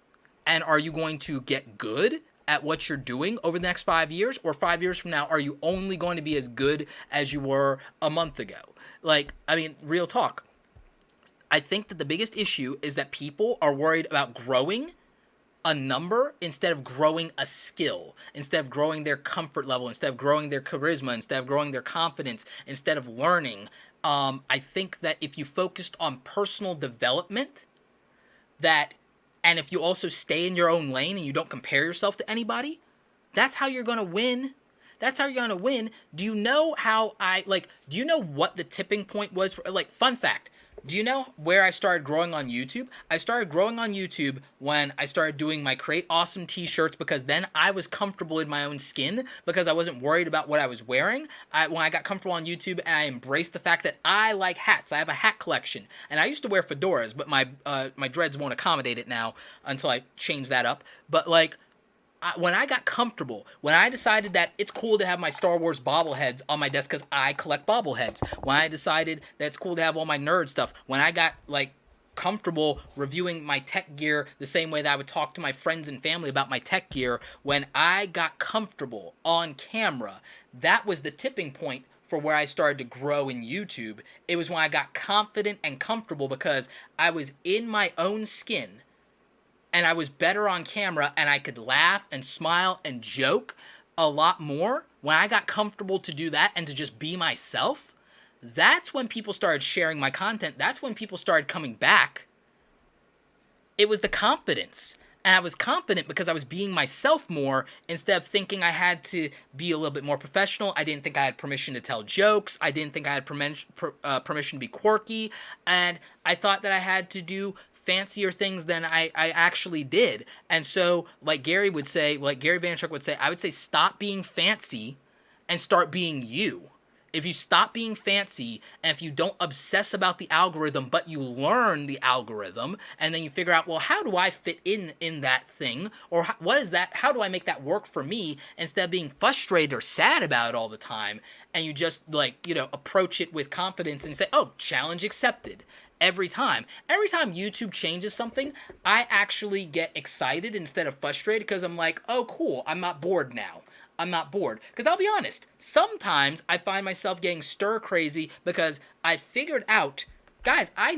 And are you going to get good at what you're doing over the next 5 years, or 5 years from now, are you only going to be as good as you were a month ago? Real talk. I think that the biggest issue is that people are worried about growing a number instead of growing a skill, instead of growing their comfort level, instead of growing their charisma, instead of growing their confidence, instead of learning. I think that if you focused on personal development, that, and if you also stay in your own lane and you don't compare yourself to anybody, that's how you're gonna win. That's how you're gonna win. Do you know how do you know what the tipping point was for, like, fun fact? Do you know where I started growing on YouTube? I started growing on YouTube when I started doing my Create Awesome t-shirts, because then I was comfortable in my own skin because I wasn't worried about what I was wearing. When I got comfortable on YouTube and I embraced the fact that I like hats. I have a hat collection. And I used to wear fedoras, but my dreads won't accommodate it now until I change that up. But like, when I got comfortable, when I decided that it's cool to have my Star Wars bobbleheads on my desk because I collect bobbleheads, when I decided that it's cool to have all my nerd stuff, when I got like comfortable reviewing my tech gear the same way that I would talk to my friends and family about my tech gear, when I got comfortable on camera, that was the tipping point for where I started to grow in YouTube. It was when I got confident and comfortable because I was in my own skin, and I was better on camera, and I could laugh and smile and joke a lot more. When I got comfortable to do that and to just be myself, that's when people started sharing my content. That's when people started coming back. It was the confidence. And I was confident because I was being myself more instead of thinking I had to be a little bit more professional. I didn't think I had permission to tell jokes. I didn't think I had permission to be quirky. And I thought that I had to do fancier things than I actually did. And so, like Gary Vaynerchuk would say, I would say stop being fancy and start being you. If you stop being fancy and if you don't obsess about the algorithm, but you learn the algorithm, and then you figure out, well, how do I fit in that thing? Or what is that? How do I make that work for me, instead of being frustrated or sad about it all the time? And you just approach it with confidence and say, oh, challenge accepted. Every time YouTube changes something, I actually get excited instead of frustrated, because I'm like, oh, cool, I'm not bored now. I'm not bored. Because I'll be honest, sometimes I find myself getting stir crazy because I figured out, guys, I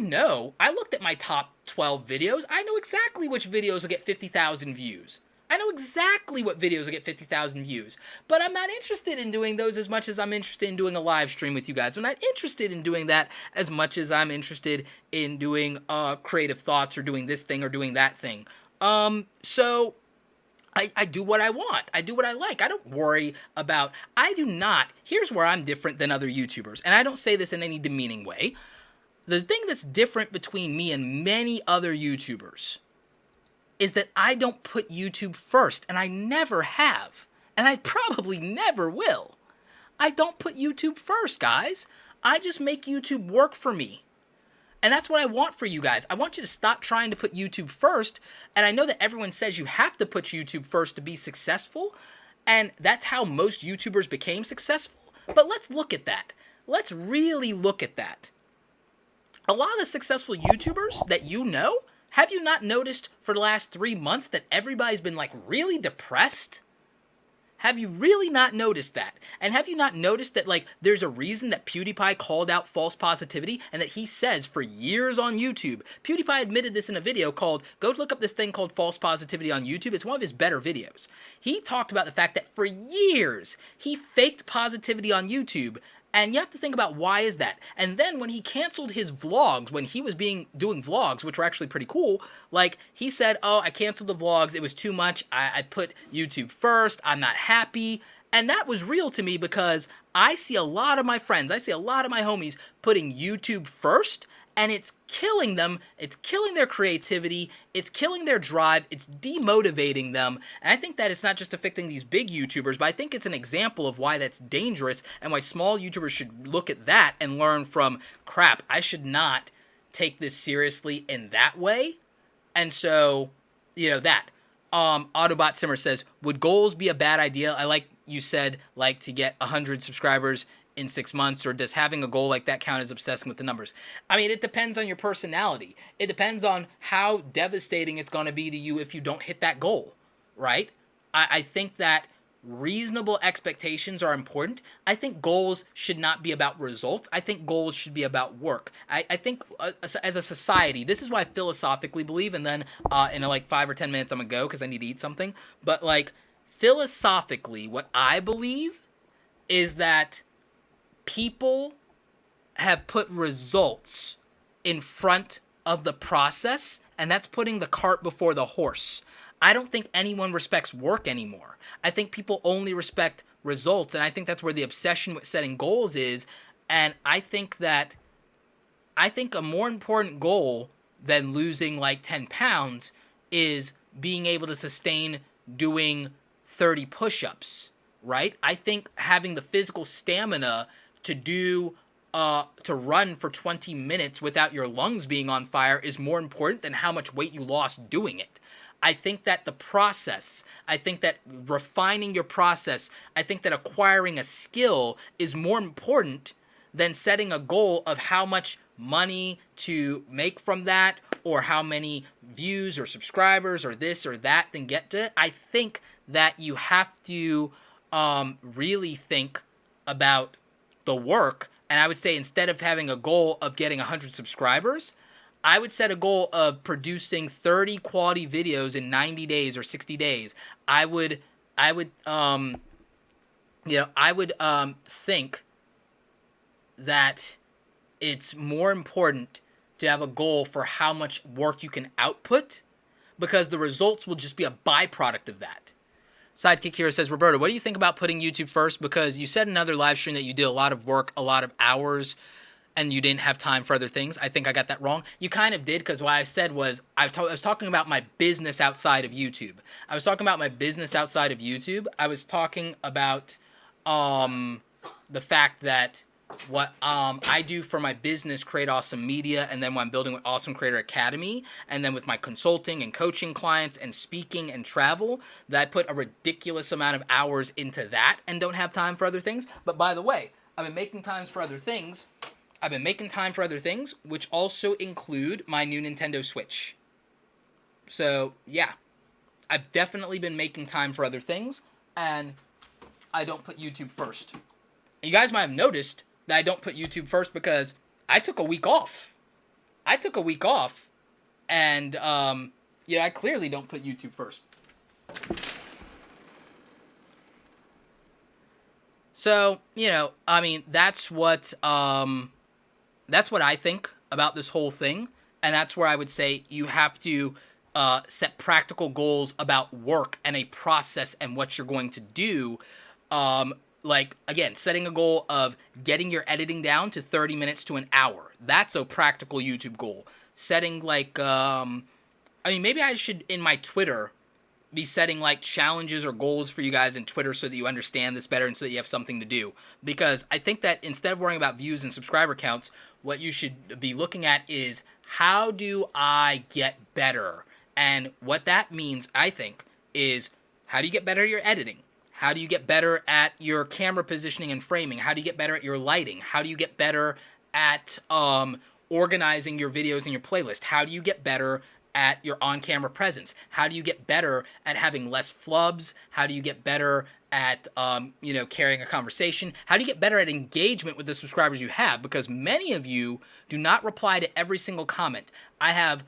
looked at my top 12 videos. I know exactly which videos will get 50,000 views. I know exactly what videos will get 50,000 views, but I'm not interested in doing those as much as I'm interested in doing a live stream with you guys. I'm not interested in doing that as much as I'm interested in doing creative thoughts or doing this thing or doing that thing. So I do what I want. I do what I like. I don't worry about, here's where I'm different than other YouTubers, and I don't say this in any demeaning way. The thing that's different between me and many other YouTubers is that I don't put YouTube first, and I never have, and I probably never will. I don't put YouTube first, guys. I just make YouTube work for me. And that's what I want for you guys. I want you to stop trying to put YouTube first, and I know that everyone says you have to put YouTube first to be successful, and that's how most YouTubers became successful, but let's look at that. Let's really look at that. A lot of the successful YouTubers that you know, have you not noticed for the last 3 months that everybody's been like really depressed? Have you really not noticed that? And have you not noticed that like there's a reason that PewDiePie called out false positivity, and that he says for years on YouTube, PewDiePie admitted this in a video called, go look up this thing called false positivity on YouTube. It's one of his better videos. He talked about the fact that for years he faked positivity on YouTube. And you have to think about, why is that? And then when he canceled his vlogs, when he was doing vlogs, which were actually pretty cool, like he said, oh, I canceled the vlogs, it was too much, I put YouTube first, I'm not happy. And that was real to me, because I see a lot of my friends, I see a lot of my homies putting YouTube first, and it's killing them, it's killing their creativity, it's killing their drive, it's demotivating them. And I think that it's not just affecting these big YouTubers, but I think it's an example of why that's dangerous, and why small YouTubers should look at that and learn from, crap, I should not take this seriously in that way. And so, that. Autobot Simmer says, would goals be a bad idea? I like you said, like to get 100 subscribers in 6 months, or does having a goal like that count as obsessing with the numbers? I mean, it depends on your personality. It depends on how devastating it's going to be to you if you don't hit that goal, right? I think that reasonable expectations are important. I think goals should not be about results. I think goals should be about work. I think as a society, this is why I philosophically believe, and then in like 5 or 10 minutes I'm gonna go because I need to eat something. But like philosophically, what I believe is that people have put results in front of the process, and that's putting the cart before the horse. I don't think anyone respects work anymore. I think people only respect results, and I think that's where the obsession with setting goals is. And I think a more important goal than losing like 10 pounds is being able to sustain doing 30 push-ups, right? I think having the physical stamina to to run for 20 minutes without your lungs being on fire is more important than how much weight you lost doing it. I think that the process, I think that refining your process, I think that acquiring a skill is more important than setting a goal of how much money to make from that, or how many views or subscribers or this or that, then get to it. I think that you have to really think about the work. And I would say, instead of having a goal of getting 100 subscribers, I would set a goal of producing 30 quality videos in 90 days or 60 days. I would think that it's more important to have a goal for how much work you can output, because the results will just be a byproduct of that. Sidekick Hero says, Roberto, what do you think about putting YouTube first? Because you said in another live stream that you did a lot of work, a lot of hours, and you didn't have time for other things. I think I got that wrong. You kind of did, because what I said was, I was talking about my business outside of YouTube. I was talking about the fact that what I do for my business, Create Awesome Media, and then when I'm building with Awesome Creator Academy, and then with my consulting and coaching clients and speaking and travel, that I put a ridiculous amount of hours into that and don't have time for other things. But by the way, I've been making time for other things, which also include my new Nintendo Switch. So yeah, I've definitely been making time for other things, and I don't put YouTube first. You guys might have noticed that I don't put YouTube first because I took a week off. And I clearly don't put YouTube first. So, that's what I think about this whole thing, and that's where I would say you have to set practical goals about work and a process and what you're going to do. Like, again, setting a goal of getting your editing down to 30 minutes to an hour. That's a practical YouTube goal. Setting, like, maybe I should, in my Twitter, be setting, like, challenges or goals for you guys in Twitter so that you understand this better and so that you have something to do. Because I think that instead of worrying about views and subscriber counts, what you should be looking at is, how do I get better? And what that means, I think, is, how do you get better at your editing? How do you get better at your camera positioning and framing? How do you get better at your lighting? How do you get better at organizing your videos and your playlist? How do you get better at your on-camera presence? How do you get better at having less flubs? How do you get better at carrying a conversation? How do you get better at engagement with the subscribers you have? Because many of you do not reply to every single comment. I have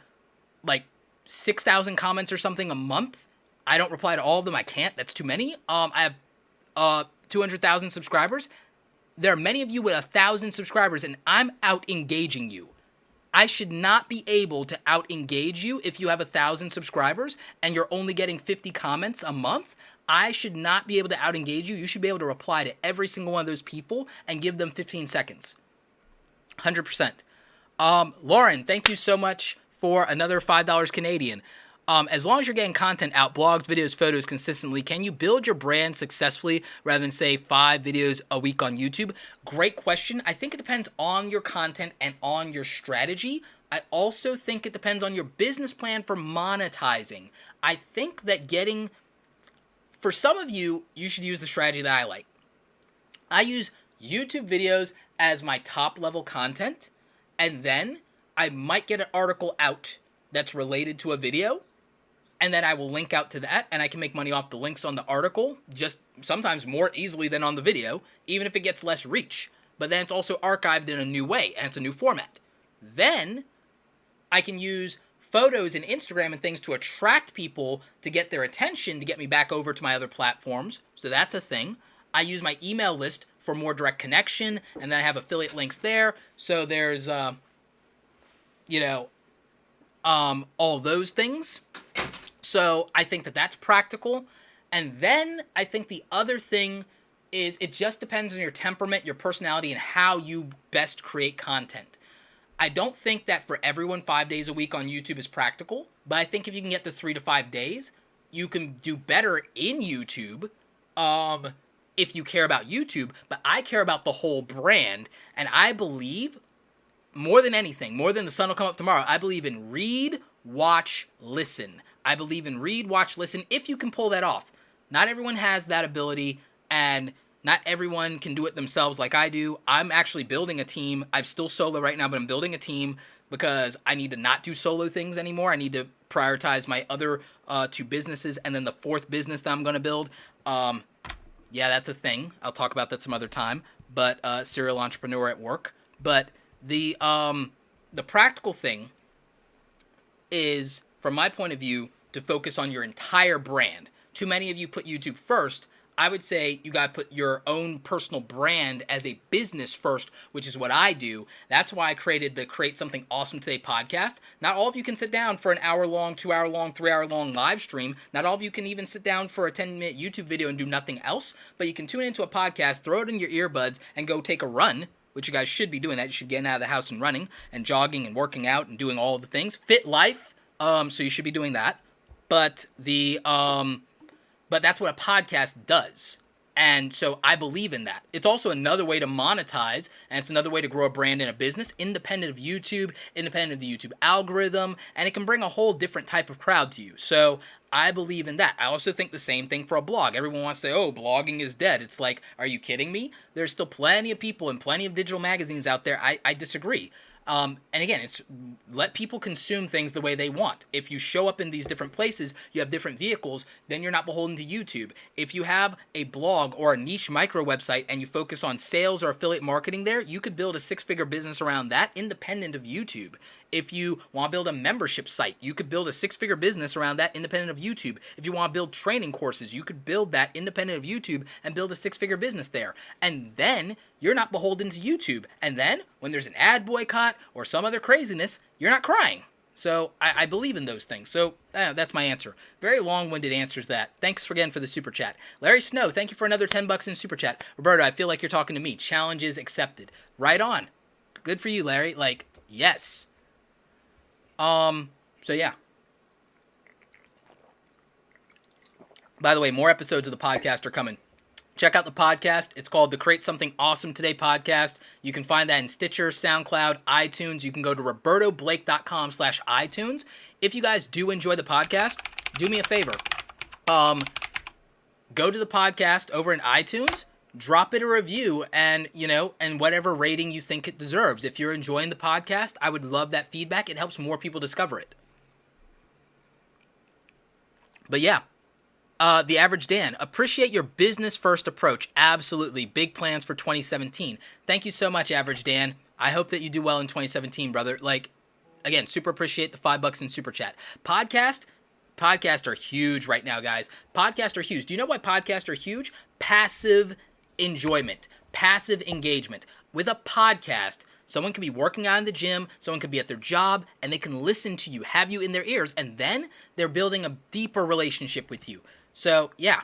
like 6,000 comments or something a month. I don't reply to all of them. I can't. That's too many. I have 200,000 subscribers. There are many of you with 1,000 subscribers, and I'm out engaging you. I should not be able to out engage you if you have 1,000 subscribers and you're only getting 50 comments a month. I should not be able to out engage you. You should be able to reply to every single one of those people and give them 15 seconds. 100%. Lauren, thank you so much for another $5 Canadian. As long as you're getting content out, blogs, videos, photos consistently, can you build your brand successfully rather than, say, 5 videos a week on YouTube? Great question. I think it depends on your content and on your strategy. I also think it depends on your business plan for monetizing. I think that for some of you, you should use the strategy that I like. I use YouTube videos as my top level content, and then I might get an article out that's related to a video, and then I will link out to that, and I can make money off the links on the article, just sometimes more easily than on the video, even if it gets less reach. But then it's also archived in a new way, and it's a new format. Then I can use photos and Instagram and things to attract people, to get their attention, to get me back over to my other platforms. So that's a thing. I use my email list for more direct connection, and then I have affiliate links there. So there's, all those things. So I think that that's practical. And then I think the other thing is it just depends on your temperament, your personality, and how you best create content. I don't think that for everyone 5 days a week on YouTube is practical, but I think if you can get to 3 to 5 days, you can do better in YouTube if you care about YouTube. But I care about the whole brand, and I believe, more than anything, more than the sun will come up tomorrow, I believe in read, watch, listen. I believe in read, watch, listen, if you can pull that off. Not everyone has that ability, and not everyone can do it themselves like I do. I'm actually building a team. I'm still solo right now, but I'm building a team because I need to not do solo things anymore. I need to prioritize my other 2 businesses, and then the 4th business that I'm going to build. Yeah, that's a thing. I'll talk about that some other time. But serial entrepreneur at work. But the practical thing is, from my point of view, to focus on your entire brand. Too many of you put YouTube first. I would say you got to put your own personal brand as a business first, which is what I do. That's why I created the Create Something Awesome Today podcast. Not all of you can sit down for an hour-long, 2-hour-long, 3-hour-long live stream. Not all of you can even sit down for a 10-minute YouTube video and do nothing else. But you can tune into a podcast, throw it in your earbuds, and go take a run, which you guys should be doing that. You should get out of the house and running and jogging and working out and doing all of the things. Fit life, so you should be doing that. But that's what a podcast does. And so I believe in that. It's also another way to monetize, and it's another way to grow a brand in a business, independent of YouTube, independent of the YouTube algorithm, and it can bring a whole different type of crowd to you. So I believe in that. I also think the same thing for a blog. Everyone wants to say, oh, blogging is dead. It's like, are you kidding me? There's still plenty of people and plenty of digital magazines out there. I disagree. And again, it's let people consume things the way they want. If you show up in these different places, you have different vehicles, then you're not beholden to YouTube. If you have a blog or a niche micro website and you focus on sales or affiliate marketing there, you could build a 6-figure business around that independent of YouTube. If you want to build a membership site, you could build a 6-figure business around that independent of YouTube. If you want to build training courses, you could build that independent of YouTube and build a 6-figure business there. And then you're not beholden to YouTube. And then when there's an ad boycott or some other craziness, you're not crying. So I believe in those things. So that's my answer. Very long-winded answers that. Thanks again for the super chat. Larry Snow, thank you for another $10 in super chat. Roberto, I feel like you're talking to me. Challenges accepted. Right on. Good for you, Larry. Like, yes. So yeah. By the way, more episodes of the podcast are coming. Check out the podcast. It's called the Create Something Awesome Today podcast. You can find that in Stitcher, SoundCloud, iTunes. You can go to robertoblake.com/iTunes. If you guys do enjoy the podcast, do me a favor. Go to the podcast over in iTunes, drop it a review, and whatever rating you think it deserves. If you're enjoying the podcast, I would love that feedback. It helps more people discover it. But yeah. The Average Dan, appreciate your business-first approach. Absolutely. Big plans for 2017. Thank you so much, Average Dan. I hope that you do well in 2017, brother. Like, again, super appreciate the $5 in super chat. Podcasts are huge right now, guys. Podcasts are huge. Do you know why podcasts are huge? Passive enjoyment, passive engagement. With a podcast, someone could be working out in the gym, someone could be at their job, and they can listen to you, have you in their ears, and then they're building a deeper relationship with you. So, yeah.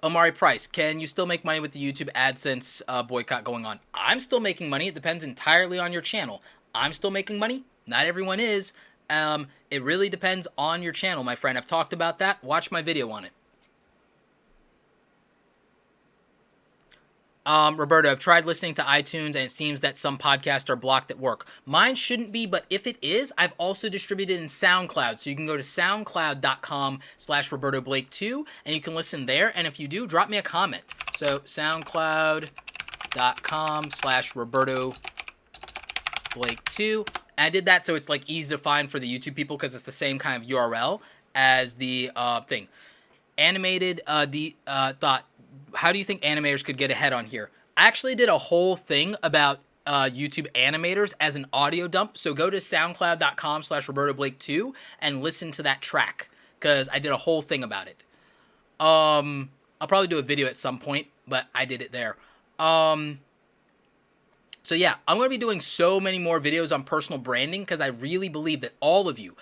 Omari Price, can you still make money with the YouTube AdSense boycott going on? I'm still making money. It depends entirely on your channel. I'm still making money. Not everyone is. It really depends on your channel, my friend. I've talked about that. Watch my video on it. Roberto, I've tried listening to iTunes, and it seems that some podcasts are blocked at work. Mine shouldn't be, but if it is, I've also distributed in SoundCloud. So you can go to soundcloud.com/RobertoBlake2, and you can listen there. And if you do, drop me a comment. So soundcloud.com/RobertoBlake2. And I did that so it's like easy to find for the YouTube people because it's the same kind of URL as the thing. animated thought, how do you think animators could get ahead on here? I actually did a whole thing about YouTube animators as an audio dump. So go to soundcloud.com/RobertoBlake2 and listen to that track, because I did a whole thing about it. I'll probably do a video at some point, but I did it there. So yeah, I'm going to be doing so many more videos on personal branding, because I really believe that all of you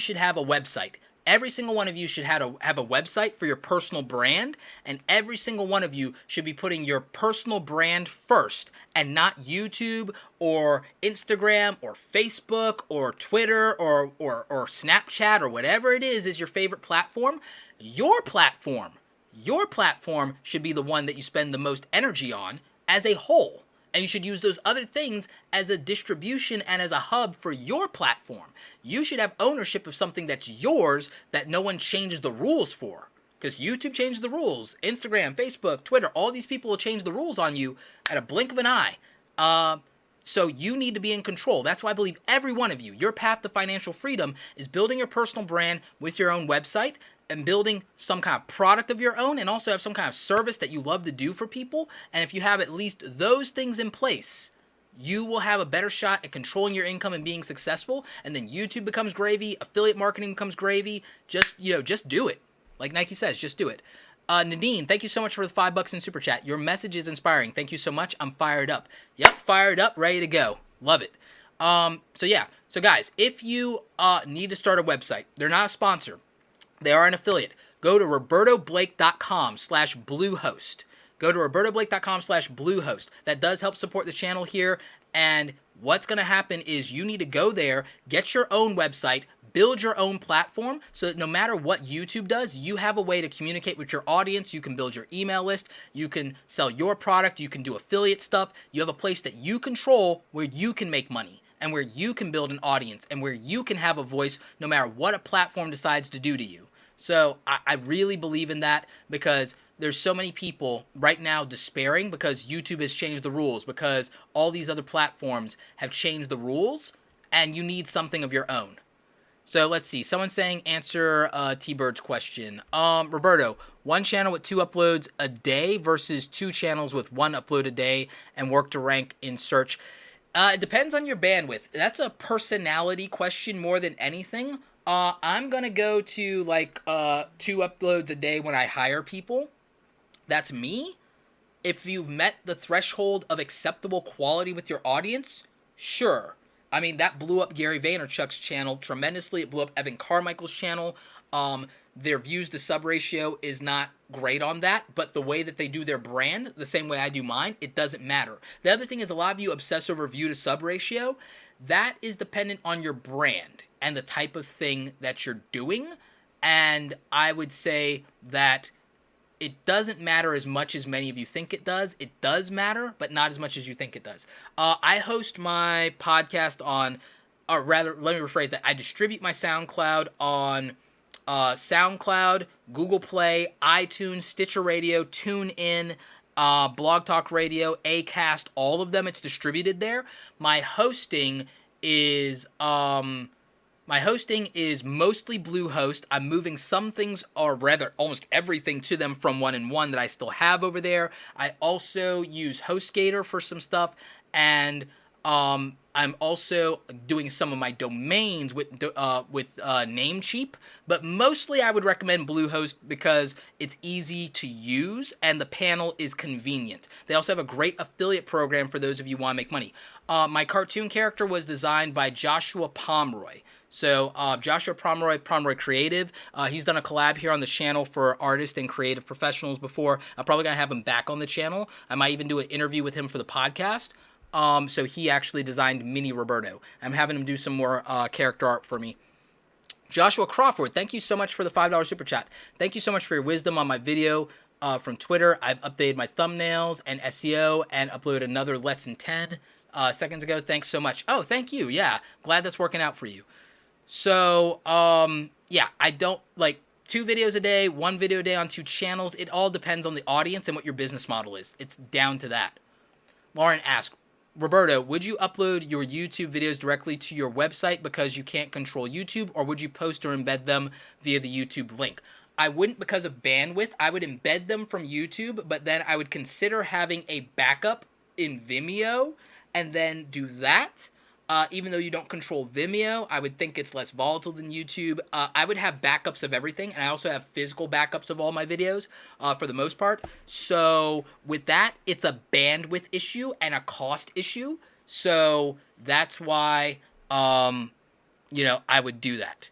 should have a website. Every single one of you should have a website for your personal brand, and every single one of you should be putting your personal brand first, and not YouTube or Instagram or Facebook or Twitter or Snapchat or whatever it is your favorite platform. Your platform should be the one that you spend the most energy on as a whole. And you should use those other things as a distribution and as a hub for your platform. You should have ownership of something that's yours, that no one changes the rules for. Because YouTube changed the rules. Instagram, Facebook, Twitter, all these people will change the rules on you at a blink of an eye. So you need to be in control. That's why I believe every one of you, your path to financial freedom is building your personal brand with your own website, and building some kind of product of your own, and also have some kind of service that you love to do for people. And if you have at least those things in place, you will have a better shot at controlling your income and being successful. And then YouTube becomes gravy, affiliate marketing becomes gravy. Just do it. Like Nike says, just do it. Nadine, thank you so much for the $5 in Super Chat. Your message is inspiring. Thank you so much. I'm fired up. Yep, fired up, ready to go. Love it. So yeah. So guys, if you need to start a website, they're not a sponsor, they are an affiliate. Go to robertoblake.com/bluehost. Go to robertoblake.com/bluehost. That does help support the channel here. And what's going to happen is you need to go there, get your own website, build your own platform, so that no matter what YouTube does, you have a way to communicate with your audience. You can build your email list. You can sell your product. You can do affiliate stuff. You have a place that you control where you can make money, and where you can build an audience, and where you can have a voice no matter what a platform decides to do to you. So I really believe in that, because there's so many people right now despairing because YouTube has changed the rules, because all these other platforms have changed the rules, and you need something of your own. So let's see. Someone's saying answer T-Bird's question. Roberto, one channel with 2 uploads a day versus 2 channels with 1 upload a day, and work to rank in search. It depends on your bandwidth. That's a personality question more than anything. I'm going to go to like 2 uploads a day when I hire people. That's me. If you've met the threshold of acceptable quality with your audience, sure. I mean, that blew up Gary Vaynerchuk's channel tremendously. It blew up Evan Carmichael's channel. Their views to sub ratio is not great on that, but the way that they do their brand, the same way I do mine, it doesn't matter. The other thing is, a lot of you obsess over view to sub ratio. That is dependent on your brand and the type of thing that you're doing. And I would say that it doesn't matter as much as many of you think it does. It does matter, but not as much as you think it does. I host my podcast on, or rather, let me rephrase that. I distribute my SoundCloud on SoundCloud, Google Play, iTunes, Stitcher Radio, TuneIn, Blog Talk Radio, Acast, all of them. It's distributed there. My hosting is mostly Bluehost. I'm moving some things, or rather almost everything, to them from 1&1 that I still have over there. I also use HostGator for some stuff, and I'm also doing some of my domains with Namecheap, but mostly I would recommend Bluehost because it's easy to use and the panel is convenient. They also have a great affiliate program for those of you who want to make money. My cartoon character was designed by Joshua Pomeroy. So Joshua Pomeroy Creative, he's done a collab here on the channel for artists and creative professionals before. I'm probably going to have him back on the channel. I might even do an interview with him for the podcast. So he actually designed Mini Roberto. I'm having him do some more character art for me. Joshua Crawford, thank you so much for the $5 super chat. Thank you so much for your wisdom on my video from Twitter. I've updated my thumbnails and SEO and uploaded another lesson 10 seconds ago. Thanks so much. Oh, thank you. Yeah, glad that's working out for you. So, yeah, I don't like 2 videos a day, 1 video a day on 2 channels. It all depends on the audience and what your business model is. It's down to that. Lauren asked, Roberto, would you upload your YouTube videos directly to your website because you can't control YouTube, or would you post or embed them via the YouTube link? I wouldn't because of bandwidth. I would embed them from YouTube, but then I would consider having a backup in Vimeo and then do that. Even though you don't control Vimeo, I would think it's less volatile than YouTube. I would have backups of everything, and I also have physical backups of all my videos for the most part. So with that, it's a bandwidth issue and a cost issue. So that's why, I would do that.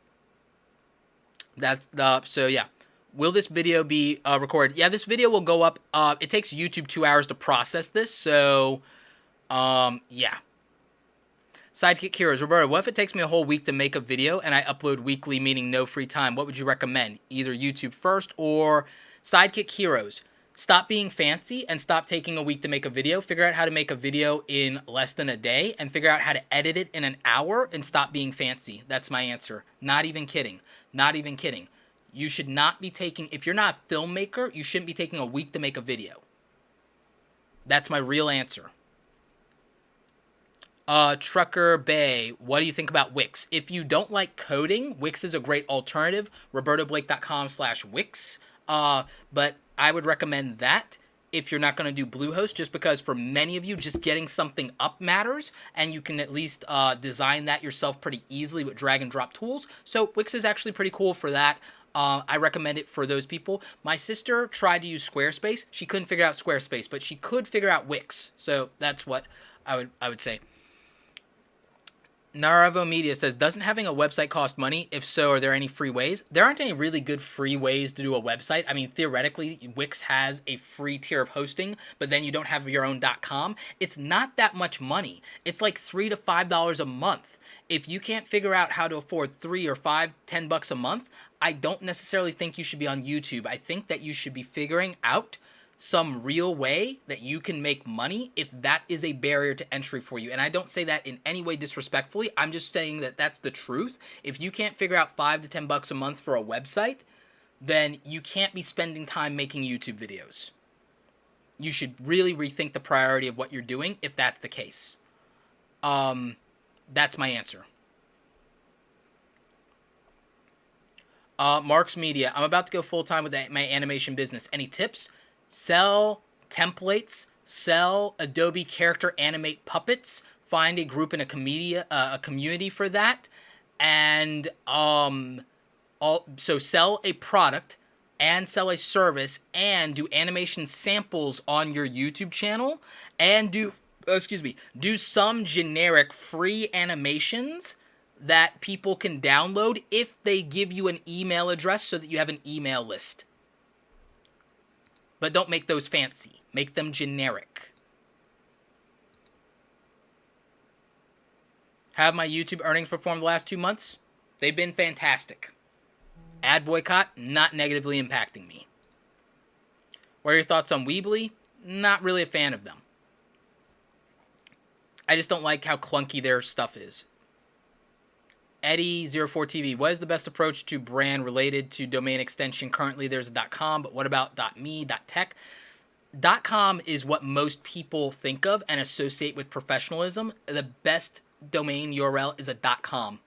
So yeah. Will this video be recorded? Yeah, this video will go up. It takes YouTube 2 hours to process this, so yeah. Sidekick Heroes. Roberto, what if it takes me a whole week to make a video and I upload weekly, meaning no free time? What would you recommend? Either YouTube first or Sidekick Heroes. Stop being fancy and stop taking a week to make a video. Figure out how to make a video in less than a day and figure out how to edit it in an hour and stop being fancy. That's my answer. Not even kidding. Not even kidding. You should not be taking, if you're not a filmmaker, you shouldn't be taking a week to make a video. That's my real answer. Trucker Bay, what do you think about Wix? If you don't like coding, Wix is a great alternative. RobertoBlake.com/Wix. But I would recommend that if you're not going to do Bluehost, just because for many of you, just getting something up matters, and you can at least design that yourself pretty easily with drag and drop tools. So Wix is actually pretty cool for that. I recommend it for those people. My sister tried to use Squarespace. She couldn't figure out Squarespace, but she could figure out Wix. So that's what I would say. Naravo Media says, doesn't having a website cost money? If so, are there any free ways? There aren't any really good free ways to do a website. I mean, theoretically, Wix has a free tier of hosting, but then you don't have your own .com. It's not that much money. It's like $3 to $5 a month. If you can't figure out how to afford $3 or $5, $10 a month, I don't necessarily think you should be on YouTube. I think that you should be figuring out some real way that you can make money if that is a barrier to entry for you. And I don't say that in any way disrespectfully. I'm just saying that that's the truth. If you can't figure out $5 to $10 a month for a website, then you can't be spending time making YouTube videos. You should really rethink the priority of what you're doing if that's the case. That's my answer. Marks Media. I'm about to go full-time with my animation business. Any tips? Sell templates, sell Adobe Character Animate puppets, find a group in a community for that, and so sell a product and sell a service and do animation samples on your YouTube channel and do some generic free animations that people can download if they give you an email address so that you have an email list. But don't make those fancy. Make them generic. Have my YouTube earnings performed the last 2 months? They've been fantastic. Ad boycott, not negatively impacting me. What are your thoughts on Weebly? Not really a fan of them. I just don't like how clunky their stuff is. Eddie04TV, what is the best approach to brand related to domain extension? Currently there's a .com, but what about .me, .tech? .com is what most people think of and associate with professionalism. The best domain URL is a .com.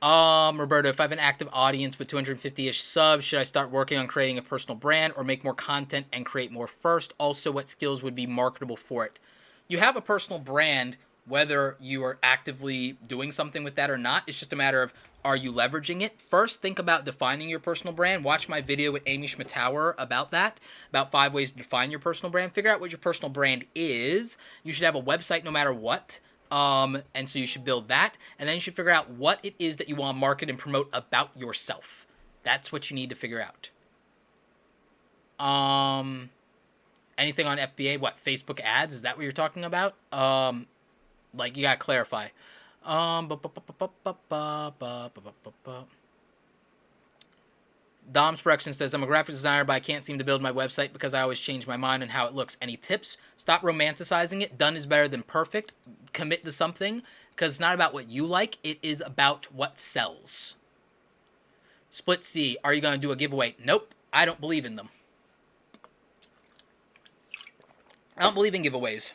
Roberto, if I have an active audience with 250-ish subs, should I start working on creating a personal brand or make more content and create more first? Also, what skills would be marketable for it? You have a personal brand whether you are actively doing something with that or not. It's just a matter of, are you leveraging it? First, think about defining your personal brand. Watch my video with Amy Schmittauer about that, about 5 ways to define your personal brand. Figure out what your personal brand is. You should have a website no matter what. And so you should build that. And then you should figure out what it is that you want to market and promote about yourself. That's what you need to figure out. Anything on FBA? What, Facebook ads? Is that what you're talking about? Like, you gotta clarify. Dom's Production says, I'm a graphic designer, but I can't seem to build my website because I always change my mind on how it looks. Any tips? Stop romanticizing it. Done is better than perfect. Commit to something, because it's not about what you like. It is about what sells. Split C, are you going to do a giveaway? Nope. I don't believe in them. I don't believe in giveaways.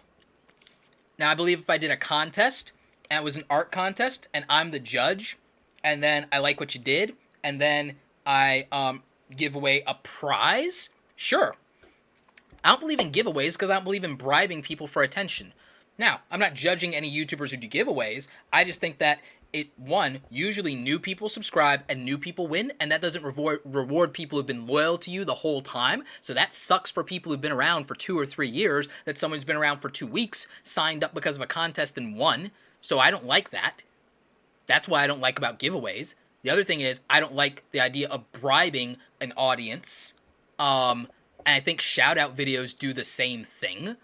Now, I believe if I did a contest, and it was an art contest, and I'm the judge, and then I like what you did, and then I give away a prize, sure. I don't believe in giveaways because I don't believe in bribing people for attention. Now, I'm not judging any YouTubers who do giveaways. I just think that usually new people subscribe and new people win, and that doesn't reward people who've been loyal to you the whole time. So that sucks for people who've been around for 2 or 3 years, that someone's been around for 2 weeks, signed up because of a contest and won. So I don't like that. That's why I don't like about giveaways. The other thing is I don't like the idea of bribing an audience. And I think shout out videos do the same thing.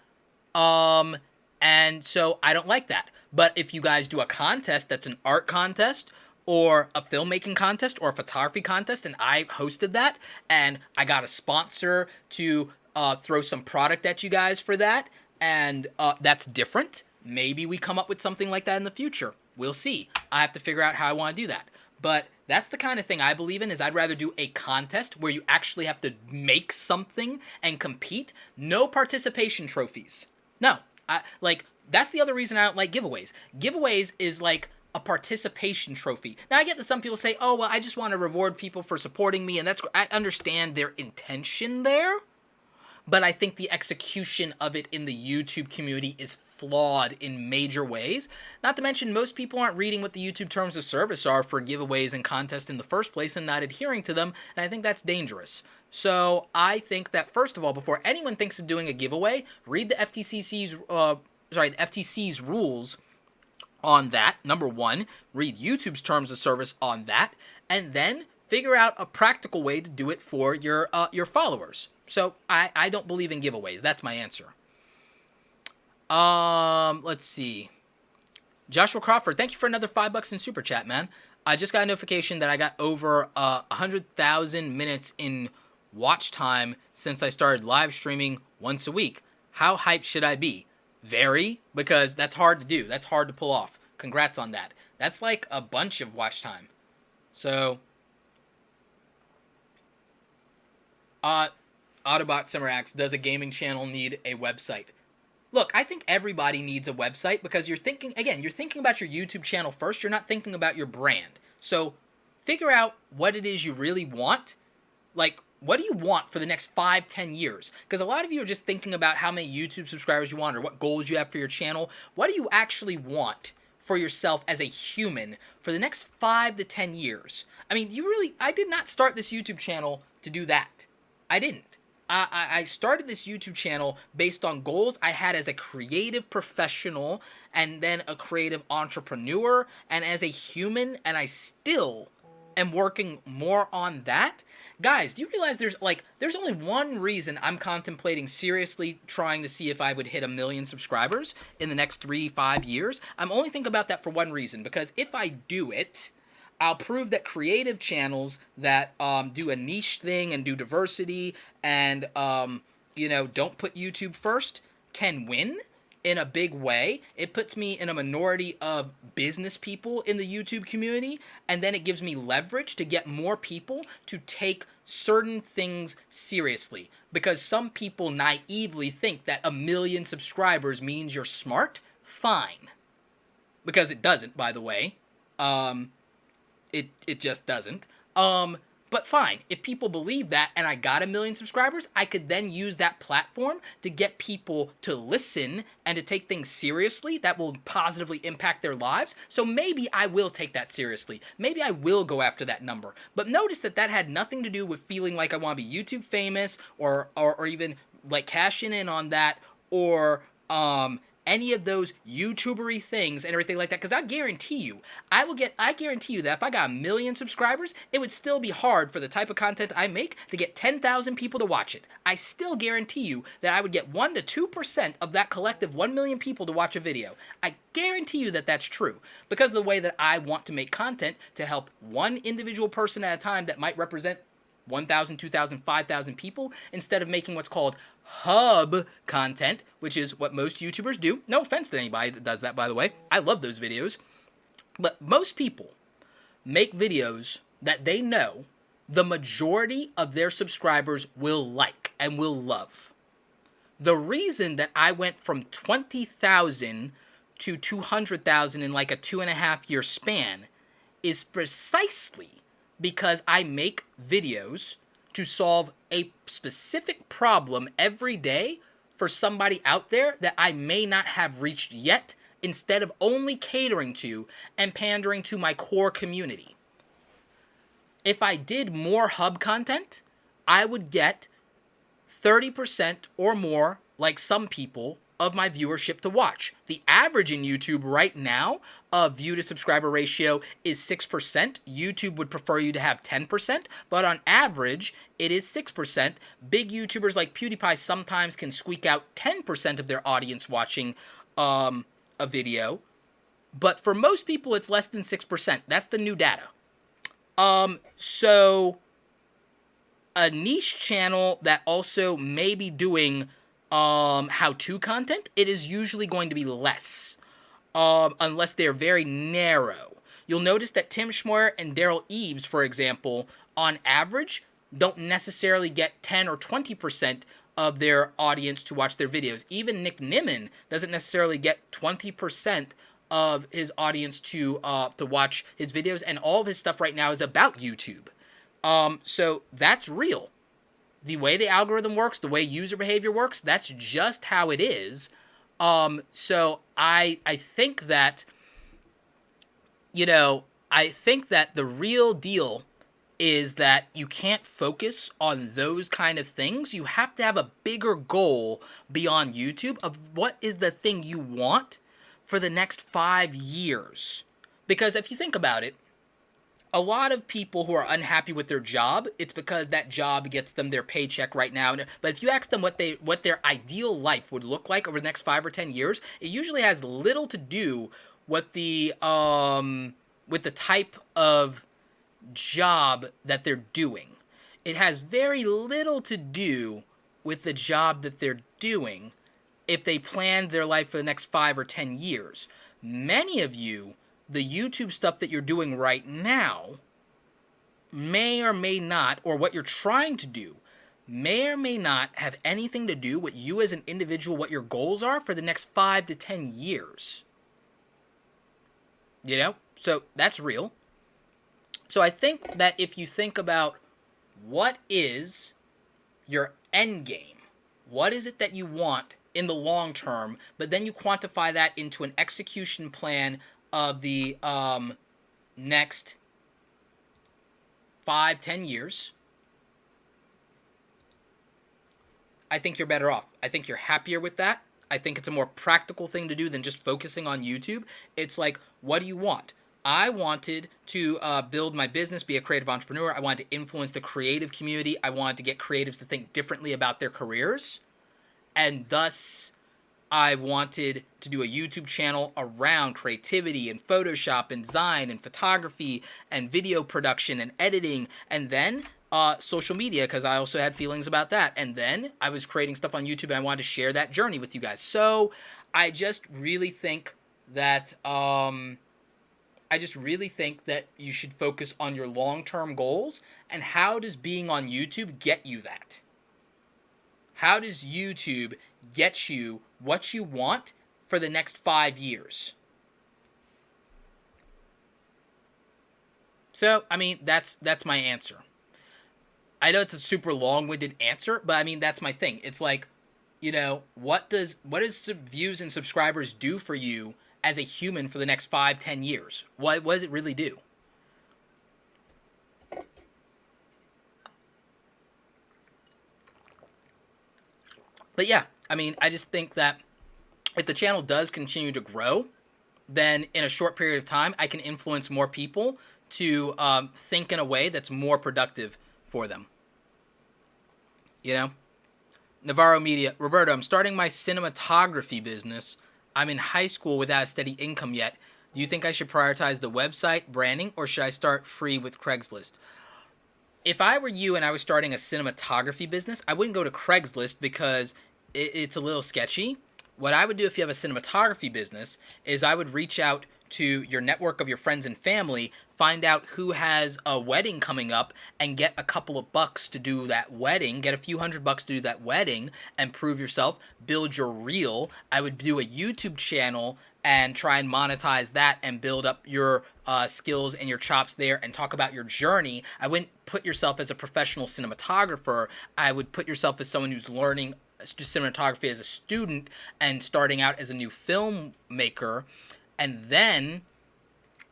Um, and so I don't like that. But if you guys do a contest that's an art contest or a filmmaking contest or a photography contest, and I hosted that, and I got a sponsor to throw some product at you guys for that, and that's different. Maybe we come up with something like that in the future. We'll see. I have to figure out how I want to do that. But that's the kind of thing I believe in, is I'd rather do a contest where you actually have to make something and compete. No participation trophies. No. That's the other reason I don't like giveaways. Giveaways is like a participation trophy. Now, I get that some people say, oh, well, I just want to reward people for supporting me, and I understand their intention there. But I think the execution of it in the YouTube community is flawed in major ways. Not to mention, most people aren't reading what the YouTube terms of service are for giveaways and contests in the first place and not adhering to them, and I think that's dangerous. So I think that, first of all, before anyone thinks of doing a giveaway, read the FTC's rules on that. Number one, read YouTube's terms of service on that, and then figure out a practical way to do it for your followers. So I don't believe in giveaways. That's my answer. Let's see. Joshua Crawford, thank you for another $5 in Super Chat, man. I just got a notification that I got over 100,000 minutes in watch time since I started live streaming once a week. How hyped should I be? Very, because that's hard to do. That's hard to pull off. Congrats on that. That's like a bunch of watch time. So, Autobot Simerax, does a gaming channel need a website? Look, I think everybody needs a website because you're thinking about your YouTube channel first. You're not thinking about your brand. So figure out what it is you really want. Like, what do you want for the next 5-10 years? Because a lot of you are just thinking about how many YouTube subscribers you want or what goals you have for your channel. What do you actually want for yourself as a human for the next 5 to 10 years? I mean, I did not start this YouTube channel to do that. I didn't. I started this YouTube channel based on goals I had as a creative professional and then a creative entrepreneur and as a human, and I still am working more on that. Guys, do you realize there's only one reason I'm contemplating seriously trying to see if I would hit 1 million subscribers in the next 3-5 years? I'm only thinking about that for one reason, because if I do it, I'll prove that creative channels that do a niche thing and do diversity and don't put YouTube first can win in a big way. It puts me in a minority of business people in the YouTube community, and then it gives me leverage to get more people to take certain things seriously. Because some people naively think that 1 million subscribers means you're smart. Fine. Because it doesn't, by the way. It just doesn't. But fine, if people believe that and I got 1 million subscribers, I could then use that platform to get people to listen and to take things seriously that will positively impact their lives. So maybe I will take that seriously. Maybe I will go after that number. But notice that had nothing to do with feeling like I want to be YouTube famous or even like cashing in on that or any of those YouTubery things and everything like that, because I guarantee you that if I got 1 million subscribers, it would still be hard for the type of content I make to get 10,000 people to watch it. I still guarantee you that I would get 1% to 2% of that collective 1 million people to watch a video. I guarantee you that that's true, because of the way that I want to make content to help one individual person at a time that might represent 1,000, 2,000, 5,000 people, instead of making what's called hub content, which is what most YouTubers do. No offense to anybody that does that, by the way. I love those videos. But most people make videos that they know the majority of their subscribers will like and will love. The reason that I went from 20,000 to 200,000 in like a 2.5 year span is precisely because I make videos to solve a specific problem every day for somebody out there that I may not have reached yet, instead of only catering to and pandering to my core community. If I did more hub content, I would get 30% or more, like some people, of my viewership to watch. The average in YouTube right now of view to subscriber ratio is 6%. YouTube would prefer you to have 10%, but on average, it is 6%. Big YouTubers like PewDiePie sometimes can squeak out 10% of their audience watching a video, but for most people, it's less than 6%. That's the new data. So a niche channel that also may be doing how-to content, it is usually going to be less, unless they're very narrow. You'll notice that Tim Schmoyer and Daryl Eves, for example, on average, don't necessarily get 10 or 20% of their audience to watch their videos. Even Nick Nimmin doesn't necessarily get 20% of his audience to watch his videos, and all of his stuff right now is about YouTube. So that's real. The way the algorithm works, the way user behavior works, that's just how it is. So I think that, I think that the real deal is that you can't focus on those kind of things. You have to have a bigger goal beyond YouTube of what is the thing you want for the next 5 years. Because if you think about it, a lot of people who are unhappy with their job, it's because that job gets them their paycheck right now. But if you ask them what their ideal life would look like over the next 5 or 10 years, it usually has little to do with the type of job that they're doing. It has very little to do with the job that they're doing if they planned their life for the next 5 or 10 years. Many of you, the YouTube stuff that you're doing right now may or may not, or what you're trying to do, may or may not have anything to do with you as an individual, what your goals are for the next 5 to 10 years. So that's real. So I think that if you think about what is your end game, what is it that you want in the long term, but then you quantify that into an execution plan of the next 5-10 years, I think you're better off. I think you're happier with that. I think it's a more practical thing to do than just focusing on YouTube. It's like, what do you want? I wanted to build my business, be a creative entrepreneur. I wanted to influence the creative community. I wanted to get creatives to think differently about their careers. And thus, I wanted to do a YouTube channel around creativity and Photoshop and design and photography and video production and editing, and then social media, because I also had feelings about that. And then I was creating stuff on YouTube and I wanted to share that journey with you guys. So I just really think that you should focus on your long-term goals, and how does being on YouTube get you that? How does YouTube get you what you want for the next 5 years? So, I mean, that's my answer. I know it's a super long-winded answer, but I mean, that's my thing. It's like, what does views and subscribers do for you as a human for the next 5-10 years? What does it really do? But yeah, I mean, I just think that if the channel does continue to grow, then in a short period of time, I can influence more people to think in a way that's more productive for them. Navarro Media, Roberto, I'm starting my cinematography business. I'm in high school without a steady income yet. Do you think I should prioritize the website, branding, or should I start free with Craigslist? If I were you and I was starting a cinematography business, I wouldn't go to Craigslist because it's a little sketchy. What I would do if you have a cinematography business is I would reach out to your network of your friends and family, find out who has a wedding coming up and get a couple of bucks to do that wedding, get a few $100 to do that wedding and prove yourself, build your reel. I would do a YouTube channel and try and monetize that and build up your skills and your chops there and talk about your journey. I wouldn't put yourself as a professional cinematographer. I would put yourself as someone who's learning cinematography as a student and starting out as a new filmmaker. And then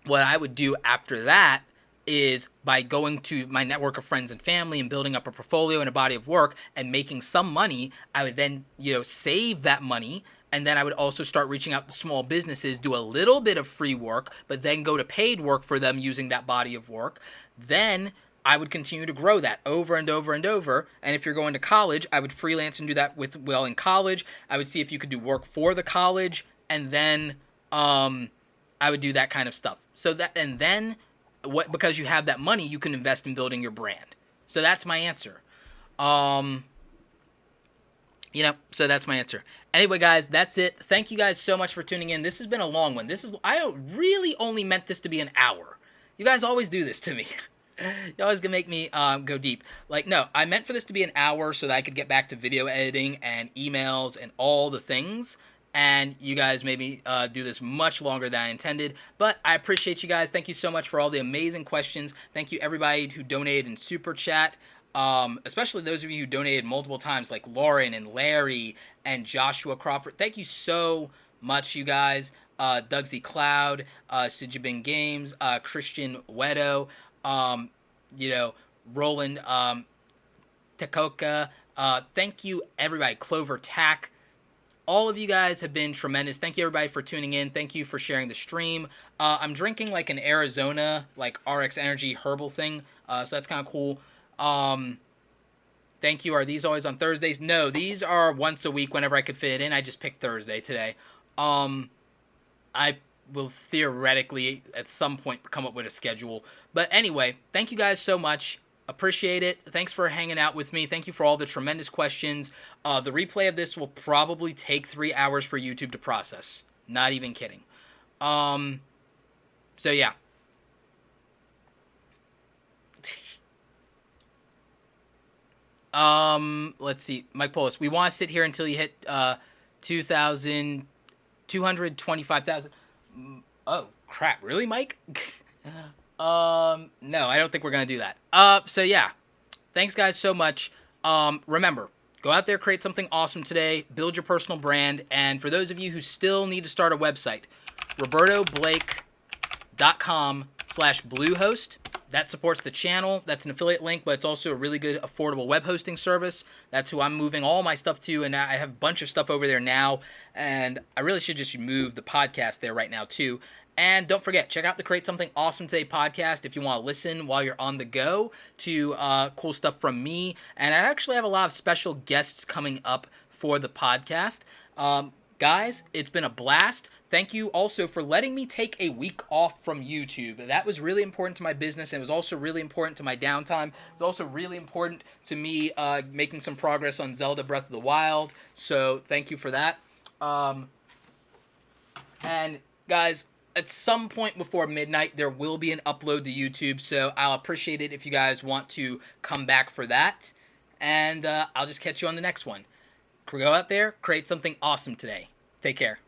what I would do after that is, by going to my network of friends and family and building up a portfolio and a body of work and making some money, I would then, save that money. And then I would also start reaching out to small businesses, do a little bit of free work, but then go to paid work for them using that body of work. Then I would continue to grow that over and over and over. And if you're going to college, I would freelance and do that in college. I would see if you could do work for the college, and then I would do that kind of stuff. And then because you have that money, you can invest in building your brand. So that's my answer. So that's my answer. Anyway, guys, that's it. Thank you guys so much for tuning in. This has been a long one. I really only meant this to be an hour. You guys always do this to me. You always gonna make me go deep. No, I meant for this to be an hour so that I could get back to video editing and emails and all the things. And you guys made me do this much longer than I intended. But I appreciate you guys. Thank you so much for all the amazing questions. Thank you, everybody who donated in Super Chat. Especially those of you who donated multiple times, like Lauren and Larry and Joshua Crawford. Thank you so much, you guys. Dugsy Cloud, Sijibin Games, Christian Wedo, Roland Takoka. Thank you, everybody. Clover Tack. All of you guys have been tremendous. Thank you, everybody, for tuning in. Thank you for sharing the stream. I'm drinking an Arizona, RX Energy herbal thing, so that's kind of cool. Thank you. Are these always on Thursdays? No, these are once a week whenever I could fit it in. I just picked Thursday today. I will theoretically at some point come up with a schedule. But anyway, thank you guys so much. Appreciate it. Thanks for hanging out with me. Thank you for all the tremendous questions. The replay of this will probably take 3 hours for YouTube to process. Not even kidding. So yeah. Let's see. Mike Polis, we want to sit here until you hit 225,000. Oh, crap. Really, Mike? No, I don't think we're going to do that. So yeah. Thanks, guys, so much. Remember, go out there, create something awesome today, build your personal brand, and for those of you who still need to start a website, robertoblake.com/bluehost. That supports the channel. That's an affiliate link, but it's also a really good, affordable web hosting service. That's who I'm moving all my stuff to, and I have a bunch of stuff over there now, and I really should just move the podcast there right now, too. And don't forget, check out the Create Something Awesome Today podcast if you want to listen while you're on the go to cool stuff from me. And I actually have a lot of special guests coming up for the podcast. Guys, it's been a blast. Thank you also for letting me take a week off from YouTube. That was really important to my business, and it was also really important to my downtime. It was also really important to me making some progress on Zelda Breath of the Wild. So thank you for that. And guys, at some point before midnight, there will be an upload to YouTube, so I'll appreciate it if you guys want to come back for that. And I'll just catch you on the next one. Go out there, create something awesome today. Take care.